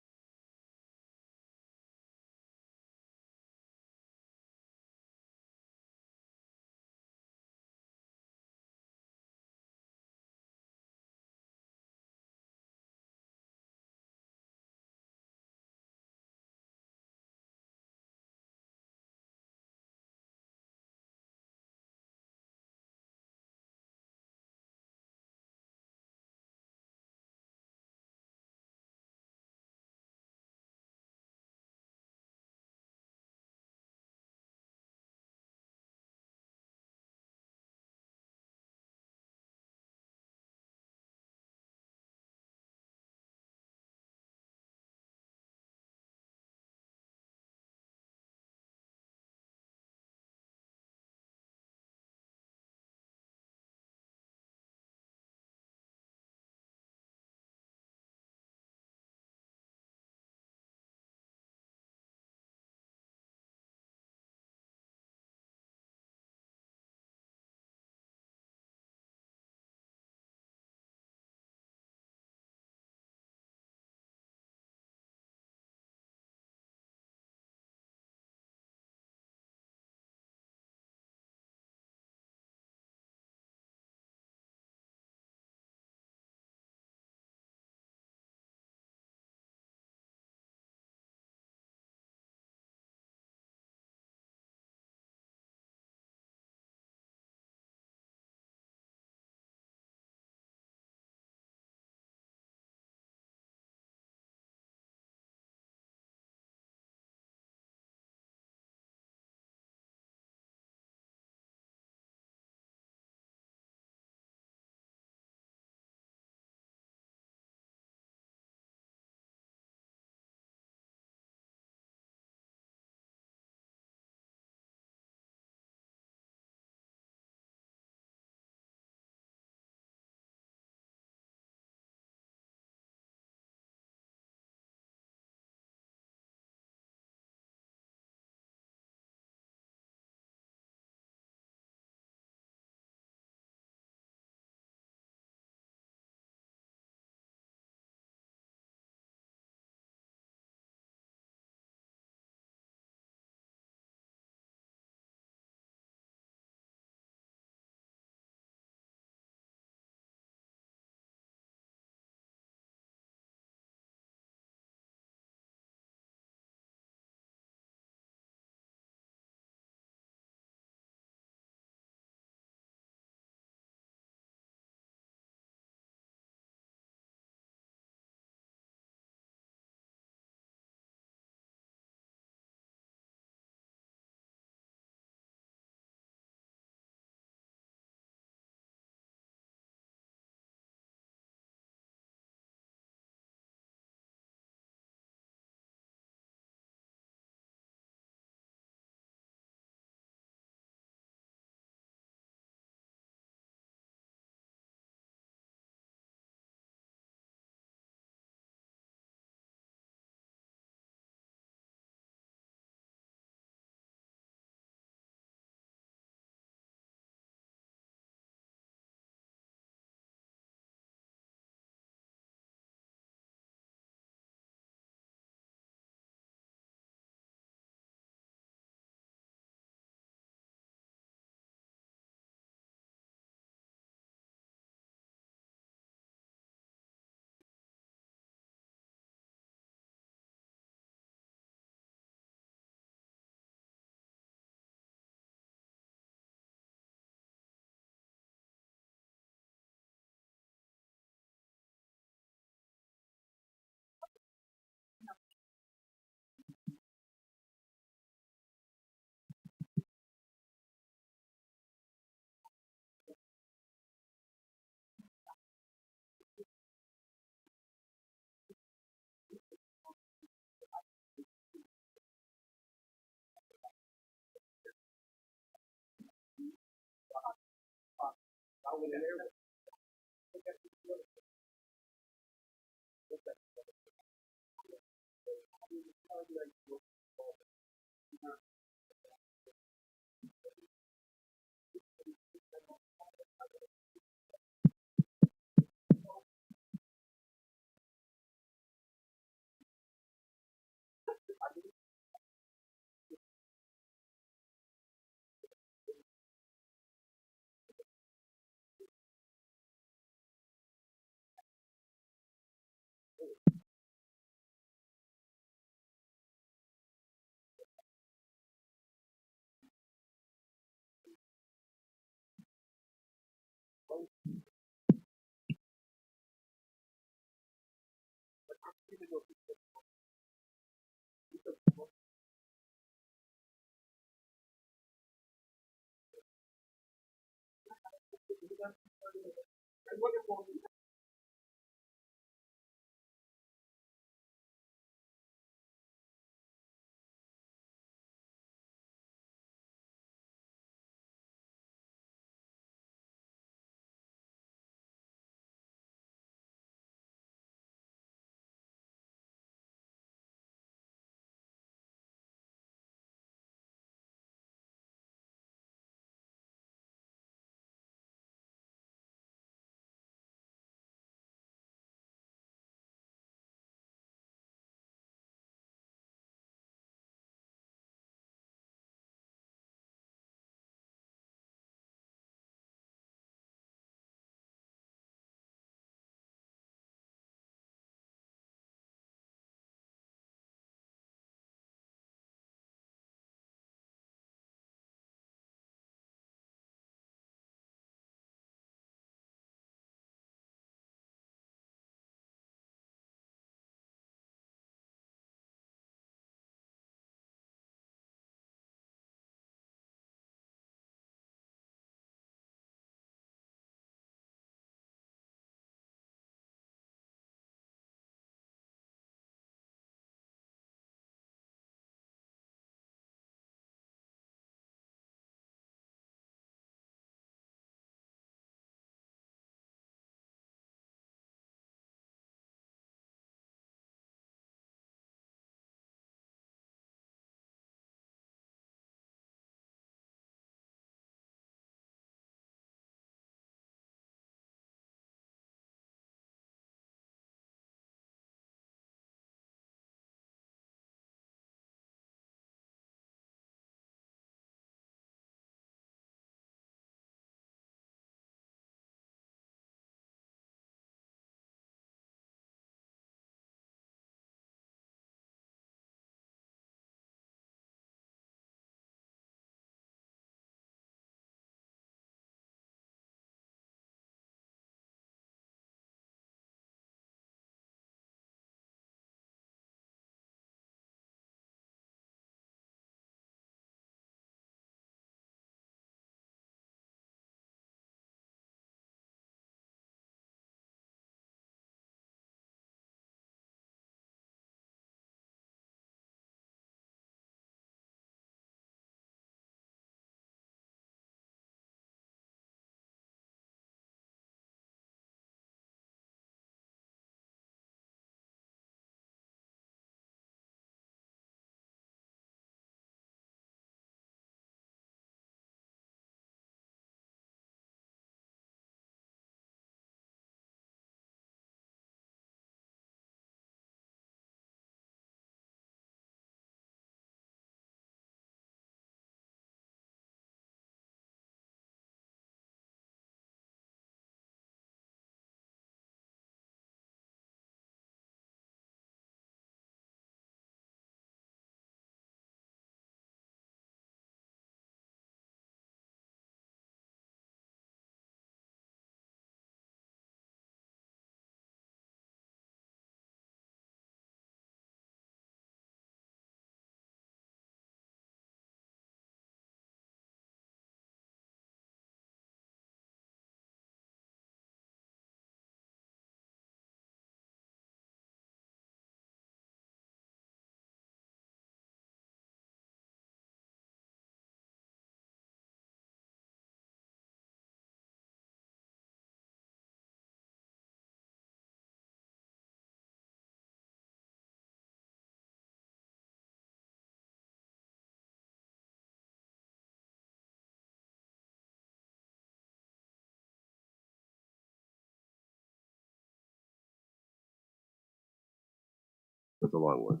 was a long one.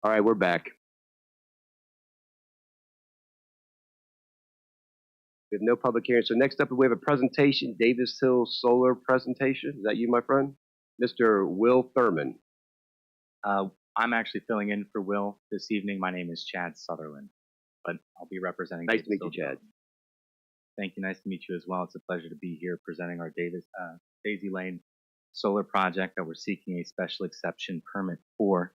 All right, we're back. We have no public hearing. So next up, we have a presentation, Davis Hill Solar presentation. Is that you, my friend? Mr. Will Thurman. I'm actually filling in for Will this evening. My name is Chad Sutherland, but I'll be representing. Nice to meet you, Chad. Thank you. Nice to meet you as well. It's a pleasure to be here presenting our Daisy Lane solar project that we're seeking a special exception permit for.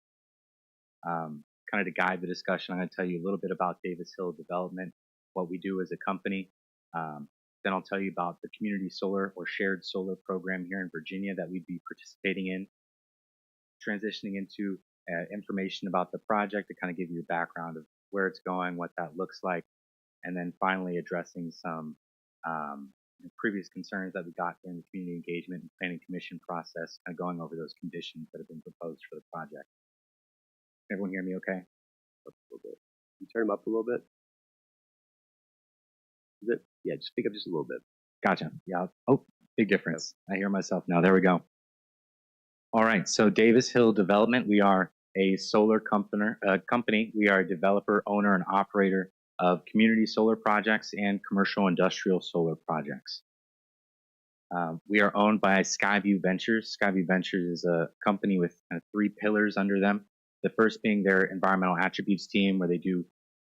Kind of to guide the discussion, I'm going to tell you a little bit about Davis Hill Development, what we do as a company. Then I'll tell you about the community solar or shared solar program here in Virginia that we'd be participating in. Transitioning into information about the project to kind of give you a background of where it's going, what that looks like, and then finally addressing some previous concerns that we got during the community engagement and planning commission process, kind of going over those conditions that have been proposed for the project. Can everyone hear me okay? A little bit. Can you turn them up a little bit? Is it? Yeah, just speak up just a little bit. Gotcha. Yeah. Oh, big difference. I hear myself now. There we go. All right. So Davis Hill Development, we are a solar company. We are a developer, owner, and operator of community solar projects and commercial industrial solar projects. We are owned by Skyview Ventures. Skyview Ventures is a company with kind of three pillars under them. The first being their environmental attributes team, where they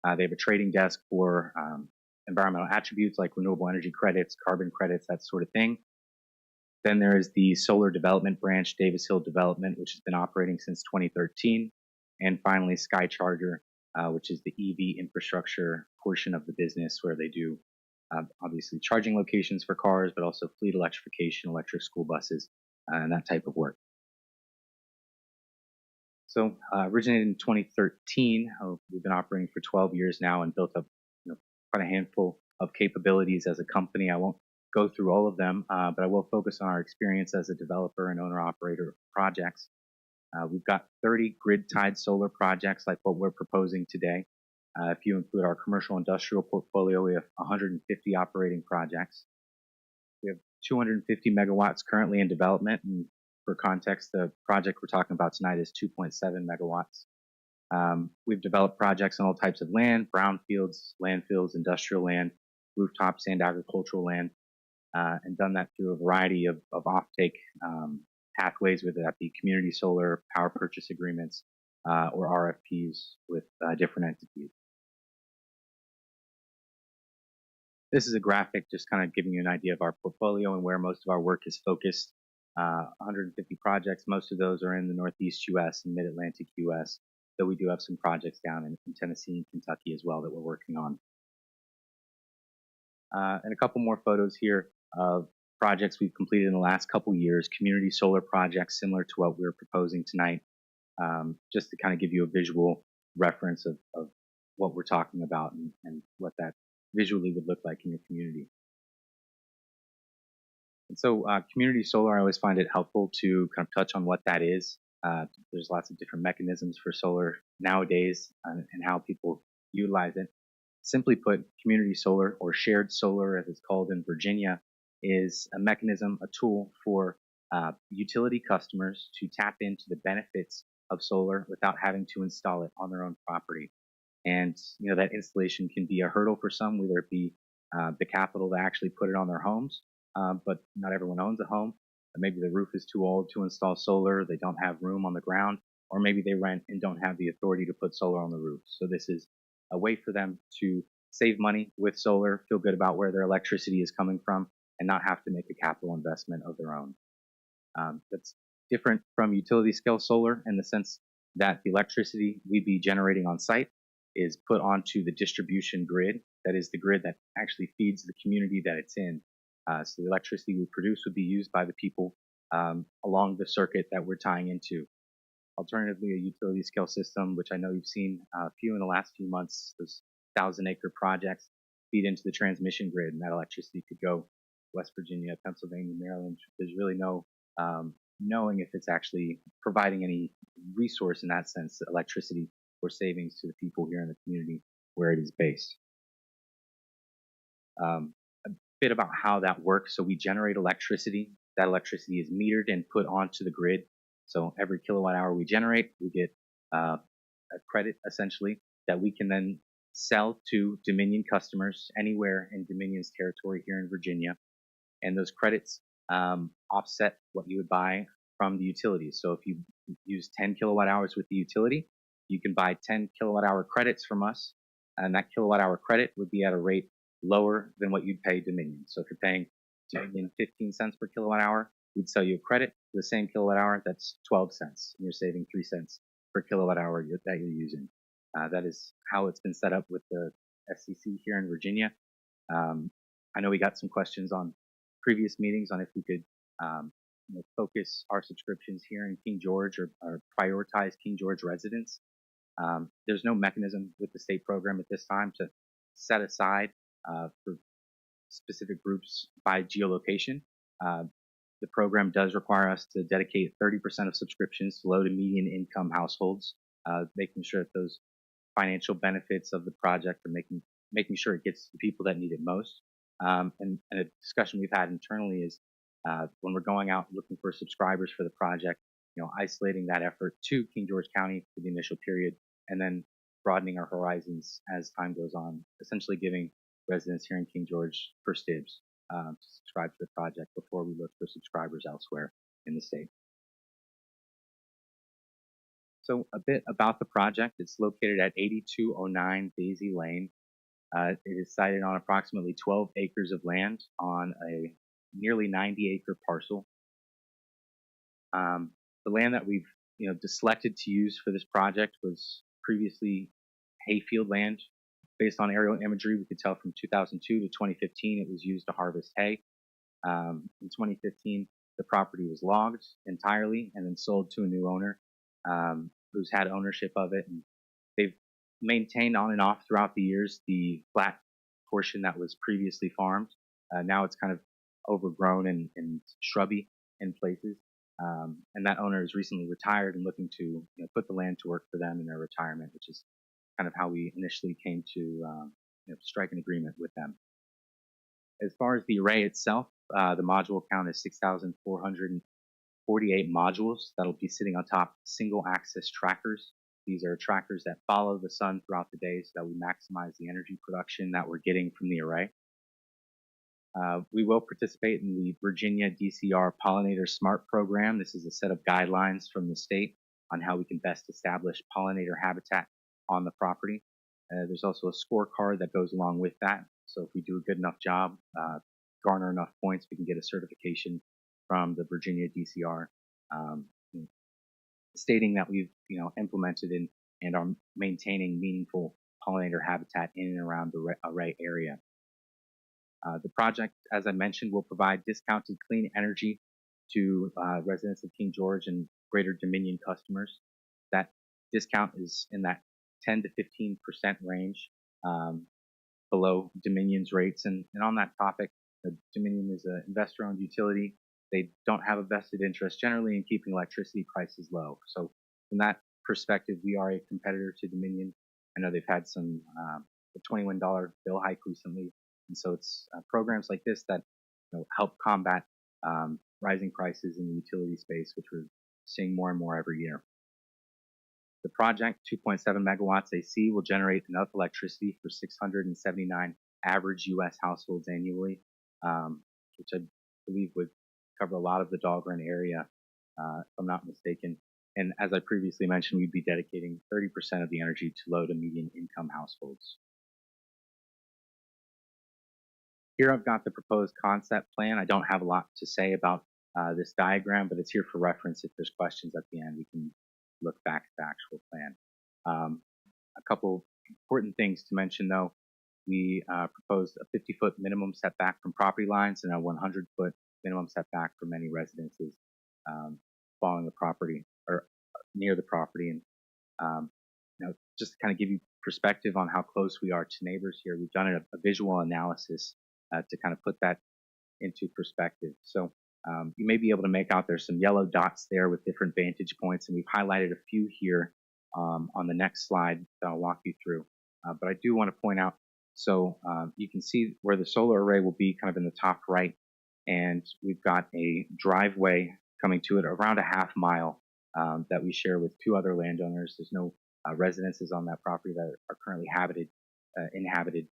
have a trading desk for environmental attributes like renewable energy credits, carbon credits, that sort of thing. Then there is the solar development branch, Davis Hill Development, which has been operating since 2013. And finally, SkyCharger, which is the EV infrastructure portion of the business, where they do obviously charging locations for cars, but also fleet electrification, electric school buses, and that type of work. So originated in 2013, we've been operating for 12 years now and built up quite a handful of capabilities as a company. I won't go through all of them, but I will focus on our experience as a developer and owner-operator of projects. We've got 30 grid-tied solar projects like what we're proposing today. If you include our commercial industrial portfolio, we have 150 operating projects. We have 250 megawatts currently in development, and for context, the project we're talking about tonight is 2.7 megawatts. We've developed projects on all types of land, brownfields, landfills, industrial land, rooftops, and agricultural land, and done that through a variety of offtake pathways, whether that be community solar, power purchase agreements, or RFPs with different entities. This is a graphic just kind of giving you an idea of our portfolio and where most of our work is focused. 150 projects, most of those are in the Northeast U.S. and Mid-Atlantic U.S., though we do have some projects down in Tennessee and Kentucky as well that we're working on. And a couple more photos here of projects we've completed in the last couple years, community solar projects similar to what we're proposing tonight, just to kind of give you a visual reference of what we're talking about and what that visually would look like in your community. And so community solar, I always find it helpful to kind of touch on what that is. There's lots of different mechanisms for solar nowadays and how people utilize it. Simply put, community solar, or shared solar as it's called in Virginia, is a mechanism, a tool for utility customers to tap into the benefits of solar without having to install it on their own property. And that installation can be a hurdle for some, whether it be the capital to actually put it on their homes, but not everyone owns a home. Maybe the roof is too old to install solar, they don't have room on the ground, or maybe they rent and don't have the authority to put solar on the roof. So this is a way for them to save money with solar, feel good about where their electricity is coming from, and not have to make a capital investment of their own. That's different from utility scale solar in the sense that the electricity we'd be generating on site is put onto the distribution grid. That is the grid that actually feeds the community that it's in. So the electricity we produce would be used by the people along the circuit that we're tying into. Alternatively, a utility scale system, which I know you've seen a few in the last few months, those 1,000-acre projects feed into the transmission grid, and that electricity could go West Virginia, Pennsylvania, Maryland. There's really no knowing if it's actually providing any resource in that sense, electricity or savings to the people here in the community where it is based. A bit about how that works. So we generate electricity that electricity is metered and put onto the grid. So every kilowatt hour we generate, we get a credit essentially that we can then sell to Dominion customers anywhere in Dominion's territory here in Virginia. And those credits offset what you would buy from the utilities. So if you use 10 kilowatt hours with the utility, you can buy 10 kilowatt hour credits from us, and that kilowatt hour credit would be at a rate lower than what you'd pay Dominion. So if you're paying Dominion 15 cents per kilowatt hour, we'd sell you a credit for the same kilowatt hour, that's 12 cents, and you're saving 3 cents per kilowatt hour that you're using. That is how it's been set up with the SCC here in Virginia. I know we got some questions on previous meetings on if we could focus our subscriptions here in King George or prioritize King George residents. There's no mechanism with the state program at this time to set aside for specific groups by geolocation. The program does require us to dedicate 30% of subscriptions to low to median income households, making sure that those financial benefits of the project are making sure it gets to the people that need it most. And a discussion we've had internally is when we're going out looking for subscribers for the project, isolating that effort to King George County for the initial period, and then broadening our horizons as time goes on, essentially giving residents here in King George first dibs to subscribe to the project before we look for subscribers elsewhere in the state. So a bit about the project. It's located at 8209 Daisy Lane. It is sited on approximately 12 acres of land on a nearly 90-acre parcel. The land that we've selected to use for this project was previously hayfield land. Based on aerial imagery, we could tell from 2002 to 2015 it was used to harvest hay. In 2015, the property was logged entirely and then sold to a new owner who's had ownership of it. And they've maintained on and off throughout the years the flat portion that was previously farmed. Now it's kind of overgrown and shrubby in places. And that owner is recently retired and looking to put the land to work for them in their retirement, which is kind of how we initially came to strike an agreement with them. As far as the array itself, the module count is 6,448 modules that'll be sitting on top single axis trackers. These are trackers that follow the sun throughout the day so that we maximize the energy production that we're getting from the array. We will participate in the Virginia DCR Pollinator SMART program. This is a set of guidelines from the state on how we can best establish pollinator habitat on the property. There's also a scorecard that goes along with that. So if we do a good enough job, garner enough points, we can get a certification from the Virginia DCR stating that we've implemented and are maintaining meaningful pollinator habitat in and around the array area. The project, as I mentioned, will provide discounted clean energy to residents of King George and Greater Dominion customers. That discount is in that 10 to 15% range below Dominion's rates. And on that topic, Dominion is an investor-owned utility. They don't have a vested interest generally in keeping electricity prices low. So from that perspective, we are a competitor to Dominion. I know they've had some a $21 bill hike recently. And so it's programs like this that help combat rising prices in the utility space, which we're seeing more and more every year. The project, 2.7 megawatts AC, will generate enough electricity for 679 average U.S. households annually, which I believe would cover a lot of the Dahlgren area, if I'm not mistaken. And as I previously mentioned, we'd be dedicating 30% of the energy to low to medium income households. Here I've got the proposed concept plan. I don't have a lot to say about this diagram, but it's here for reference. If there's questions at the end, we can look back at the actual plan. A couple important things to mention, though. We proposed a 50-foot minimum setback from property lines and a 100-foot minimum setback from any residences following the property or near the property. And just to kind of give you perspective on how close we are to neighbors here, we've done a visual analysis to kind of put that into perspective. So you may be able to make out there's some yellow dots there with different vantage points, and we've highlighted a few here on the next slide that I'll walk you through. But I do want to point out, so you can see where the solar array will be kind of in the top right. and we've got a driveway coming to it around a half mile that we share with 2 other landowners. There's no residences on that property that are currently inhabited.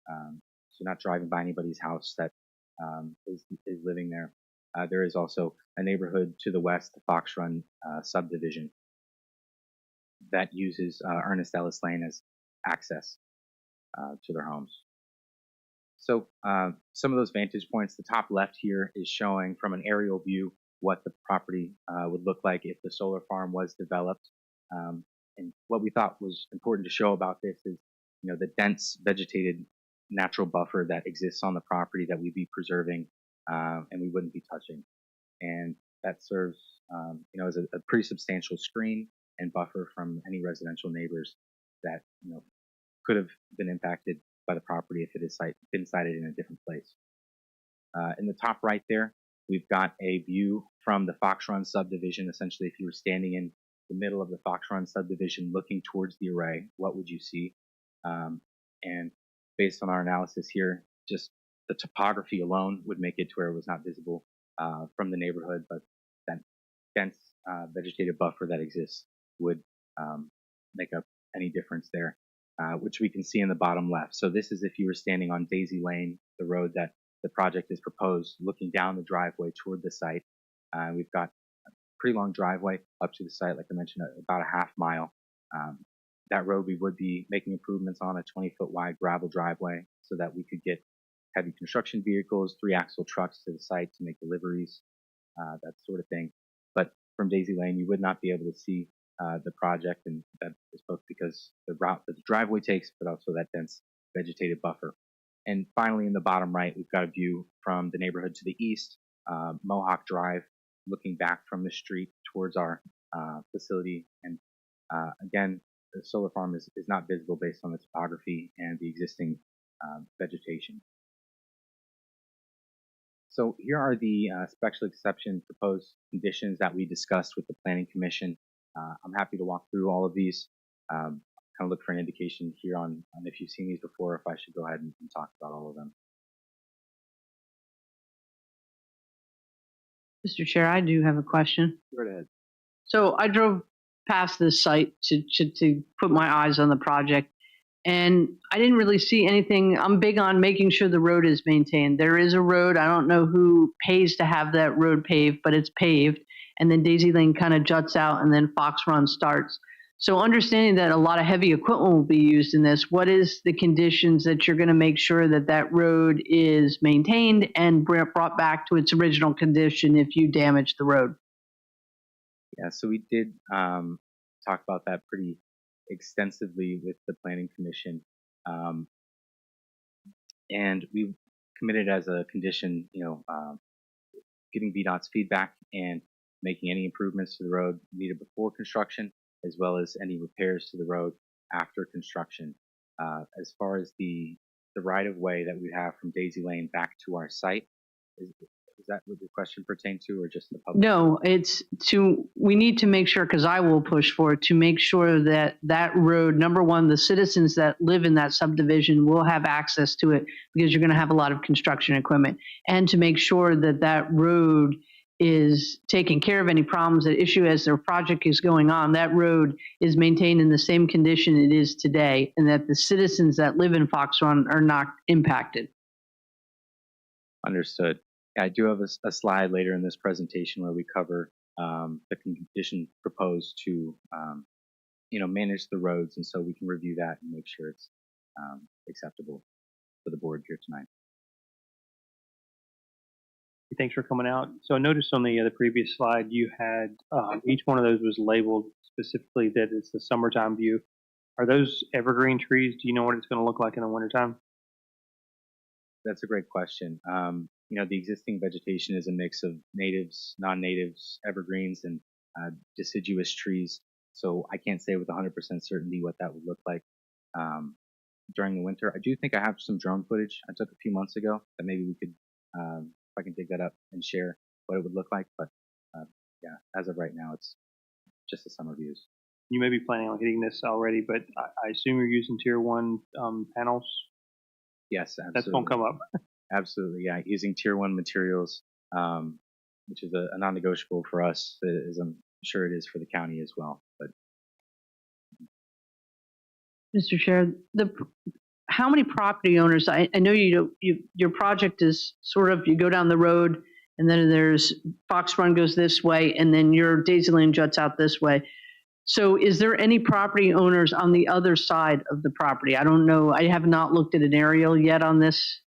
So not driving by anybody's house that is living there. There is also a neighborhood to the west, the Fox Run subdivision, that uses Ernest Ellis Lane as access to their homes. So some of those vantage points, the top left here is showing from an aerial view what the property would look like if the solar farm was developed. And what we thought was important to show about this is, the dense vegetated natural buffer that exists on the property that we'd be preserving and we wouldn't be touching. And that serves, as a pretty substantial screen and buffer from any residential neighbors that, could have been impacted by the property if it has been sited in a different place. In the top right there, we've got a view from the Fox Run subdivision. Essentially, if you were standing in the middle of the Fox Run subdivision looking towards the array, what would you see? And based on our analysis here, just the topography alone would make it to where it was not visible from the neighborhood, but that dense vegetative buffer that exists would make up any difference there, which we can see in the bottom left. So this is if you were standing on Daisy Lane, the road that the project is proposed, looking down the driveway toward the site. We've got a pretty long driveway up to the site, like I mentioned, about a half mile. That road we would be making improvements on, a 20-foot wide gravel driveway, so that we could get heavy construction vehicles, 3-axle trucks to the site to make deliveries, that sort of thing. But from Daisy Lane, you would not be able to see the project, and that is both because the route that the driveway takes, but also that dense vegetated buffer. And finally, in the bottom right, we've got a view from the neighborhood to the east, Mohawk Drive, looking back from the street towards our facility. And again, the solar farm is not visible based on the topography and the existing vegetation. So here are the special exception proposed conditions that we discussed with the Planning Commission. I'm happy to walk through all of these. Kind of look for an indication here on if you've seen these before, if I should go ahead and talk about all of them. Mr. Chair, I do have a question. Go ahead. So I drove past this site to put my eyes on the project, and I didn't really see anything. I'm big on making sure the road is maintained. There is a road. I don't know who pays to have that road paved, but it's paved. And then Daisy Lane kind of juts out, and then Fox Run starts. So understanding that a lot of heavy equipment will be used in this, what is the conditions that you're going to make sure that that road is maintained and brought back to its original condition if you damage the road? Yeah, so we did talk about that pretty extensively with the Planning Commission. And we committed as a condition, getting VDOT's feedback and making any improvements to the road needed before construction, as well as any repairs to the road after construction. As far as the right-of-way that we have from Daisy Lane back to our site, is that what the question pertained to, or just the public? No, we need to make sure, because I will push for it, to make sure that that road, number one, the citizens that live in that subdivision will have access to it, because you're going to have a lot of construction equipment, and to make sure that that road is taking care of any problems that issue as their project is going on. That road is maintained in the same condition it is today, and that the citizens that live in Fox Run are not impacted. Understood. I do have a slide later in this presentation where we cover the condition proposed to, manage the roads, and so we can review that and make sure it's acceptable for the board here tonight. Thanks for coming out. So I noticed on the previous slide you had each one of those was labeled specifically that it's the summertime view. Are those evergreen trees? Do you know what it's going to look like in the wintertime? That's a great question. The existing vegetation is a mix of natives, non-natives, evergreens, and deciduous trees. So I can't say with 100% certainty what that would look like during the winter. I do think I have some drone footage I took a few months ago that maybe we could, if I can dig that up and share what it would look like. But yeah, as of right now, it's just the summer views. You may be planning on hitting this already, but I assume you're using tier 1 panels? Yes, absolutely. That's going to come up. Absolutely, yeah. Using tier 1 materials, which is a non-negotiable for us, as I'm sure it is for the county as well. But Mr. Chair, how many property owners? I know your project is sort of, you go down the road and then there's Fox Run goes this way and then your Daisyland juts out this way. So is there any property owners on the other side of the property? I don't know. I have not looked at an aerial yet on this.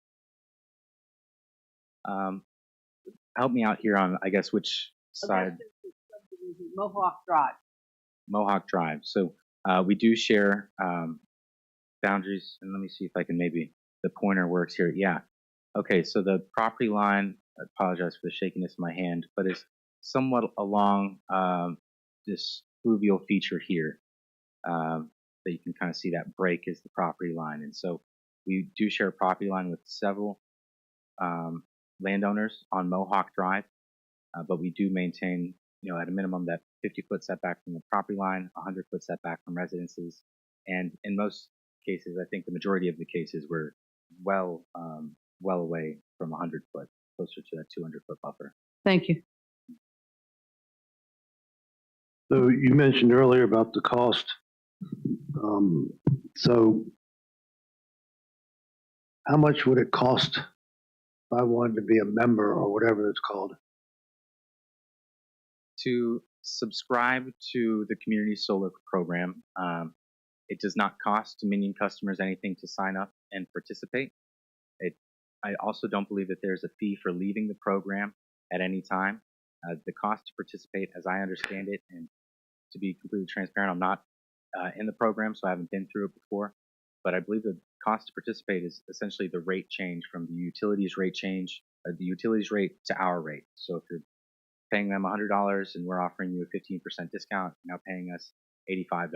help me out here on, I guess, which side? Mohawk Drive. Mohawk Drive. So we do share boundaries, and let me see if I can maybe, the pointer works here. Yeah. Okay, so the property line, I apologize for the shakiness of my hand, but it's somewhat along this fluvial feature here that you can kind of see that break is the property line. And so we do share a property line with several landowners on Mohawk Drive, but we do maintain, at a minimum that 50-foot setback from the property line, 100-foot setback from residences. And in most cases, I think the majority of the cases, we're well away from 100-foot, closer to that 200-foot buffer. Thank you. So you mentioned earlier about the cost. So how much would it cost if I wanted to be a member or whatever it's called? To subscribe to the community solar program, it does not cost Dominion customers anything to sign up and participate. I also don't believe that there's a fee for leaving the program at any time. The cost to participate, as I understand it, and to be completely transparent, I'm not in the program, so I haven't been through it before, but I believe the cost to participate is essentially the rate change from the utilities rate change, the utilities rate to our rate. So if you're paying them $100 and we're offering you a 15% discount, you're now paying us $85,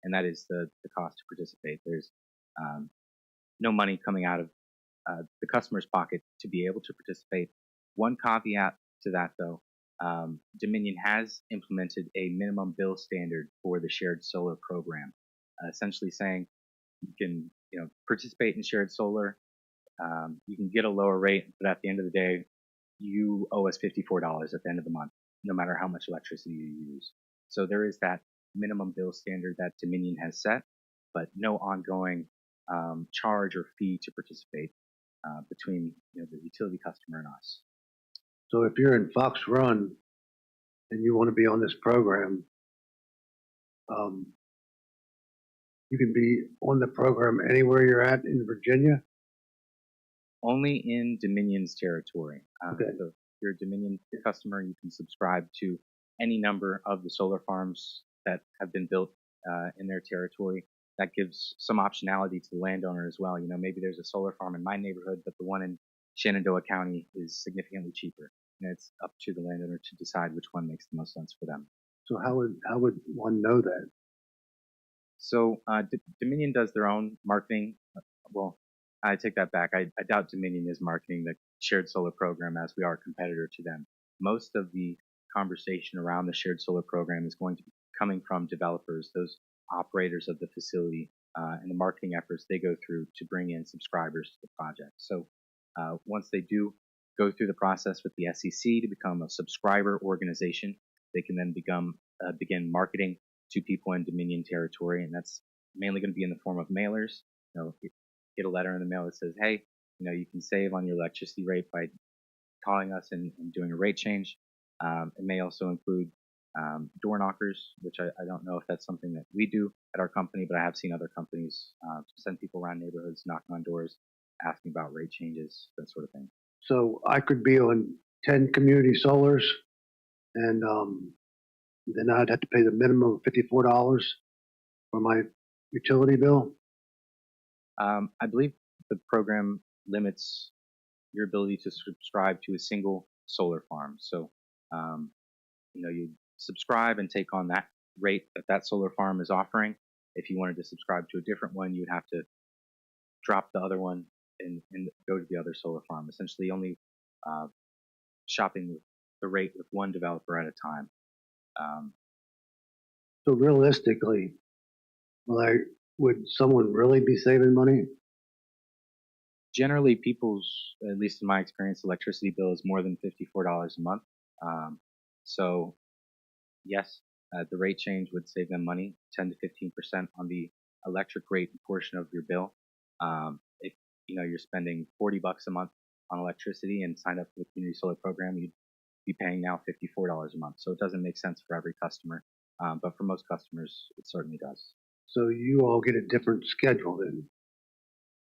and that is the cost to participate. There's no money coming out of the customer's pocket to be able to participate. One caveat to that, though, Dominion has implemented a minimum bill standard for the shared solar program, essentially saying you can, participate in shared solar. You can get a lower rate, but at the end of the day, you owe us $54 at the end of the month, no matter how much electricity you use. So there is that minimum bill standard that Dominion has set, but no ongoing charge or fee to participate between the utility customer and us. So if you're in Fox Run and you want to be on this program, you can be on the program anywhere you're at in Virginia? Only in Dominion's territory. Okay. So if you're a Dominion customer, you can subscribe to any number of the solar farms that have been built in their territory. That gives some optionality to the landowner as well. Maybe there's a solar farm in my neighborhood, but the one in Shenandoah County is significantly cheaper. And it's up to the landowner to decide which one makes the most sense for them. So how would one know that? So Dominion does their own marketing. Well, I take that back. I doubt Dominion is marketing the shared solar program as we are a competitor to them. Most of the conversation around the shared solar program is going to be coming from developers, those operators of the facility, and the marketing efforts they go through to bring in subscribers to the project. So once they do go through the process with the SEC to become a subscriber organization, they can then begin marketing to people in Dominion territory, and that's mainly going to be in the form of mailers. Get a letter in the mail that says, hey, you can save on your electricity rate by calling us and doing a rate change. It may also include door knockers, which I don't know if that's something that we do at our company, but I have seen other companies send people around neighborhoods, knocking on doors, asking about rate changes, that sort of thing. So I could be on 10 community solars, and then I'd have to pay the minimum of $54 for my utility bill. I believe the program limits your ability to subscribe to a single solar farm. So, you subscribe and take on that rate that solar farm is offering. If you wanted to subscribe to a different one, you'd have to drop the other one and go to the other solar farm, essentially only shopping with the rate with one developer at a time. So realistically, would someone really be saving money? Generally, people's, at least in my experience, electricity bill is more than $54 a month. So yes, the rate change would save them money, 10 to 15% on the electric rate portion of your bill. If you're spending $40 a month on electricity and signed up for the community solar program, you'd be paying now $54 a month. So it doesn't make sense for every customer, but for most customers, it certainly does. So you all get a different schedule then?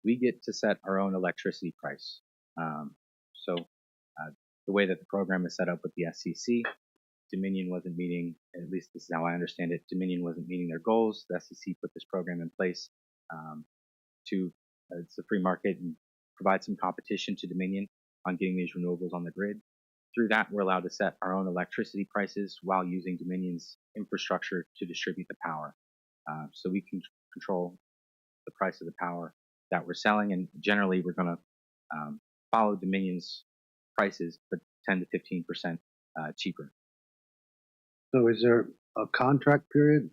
We get to set our own electricity price. So the way that the program is set up with the SCC, Dominion wasn't meeting, at least this is how I understand it, Dominion wasn't meeting their goals. The SCC put this program in place it's a free market and provide some competition to Dominion on getting these renewables on the grid. Through that, we're allowed to set our own electricity prices while using Dominion's infrastructure to distribute the power. So we can control the price of the power that we're selling, and generally we're going to follow Dominion's prices, but 10 to 15% cheaper. So is there a contract period?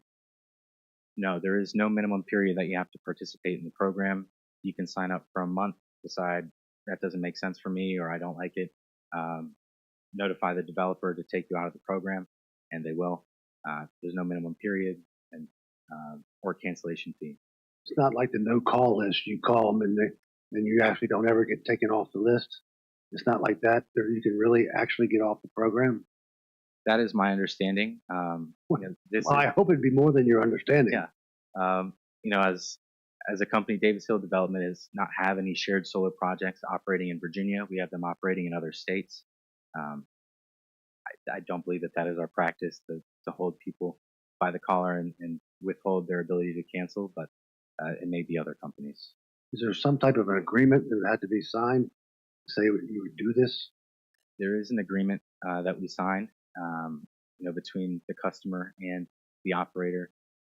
No, there is no minimum period that you have to participate in the program. You can sign up for a month, decide that doesn't make sense for me or I don't like it, notify the developer to take you out of the program, and they will. There's no minimum period and or cancellation fee. It's not like the no-call list. You call them and you actually don't ever get taken off the list. It's not like that. You can really actually get off the program. That is my understanding. I hope it'd be more than your understanding. Yeah. As a company, Davis Hill Development does not have any shared solar projects operating in Virginia. We have them operating in other states. I don't believe that is our practice to hold people by the collar and withhold their ability to cancel, but it may be other companies. Is there some type of an agreement that had to be signed to say you would do this? There is an agreement that we signed, between the customer and the operator,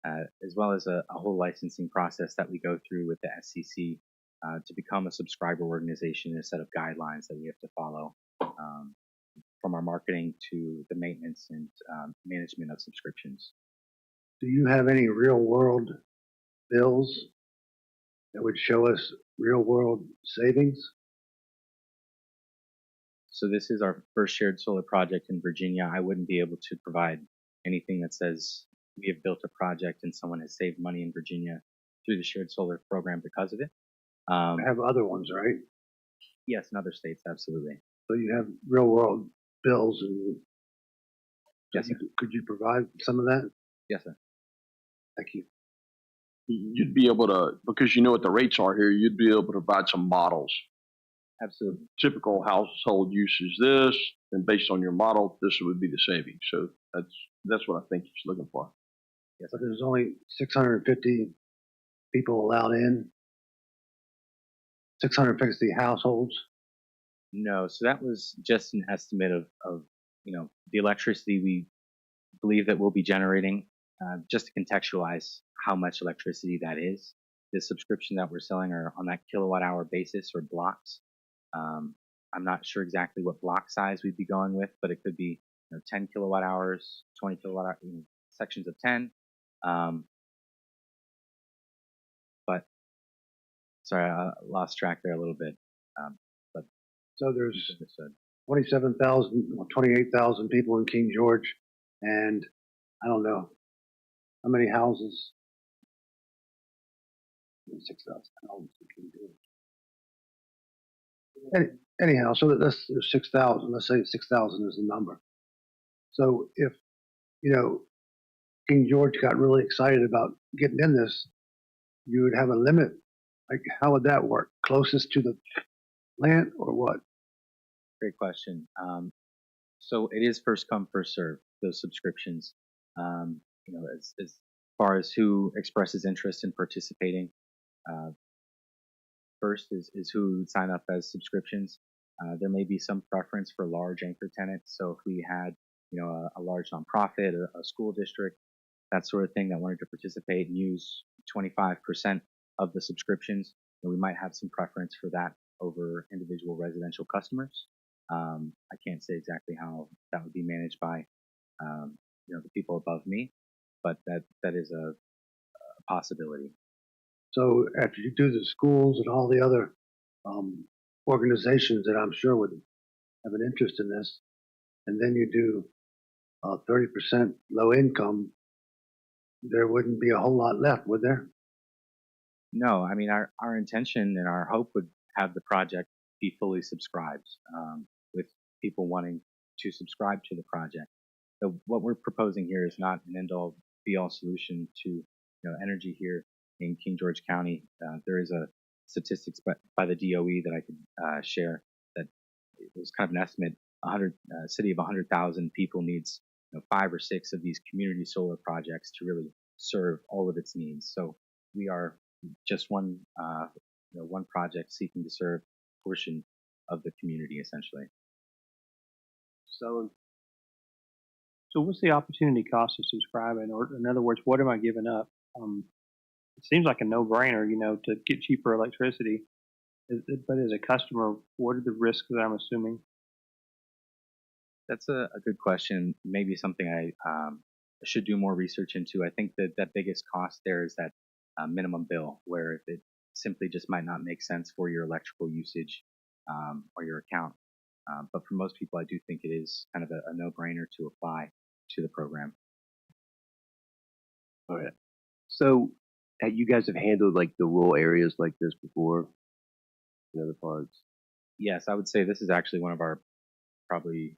as well as a whole licensing process that we go through with the SCC to become a subscriber organization, a set of guidelines that we have to follow, from our marketing to the maintenance and management of subscriptions. Do you have any real-world bills that would show us real-world savings? So this is our first shared solar project in Virginia. I wouldn't be able to provide anything that says we have built a project and someone has saved money in Virginia through the shared solar program because of it. I have other ones, right? Yes, in other states, absolutely. So you have real-world bills, and yes, sir. Could you provide some of that? Yes, sir. Thank you. You'd be able to, because you know what the rates are here, you'd be able to provide some models. Absolutely. Typical household use is this, and based on your model, this would be the savings. So that's what I think he's looking for. Yes, but there's only 650 people allowed in. 650 households. No, so that was just an estimate of the electricity we believe that we'll be generating. Just to contextualize how much electricity that is. The subscription that we're selling are on that kilowatt hour basis or blocks. I'm not sure exactly what block size we'd be going with, but it could be 10 kilowatt hours, 20 kilowatt hours, sections of 10. But sorry, I lost track there a little bit. But so there's 27,000 or 28,000 people in King George, and I don't know how many houses. 6,000 houses in King George. Anyhow, so that's 6,000. Let's say 6,000 is the number. So if King George got really excited about getting in this, you would have a limit. Like, how would that work? Closest to the plant or what? Great question. So it is first come, first serve, those subscriptions. As far as who expresses interest in participating, first is who would sign up as subscriptions. There may be some preference for large anchor tenants. So if we had, a large nonprofit, a school district, that sort of thing that wanted to participate and use 25% of the subscriptions, we might have some preference for that over individual residential customers. I can't say exactly how that would be managed by, the people above me, but that is a possibility. So after you do the schools and all the other organizations that I'm sure would have an interest in this, and then you do 30% low income, there wouldn't be a whole lot left, would there? No, I mean, our intention and our hope would have the project be fully subscribed, with people wanting to subscribe to the project. So what we're proposing here is not an end-all be-all solution to energy here in King George County. There is a statistics by the DOE that I could share that it was kind of an estimate. A city of 100,000 people needs 5 or 6 of these community solar projects to really serve all of its needs. So we are just one project seeking to serve a portion of the community, essentially. So what's the opportunity cost of subscribing? Or in other words, what am I giving up? It seems like a no-brainer, to get cheaper electricity. But as a customer, what are the risks that I'm assuming? That's a good question. Maybe something I should do more research into. I think that biggest cost there is that minimum bill, where it simply just might not make sense for your electrical usage or your account. But for most people, I do think it is kind of a no-brainer to apply to the program. All right. So you guys have handled like the rural areas like this before in other parts? Yes, I would say this is actually one of our probably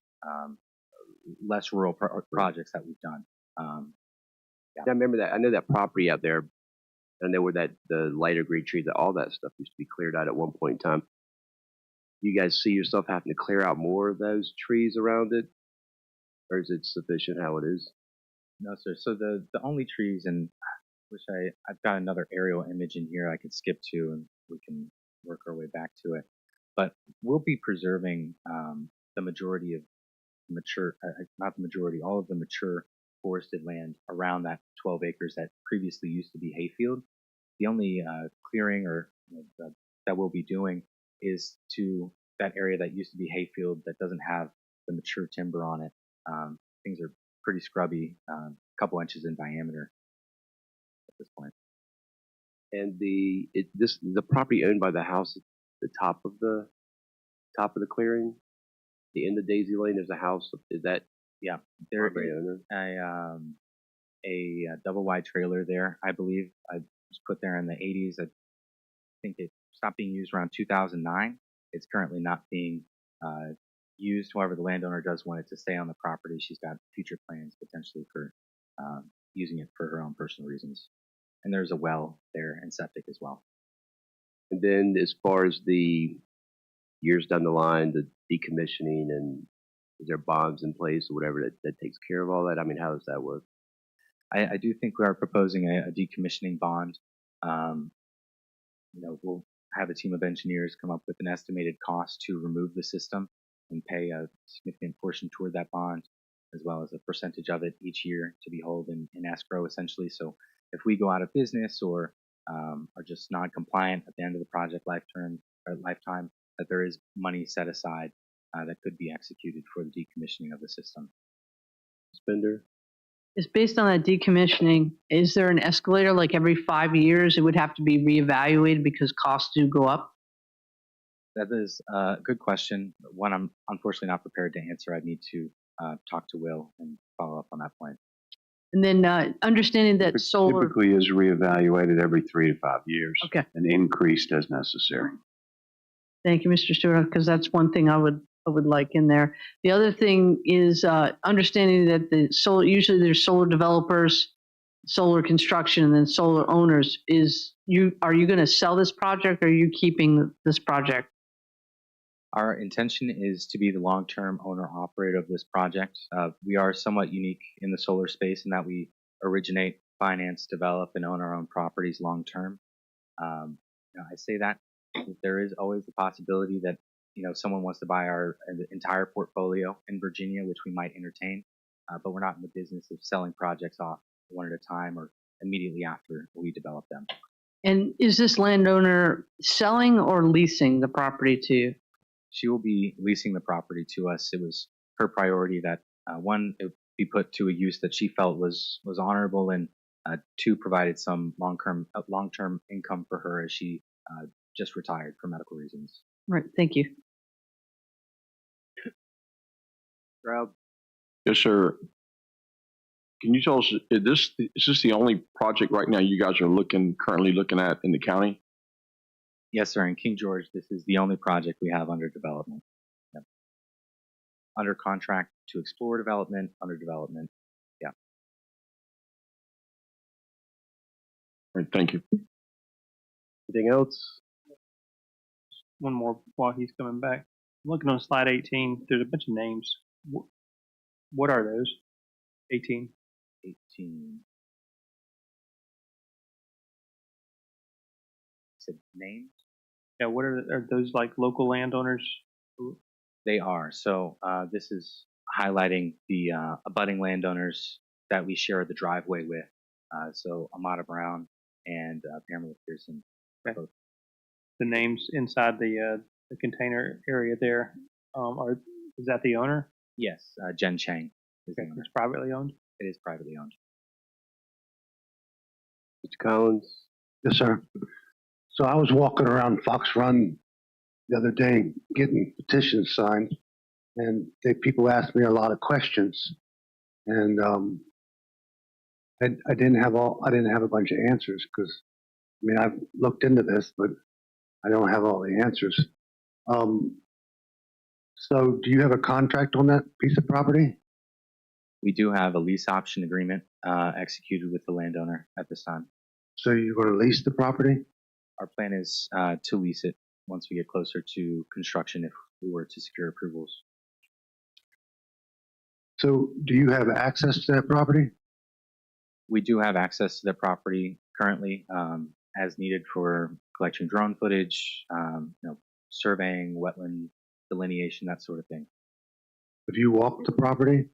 less rural projects that we've done. Yeah, I remember that. I know that property out there. I know where the lighter green trees, all that stuff used to be cleared out at one point in time. You guys see yourself having to clear out more of those trees around it, or is it sufficient how it is? No, sir. So the only trees, and I've got another aerial image in here I could skip to, and we can work our way back to it. But we'll be preserving the majority of mature, not the majority, all of the mature forested land around that 12 acres that previously used to be hayfield. The only clearing that we'll be doing is to that area that used to be hayfield that doesn't have the mature timber on it. Things are pretty scrubby, a couple inches in diameter at this point. And the property owned by the house at the top of the clearing, the end of Daisy Lane, there's a house. Is that? Yeah, there is a double wide trailer there. I believe I was put there in the 80s. I think it stopped being used around 2009. It's currently not being used. However, the landowner does want it to stay on the property. She's got future plans potentially for using it for her own personal reasons. And there's a well there and septic as well. And then as far as the years down the line, the decommissioning, and is there bonds in place or whatever that takes care of all that? I mean, how does that work? I do think we are proposing a decommissioning bond. We'll have a team of engineers come up with an estimated cost to remove the system and pay a significant portion toward that bond, as well as a percentage of it each year to be held in escrow, essentially. So if we go out of business or are just non-compliant at the end of the project lifetime, that there is money set aside that could be executed for the decommissioning of the system. Spender? Is based on that decommissioning, is there an escalator like every 5 years it would have to be reevaluated because costs do go up? That is a good question. One I'm unfortunately not prepared to answer. I'd need to talk to Will and follow up on that point. And then understanding that solar typically is reevaluated every 3 to 5 years. Okay. And increased as necessary. Thank you, Mr. Stewart, because that's one thing I would like in there. The other thing is understanding that usually there's solar developers, solar construction, and then solar owners. Are you going to sell this project, or are you keeping this project? Our intention is to be the long-term owner-operator of this project. We are somewhat unique in the solar space in that we originate, finance, develop, and own our own properties long-term. I say that there is always the possibility that someone wants to buy our entire portfolio in Virginia, which we might entertain, but we're not in the business of selling projects off one at a time or immediately after we develop them. And is this landowner selling or leasing the property to you? She will be leasing the property to us. It was her priority that one, it be put to a use that she felt was honorable, and two, provided some long-term income for her as she just retired for medical reasons. Right. Thank you. Stroud? Yes, sir. Can you tell us, is this the only project right now you guys are currently looking at in the county? Yes, sir. In King George, this is the only project we have under development. Yep. Under contract to explore development, under development. Yeah. All right, thank you. Anything else? One more while he's coming back. I'm looking on slide 18. There's a bunch of names. What are those? 18. 18. Said names? Yeah, what are those, like local landowners? They are. So this is highlighting the abutting landowners that we share the driveway with. So Amada Brown and Pamela Pearson. Okay. Both. The names inside the container area there, is that the owner? Yes, Jen Chang is the owner. It's privately owned? It is privately owned. Mr. Collins? Yes, sir. So I was walking around Fox Run the other day getting petitions signed, and people asked me a lot of questions, and I didn't have a bunch of answers because I mean I've looked into this, but I don't have all the answers. So do you have a contract on that piece of property? We do have a lease option agreement executed with the landowner at this time. So you're going to lease the property? Our plan is to lease it once we get closer to construction if we were to secure approvals. So do you have access to that property? We do have access to the property currently as needed for collecting drone footage, surveying, wetland delineation, that sort of thing. Have you walked the property?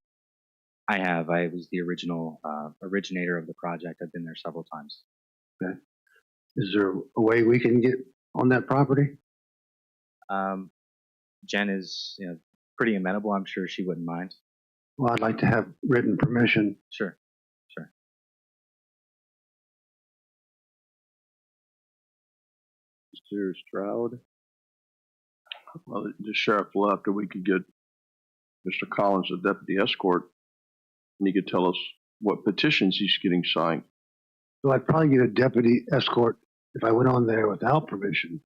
I have. I was the original originator of the project. I've been there several times. Okay. Is there a way we can get on that property? Jen is pretty amenable. I'm sure she wouldn't mind. Well, I'd like to have written permission. Sure. Mr. Stroud? Well, the sheriff left, and we could get Mr. Collins, a deputy escort, and he could tell us what petitions he's getting signed. So I'd probably get a deputy escort if I went on there without permission.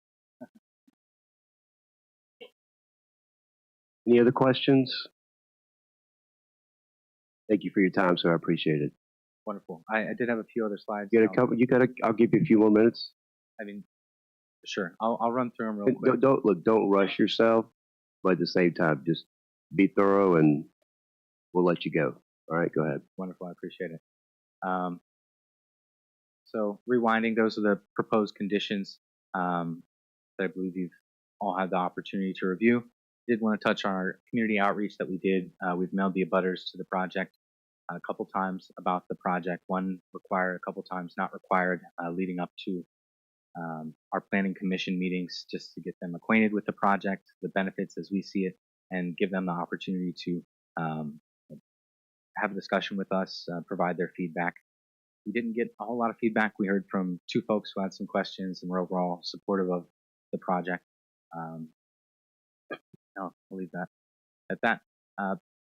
Any other questions? Thank you for your time, sir. I appreciate it. Wonderful. I did have a few other slides. I'll give you a few more minutes. I mean, sure. I'll run through them real quick. Don't rush yourself, but at the same time, just be thorough, and we'll let you go. All right, go ahead. Wonderful. I appreciate it. So rewinding, those are the proposed conditions that I believe you've all had the opportunity to review. Did want to touch on our community outreach that we did. We've mailed the abutters to the project a couple times about the project. One required, a couple times not required, leading up to our planning commission meetings, just to get them acquainted with the project, the benefits as we see it, and give them the opportunity to have a discussion with us, provide their feedback. We didn't get a whole lot of feedback. We heard from 2 folks who had some questions and were overall supportive of the project. I'll leave that at that.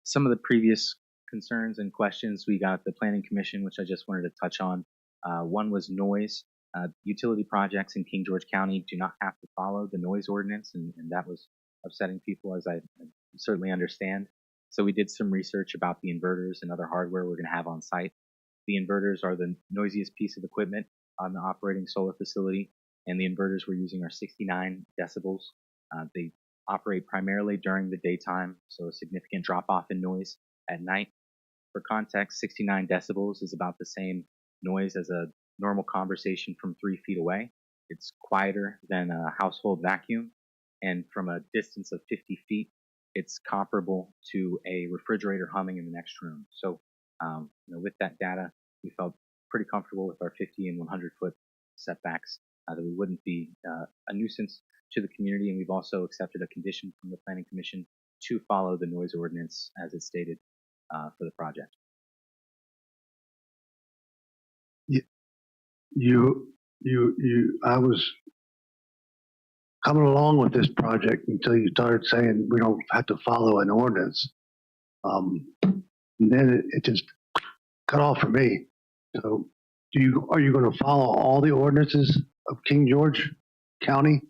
Some of the previous concerns and questions we got at the Planning Commission, which I just wanted to touch on. One was noise. Utility projects in King George County do not have to follow the noise ordinance, and that was upsetting people, as I certainly understand. So we did some research about the inverters and other hardware we're going to have on site. The inverters are the noisiest piece of equipment on the operating solar facility, and the inverters we're using are 69 decibels. They operate primarily during the daytime, so a significant drop-off in noise at night. For context, 69 decibels is about the same noise as a normal conversation from 3 feet away. It's quieter than a household vacuum, and from a distance of 50 feet, it's comparable to a refrigerator humming in the next room. So, with that data, we felt pretty comfortable with our 50 and 100-foot setbacks, that we wouldn't be a nuisance to the community, and we've also accepted a condition from the Planning Commission to follow the noise ordinance as it's stated for the project. I was coming along with this project until you started saying we don't have to follow an ordinance. And then it just cut off for me. So are you going to follow all the ordinances of King George County?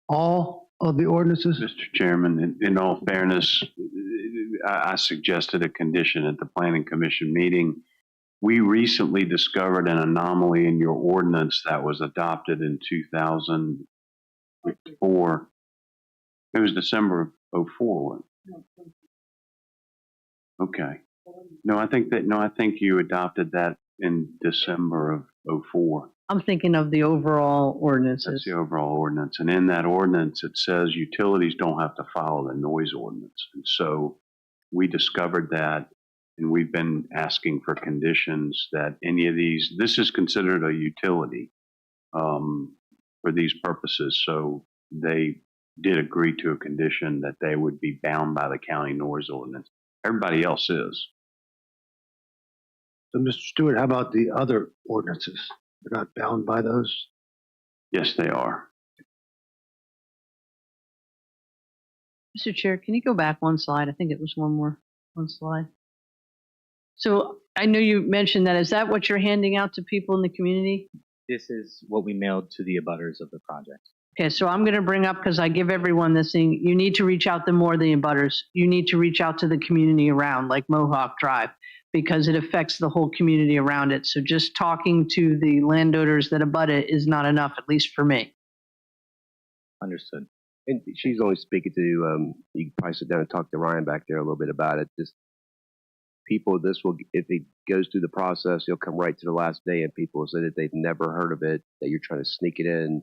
All of the ordinances? Mr. Chairman, in all fairness, I suggested a condition at the Planning Commission meeting. We recently discovered an anomaly in your ordinance that was adopted in 2004. It was December of 04. Okay. No, I think you adopted that in December of 04. I'm thinking of the overall ordinances. That's the overall ordinance. And in that ordinance, it says utilities don't have to follow the noise ordinance. And so we discovered that, and we've been asking for conditions that any of these, this is considered a utility for these purposes. So they did agree to a condition that they would be bound by the county noise ordinance. Everybody else is. So, Mr. Stewart, how about the other ordinances? They're not bound by those? Yes, they are. Mr. Chair, can you go back one slide? I think it was one slide. So I know you mentioned that. Is that what you're handing out to people in the community? This is what we mailed to the abutters of the project. Okay, so I'm going to bring up, because I give everyone this thing, you need to reach out to more than the abutters. You need to reach out to the community around, like Mohawk Drive, because it affects the whole community around it. So just talking to the landowners that abut it is not enough, at least for me. Understood. And she's only speaking to, you can probably sit down and talk to Ryan back there a little bit about it. Just people, if it goes through the process, you'll come right to the last day and people will say that they've never heard of it, that you're trying to sneak it in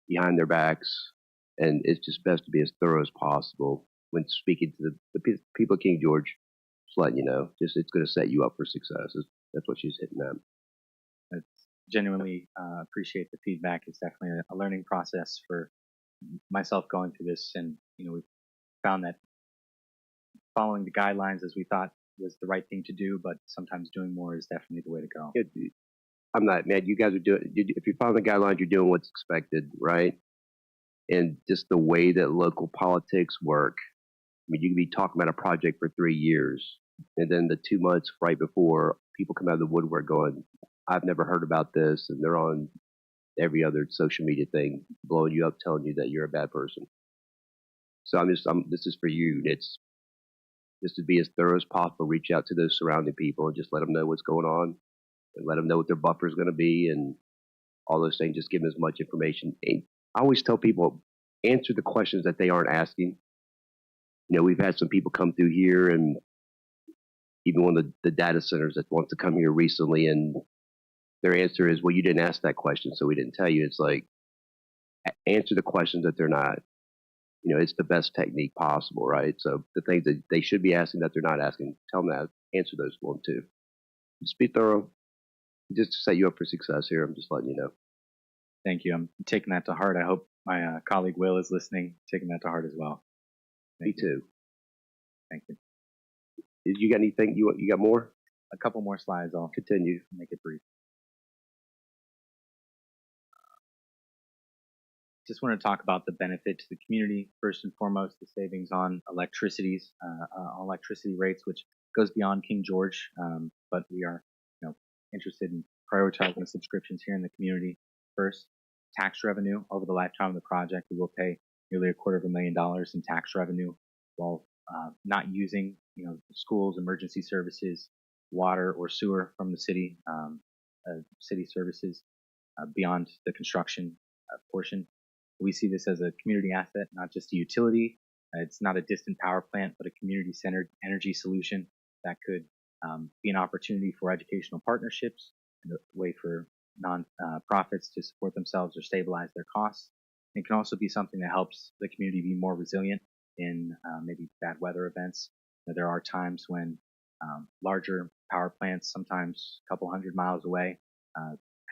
behind their backs. And it's just best to be as thorough as possible when speaking to the people of King George. Just letting you know, it's going to set you up for success. That's what she's hitting at. I genuinely appreciate the feedback. It's definitely a learning process for myself going through this, and we found that following the guidelines as we thought was the right thing to do, but sometimes doing more is definitely the way to go. I'm not mad. You guys are doing. If you follow the guidelines, you're doing what's expected, right? And just the way that local politics work. I mean, you can be talking about a project for 3 years, and then the 2 months right before, people come out of the woodwork going, "I've never heard about this," and they're on every other social media thing, blowing you up, telling you that you're a bad person. So this is for you. It's just to be as thorough as possible. Reach out to those surrounding people and just let them know what's going on, and let them know what their buffer is going to be, and all those things. Just give them as much information. And I always tell people, answer the questions that they aren't asking. We've had some people come through here, and even one of the data centers that wants to come here recently, and their answer is, well, you didn't ask that question, so we didn't tell you. It's like, answer the questions that they're not. It's the best technique possible, right? So the things that they should be asking that they're not asking, tell them that, answer those for them too. Just be thorough. Just to set you up for success here, I'm just letting you know. Thank you. I'm taking that to heart. I hope my colleague Will is listening, taking that to heart as well. Me too. Thank you. You got anything? You got more? A couple more slides. I'll continue. Make it brief. Just want to talk about the benefit to the community. First and foremost, the savings on electricity rates, which goes beyond King George, but we are interested in prioritizing subscriptions here in the community. First, tax revenue. Over the lifetime of the project, we will pay nearly $250,000 in tax revenue while not using schools, emergency services, water or sewer from the city, city services beyond the construction portion. We see this as a community asset, not just a utility. It's not a distant power plant, but a community-centered energy solution that could be an opportunity for educational partnerships and a way for non-profits to support themselves or stabilize their costs. It can also be something that helps the community be more resilient in maybe bad weather events. There are times when larger power plants, sometimes a couple hundred miles away,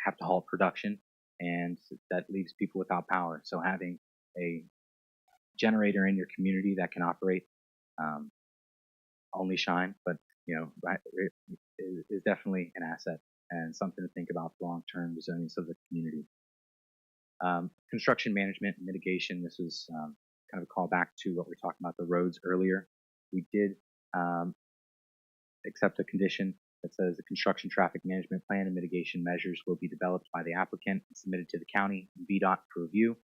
have to halt production, and that leaves people without power. So having a generator in your community that can operate only shine, but is definitely an asset and something to think about the long-term resilience of the community. Construction management and mitigation. This was kind of a call back to what we were talking about the roads earlier. We did accept a condition that says the construction traffic management plan and mitigation measures will be developed by the applicant and submitted to the county and VDOT for review.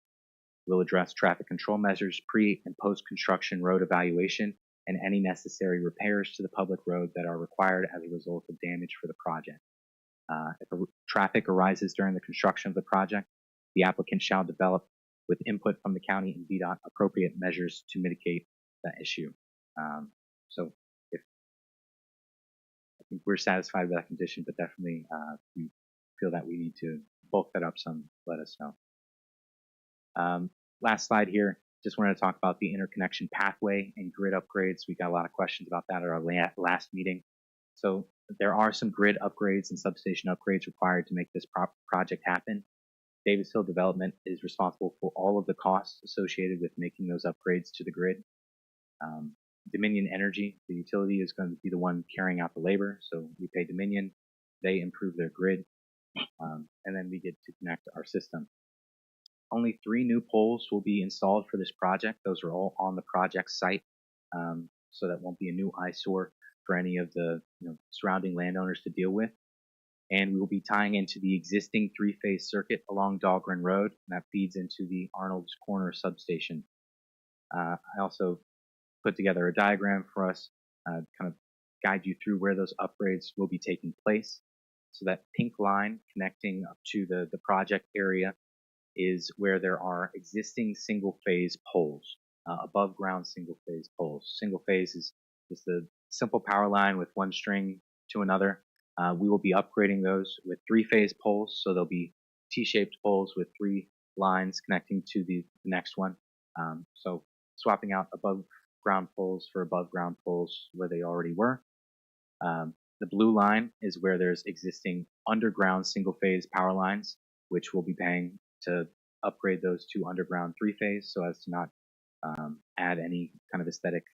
We'll address traffic control measures, pre and post construction road evaluation, and any necessary repairs to the public road that are required as a result of damage for the project. If traffic arises during the construction of the project, the applicant shall develop, with input from the county and VDOT, appropriate measures to mitigate that issue. So if I think we're satisfied with that condition, but definitely if you feel that we need to bulk that up some, let us know. Last slide here. Just wanted to talk about the interconnection pathway and grid upgrades. We got a lot of questions about that at our last meeting. So there are some grid upgrades and substation upgrades required to make this project happen. Davis Hill Development is responsible for all of the costs associated with making those upgrades to the grid. Dominion Energy, the utility, is going to be the one carrying out the labor. So we pay Dominion, they improve their grid, and then we get to connect our system. Only 3 new poles will be installed for this project. Those are all on the project site, so that won't be a new eyesore for any of the surrounding landowners to deal with. And we will be tying into the existing 3-phase circuit along Dahlgren Road, and that feeds into the Arnold's Corner substation. I also put together a diagram for us, kind of guide you through where those upgrades will be taking place. So that pink line connecting up to the project area is where there are existing single-phase poles, above ground single-phase poles. Single phase is just a simple power line with one string to another. We will be upgrading those with 3-phase poles, so there'll be T-shaped poles with 3 lines connecting to the next one. So swapping out above ground poles for above ground poles where they already were. The blue line is where there's existing underground single-phase power lines, which we'll be paying to upgrade those to underground 3-phase so as to not add any kind of aesthetic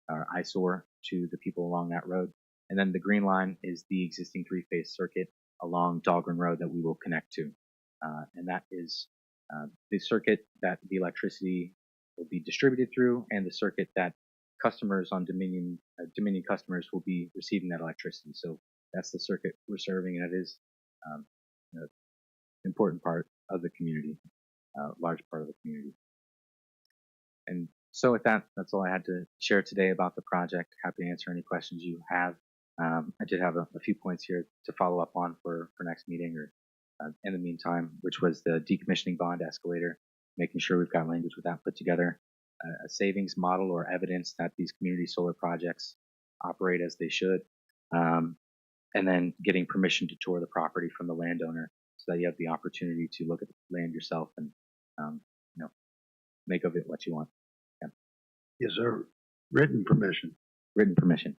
or eyesore to the people along that road. And then the green line is the existing 3-phase circuit along Dahlgren Road that we will connect to. And that is the circuit that the electricity will be distributed through, and the circuit that customers on Dominion customers will be receiving that electricity. So that's the circuit we're serving, and it is an important part of the community, large part of the community. And so with that, that's all I had to share today about the project. Happy to answer any questions you have. I did have a few points here to follow up on for next meeting or in the meantime, which was the decommissioning bond escalator, making sure we've got language with that put together, a savings model or evidence that these community solar projects operate as they should, and then getting permission to tour the property from the landowner so that you have the opportunity to look at the land yourself and make of it what you want. Yeah. Is there written permission? Written permission.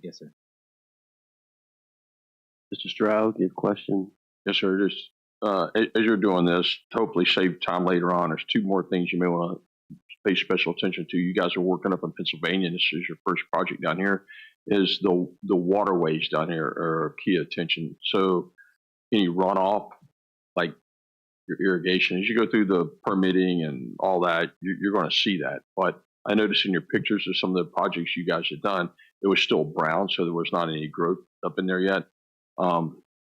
Yes, sir. Mr. Stroud, you have a question? Yes, sir. Just as you're doing this, to hopefully save time later on, there's 2 more things you may want to pay special attention to. You guys are working up in Pennsylvania, and this is your first project down here, is the waterways down here are key attention. So any runoff, like your irrigation, as you go through the permitting and all that, you're going to see that. But I noticed in your pictures of some of the projects you guys have done, it was still brown, so there was not any growth up in there yet.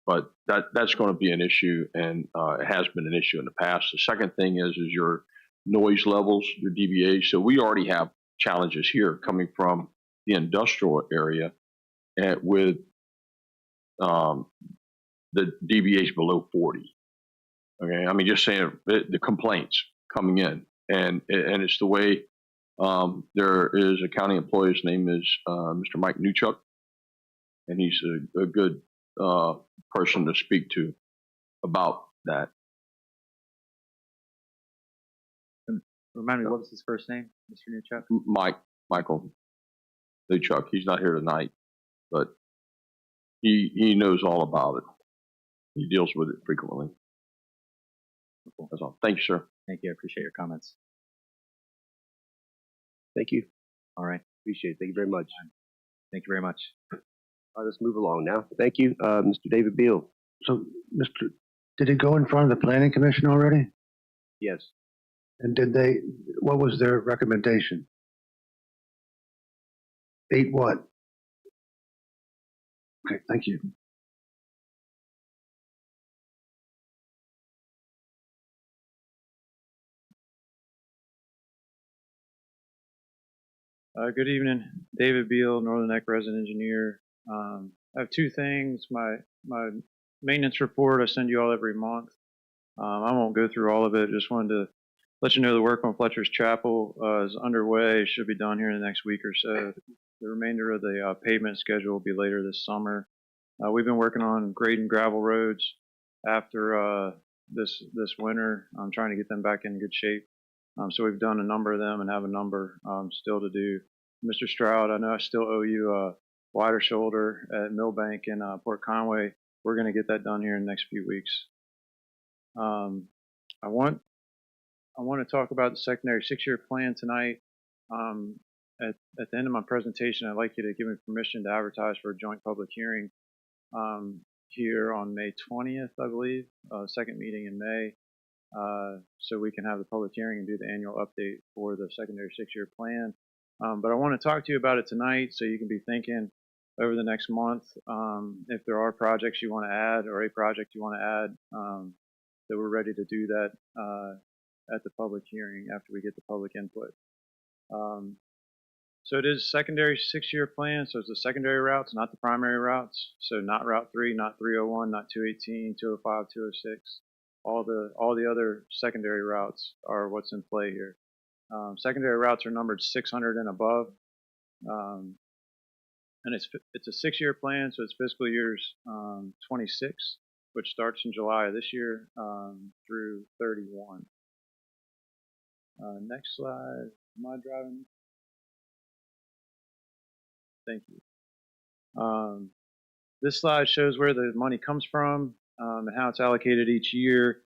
But that's going to be an issue, and it has been an issue in the past. The second thing is your noise levels, your dBA. So we already have challenges here coming from the industrial area with the dBAs below 40. Okay, I mean, just saying the complaints coming in, and it's the way there is a county employee. His name is Mr. Mike Newchuk, and he's a good person to speak to about that. Remind me, what was his first name, Mr. Newchuk? Michael Newchuk. He's not here tonight, but he knows all about it. He deals with it frequently. That's all. Thank you, sir. Thank you. I appreciate your comments. Thank you. All right. Appreciate it. Thank you very much. Thank you very much. All right, let's move along now. Thank you, Mr. David Beal. So, did it go in front of the planning commission already? Yes. And what was their recommendation? 8 what? Okay, thank you. Good evening, David Beal, Northern Neck resident engineer. I have two things. My maintenance report I send you all every month. I won't go through all of it. Just wanted to let you know the work on Fletcher's Chapel is underway. Should be done here in the next week or so. The remainder of the pavement schedule will be later this summer. We've been working on grading gravel roads after this winter. I'm trying to get them back in good shape. So we've done a number of them and have a number still to do. Mr. Stroud, I know I still owe you a wider shoulder at Millbank and Port Conway. We're going to get that done here in the next few weeks. I want to talk about the secondary 6-year plan tonight. At the end of my presentation, I'd like you to give me permission to advertise for a joint public hearing here on May 20th, I believe, second meeting in May. So we can have the public hearing and do the annual update for the secondary 6-year plan. But I want to talk to you about it tonight so you can be thinking over the next month if there are projects you want to add or a project you want to add, that we're ready to do that at the public hearing after we get the public input. So it is secondary 6-year plan, so it's the secondary routes, not the primary routes. So not Route 3, not 301, not 218, 205, 206. All the other secondary routes are what's in play here. Secondary routes are numbered 600 and above, and it's a 6-year plan, so it's fiscal years 26, which starts in July of this year through 31. Next slide. Am I driving? Thank you. This slide shows where the money comes from and how it's allocated each year.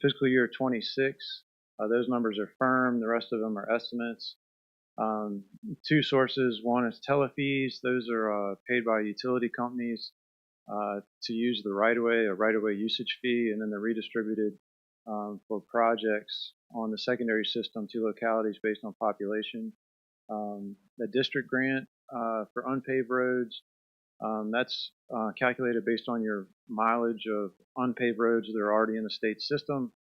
Fiscal year 26, those numbers are firm. The rest of them are estimates. Two sources. One is telefees. Those are paid by utility companies to use the right-of-way, a right-of-way usage fee, and then they're redistributed for projects on the secondary system to localities based on population. The district grant for unpaved roads, that's calculated based on your mileage of unpaved roads that are already in the state system.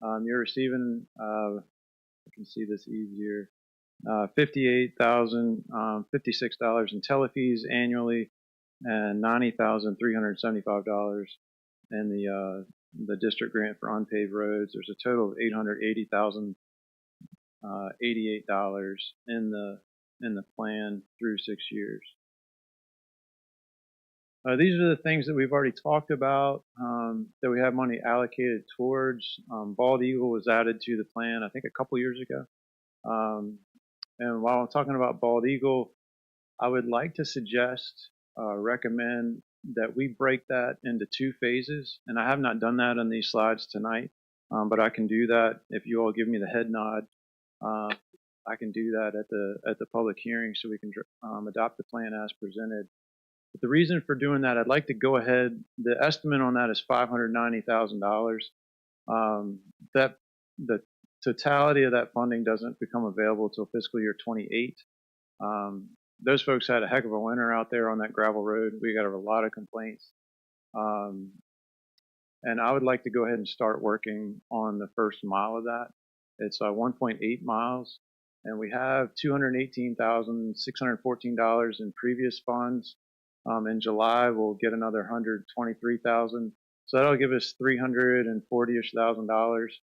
You're receiving, I can see this easier, $56 in telefees annually and $90,375 in the district grant for unpaved roads. There's a total of $880,088 in the plan through 6 years. These are the things that we've already talked about that we have money allocated towards. Bald Eagle was added to the plan, I think, a couple years ago. And while I'm talking about Bald Eagle, I would like to suggest, recommend that we break that into 2 phases. And I have not done that on these slides tonight, but I can do that if you all give me the head nod. I can do that at the public hearing so we can adopt the plan as presented. But the reason for doing that, I'd like to go ahead. The estimate on that is $590,000. That the totality of that funding doesn't become available until fiscal year 28. Those folks had a heck of a winter out there on that gravel road. We got a lot of complaints. And I would like to go ahead and start working on the first mile of that. It's 1.8 miles, and we have $218,614 in previous funds. In July, we'll get another $123,000. So that'll give us $340,000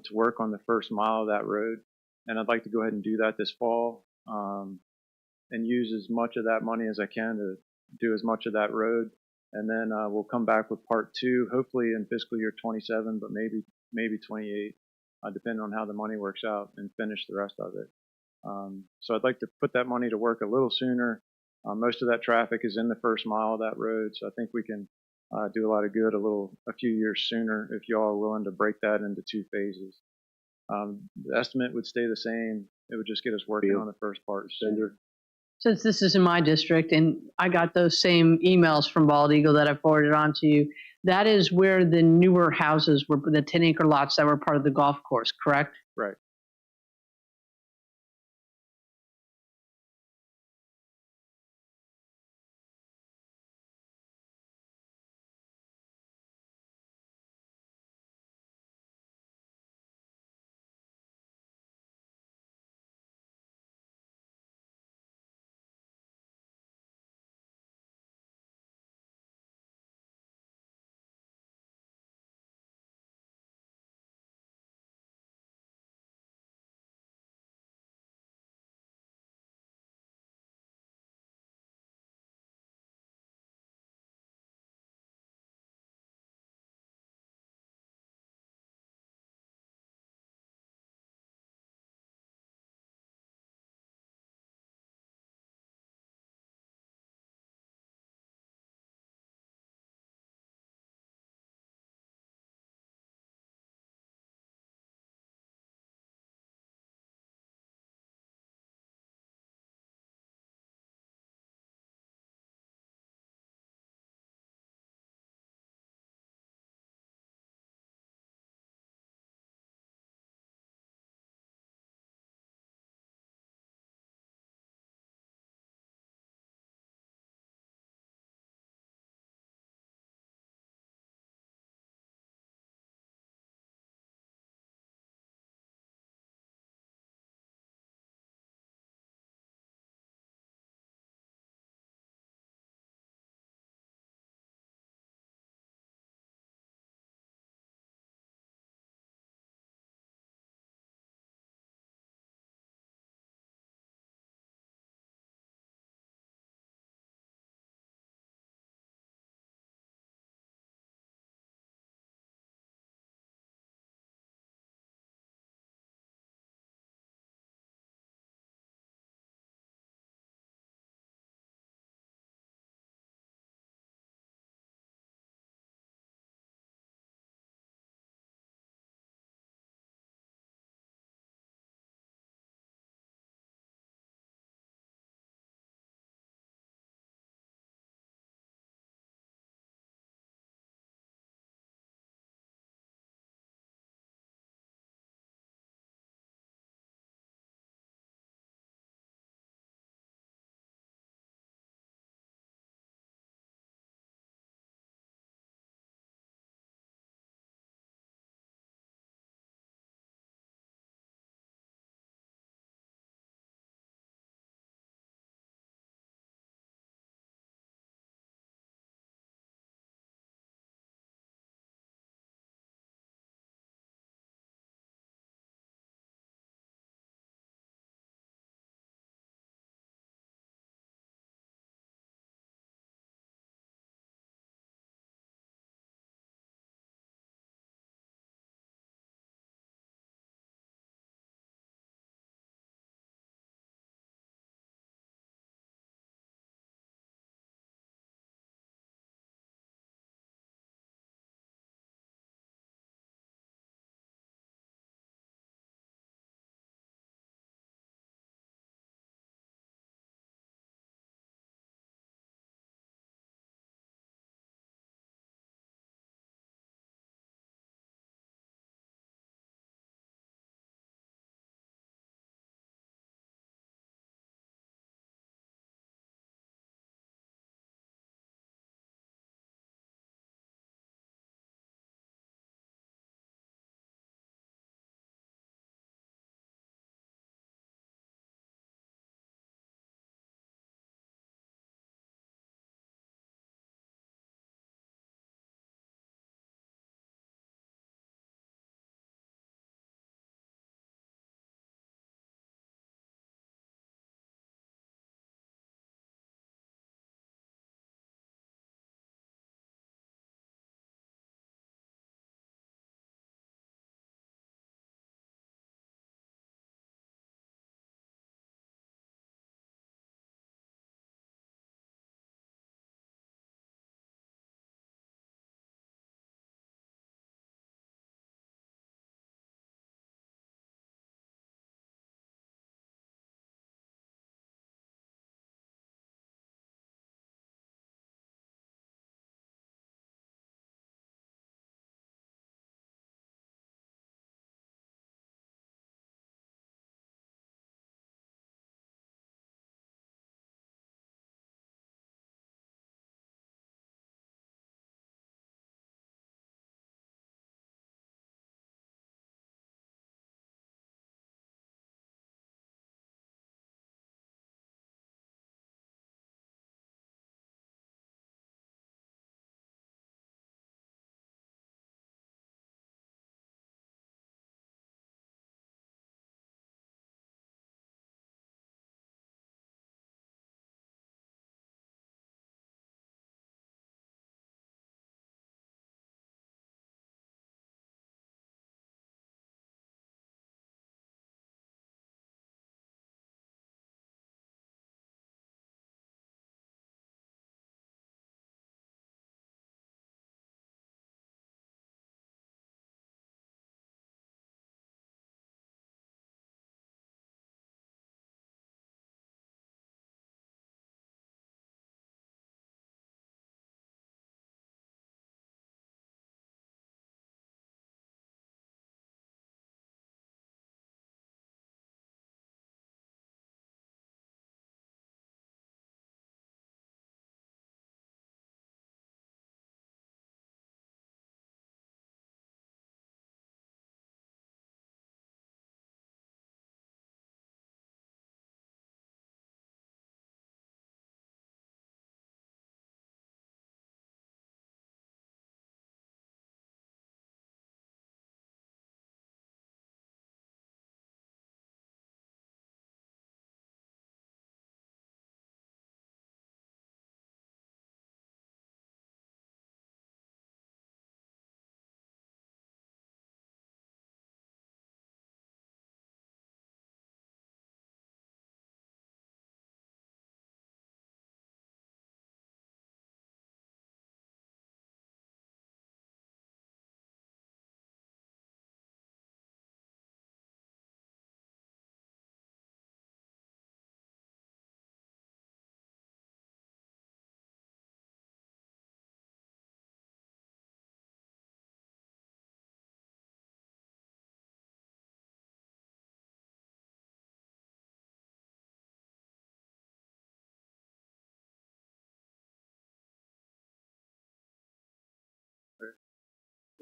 to work on the first mile of that road. And I'd like to go ahead and do that this fall and use as much of that money as I can to do as much of that road. And then we'll come back with part 2, hopefully in fiscal year 27, but maybe 28, depending on how the money works out, and finish the rest of it. So I'd like to put that money to work a little sooner. Most of that traffic is in the first mile of that road, so I think we can do a lot of good a few years sooner if you all are willing to break that into 2 phases. The estimate would stay the same. It would just get us working on the first part sooner. Since this is in my district, and I got those same emails from Bald Eagle that I forwarded on to you, that is where the newer houses were, the 10-acre lots that were part of the golf course, correct? Right.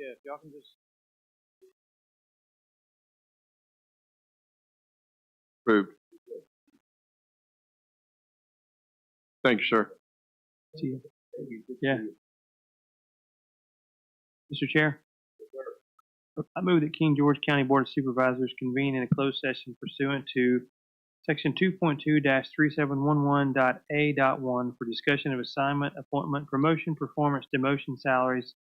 Yeah, if y'all can just. Approved. Thank you, sir. Yeah. Mr. Chair, I move that King George County Board of Supervisors convene in a closed session pursuant to Section 2.2-3711.a.1 for discussion of assignment, appointment, promotion, performance, demotion, salaries,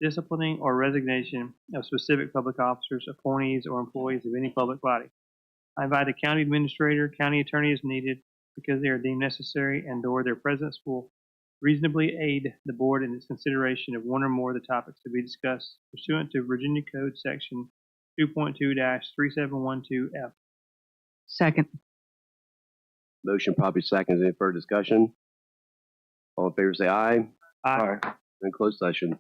disciplining, or resignation of specific public officers, appointees, or employees of any public body. I invite the county administrator, county attorney as needed because they are deemed necessary and/or their presence will reasonably aid the board in its consideration of one or more of the topics to be discussed pursuant to Virginia Code Section 2.2-3712F. Second. Motion properly second. Any further discussion? All in favor say aye. Aye. In closed session.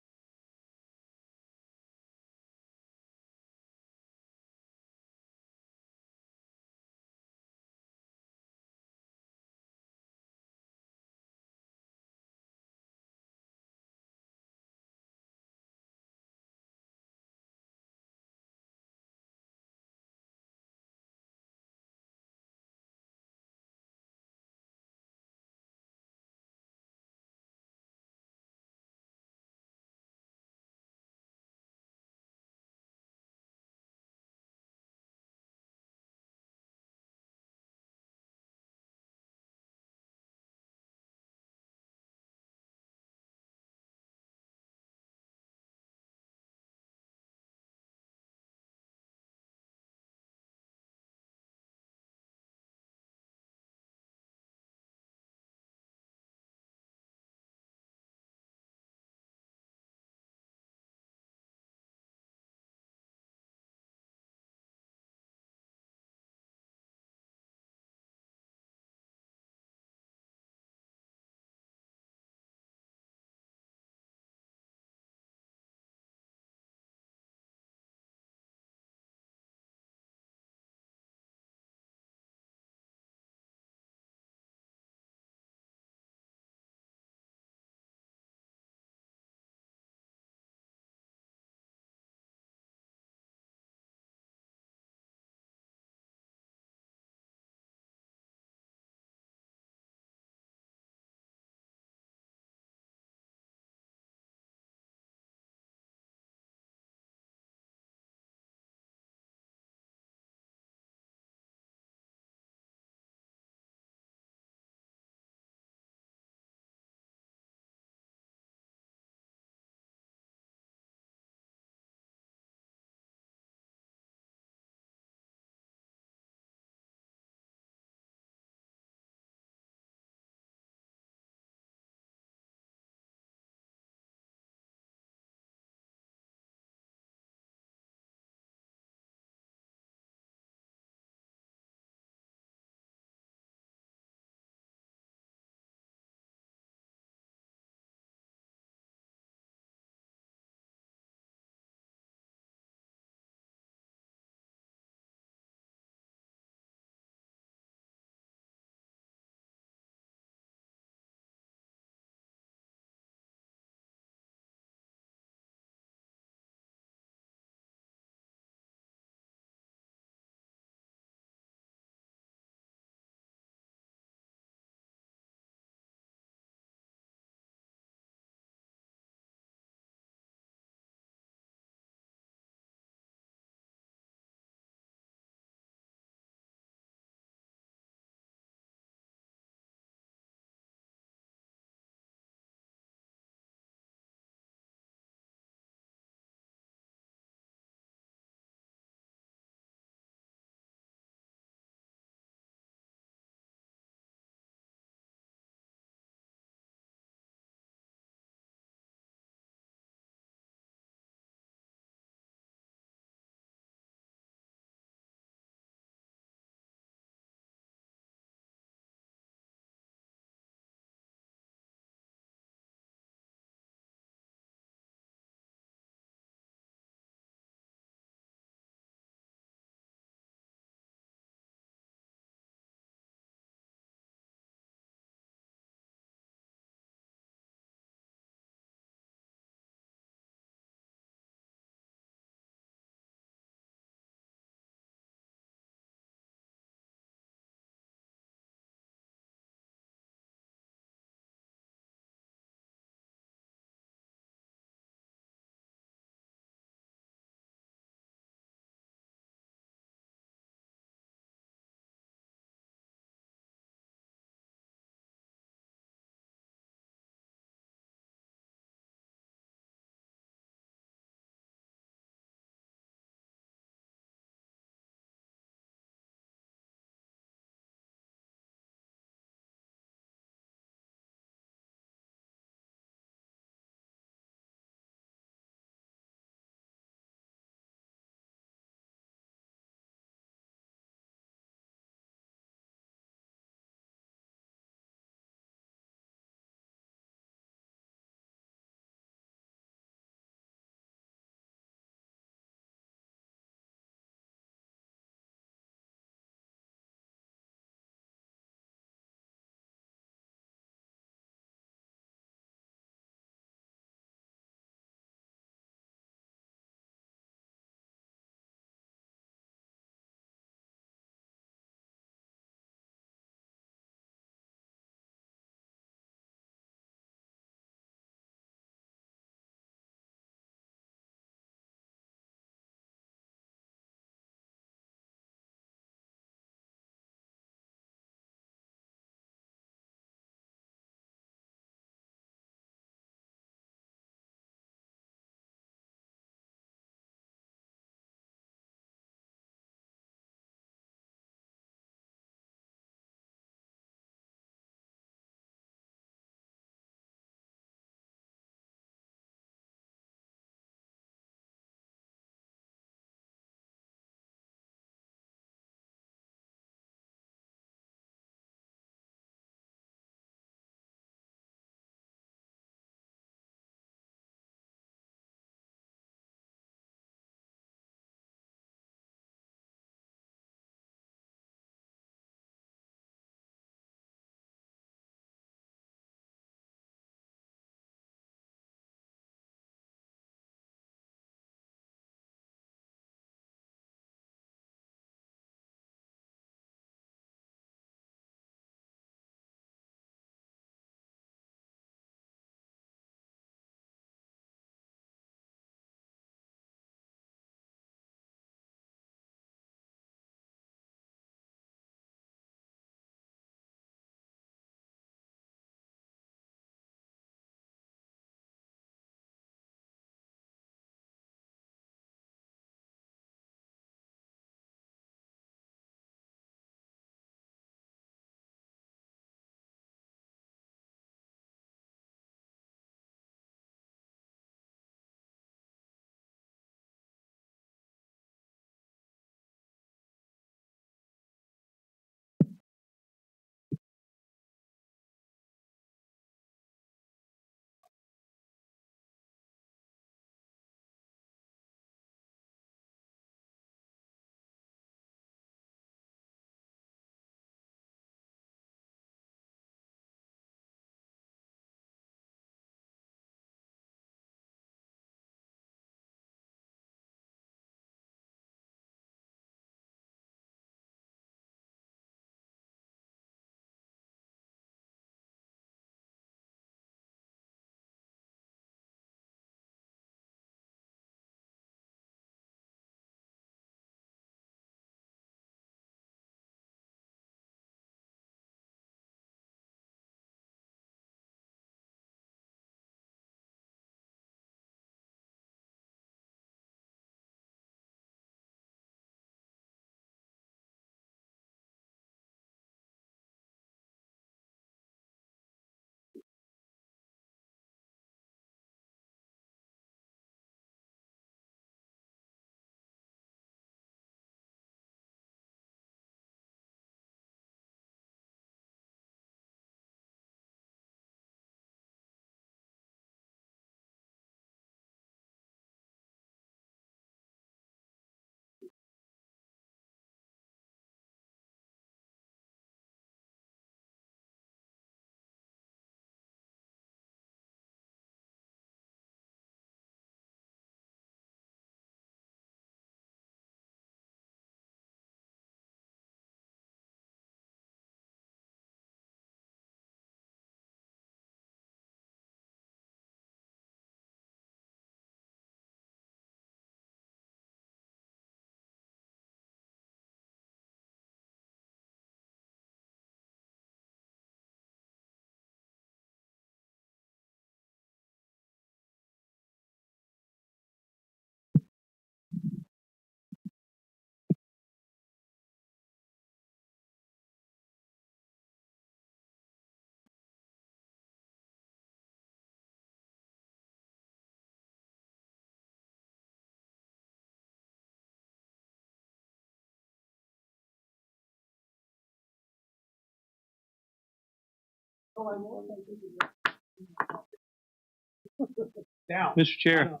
Mr. Chair,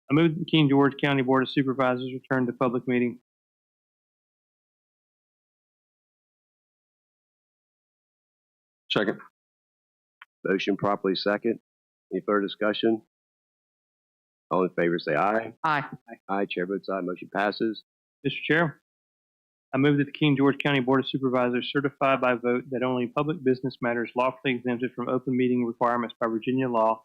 I move that the King George County Board of Supervisors return to public meeting. Second. Motion properly second. Any further discussion? All in favor say aye. Aye. Aye. Chair votes aye. Motion passes. Mr. Chair, I move that the King George County Board of Supervisors certify by vote that only public business matters lawfully exempted from open meeting requirements by Virginia law,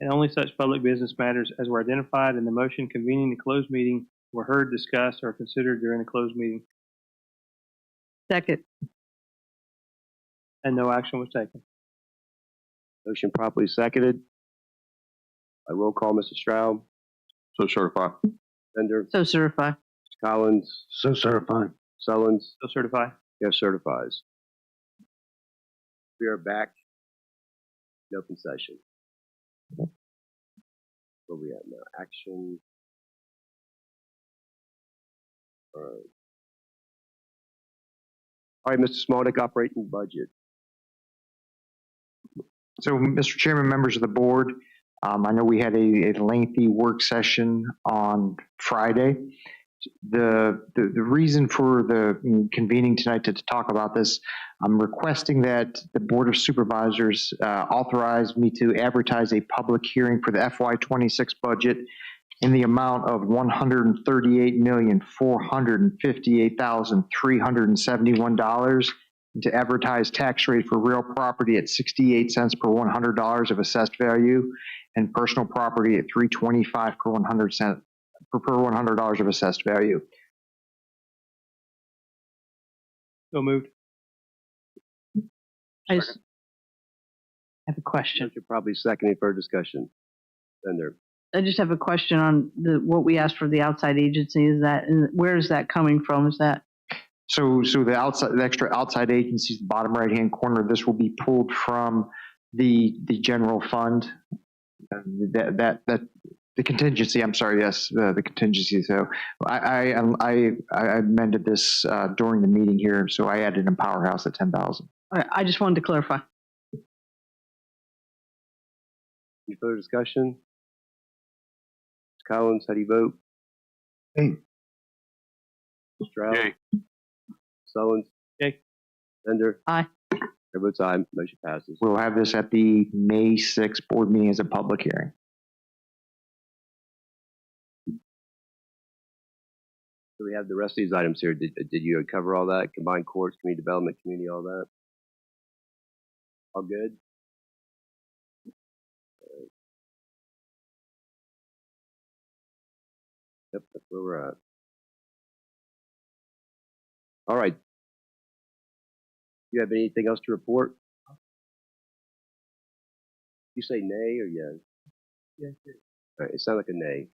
and only such public business matters as were identified in the motion convening the closed meeting were heard, discussed, or considered during the closed meeting, Second. and no action was taken. Motion properly seconded. By roll call, Mr. Stroud. So certified. Bender. So certify. Mr. Collins. So certified. Sullins. So certify. Yes, certifies. We are back in open session. Where we at now? Action. All right, Mr. Smolnick, operating budget. So, Mr. Chairman, members of the board, I know we had a lengthy work session on Friday. The reason for the convening tonight to talk about this, I'm requesting that the Board of Supervisors authorize me to advertise a public hearing for the FY26 budget in the amount of $138,458,371, and to advertise tax rate for real property at 68 cents per $100 of assessed value, and personal property at $3.25 per $100 of assessed value. So moved. I just have a question. Motion probably seconded for discussion. Bender. I just have a question on what we asked for the outside agency. Is that, where is that coming from? Is that? So the extra outside agencies, the bottom right-hand corner, this will be pulled from the general fund. The contingency. I'm sorry. Yes, the contingency. So I amended this during the meeting here. So I added in Powerhouse at 10,000. I just wanted to clarify. Any further discussion? Mr. Collins, how do you vote? Hey. Stroud. Yay. Sullins. Yay. Bender. Aye. Chair votes aye. Motion passes. We'll have this at the May 6th board meeting as a public hearing. So we have the rest of these items here. Did you cover all that? Combined courts, community development, community, all that? All good? Yep, that's where we're at. All right. You have anything else to report? You say nay or yes? Yes. All right, it sounded like a nay.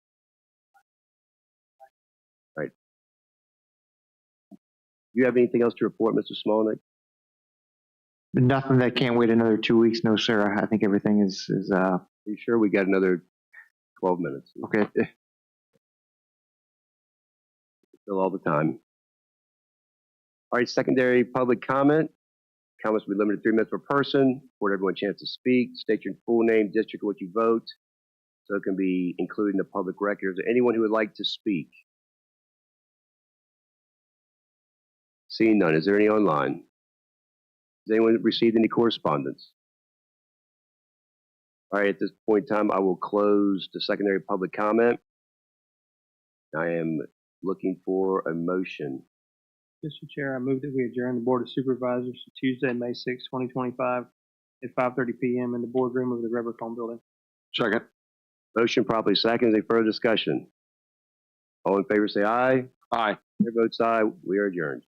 All right. You have anything else to report, Mr. Smolnick? Nothing that can't wait another 2 weeks. No, sir. I think everything is. Are you sure we got another 12 minutes? Okay. Still all the time. All right, secondary public comment. Comments will be limited to 3 minutes per person. Afford everyone a chance to speak. State your full name, district, what you vote, so it can be included in the public record. Is there anyone who would like to speak? Seeing none, is there any online? Has anyone received any correspondence? All right, at this point in time, I will close the secondary public comment. I am looking for a motion. Mr. Chair, I move that we adjourn the Board of Supervisors to Tuesday, May 6, 2025 at 5:30 p.m. in the boardroom of the Rebercombe Building. Second. Motion properly seconded. Any further discussion? All in favor say aye. Aye. Chair votes aye. We are adjourned.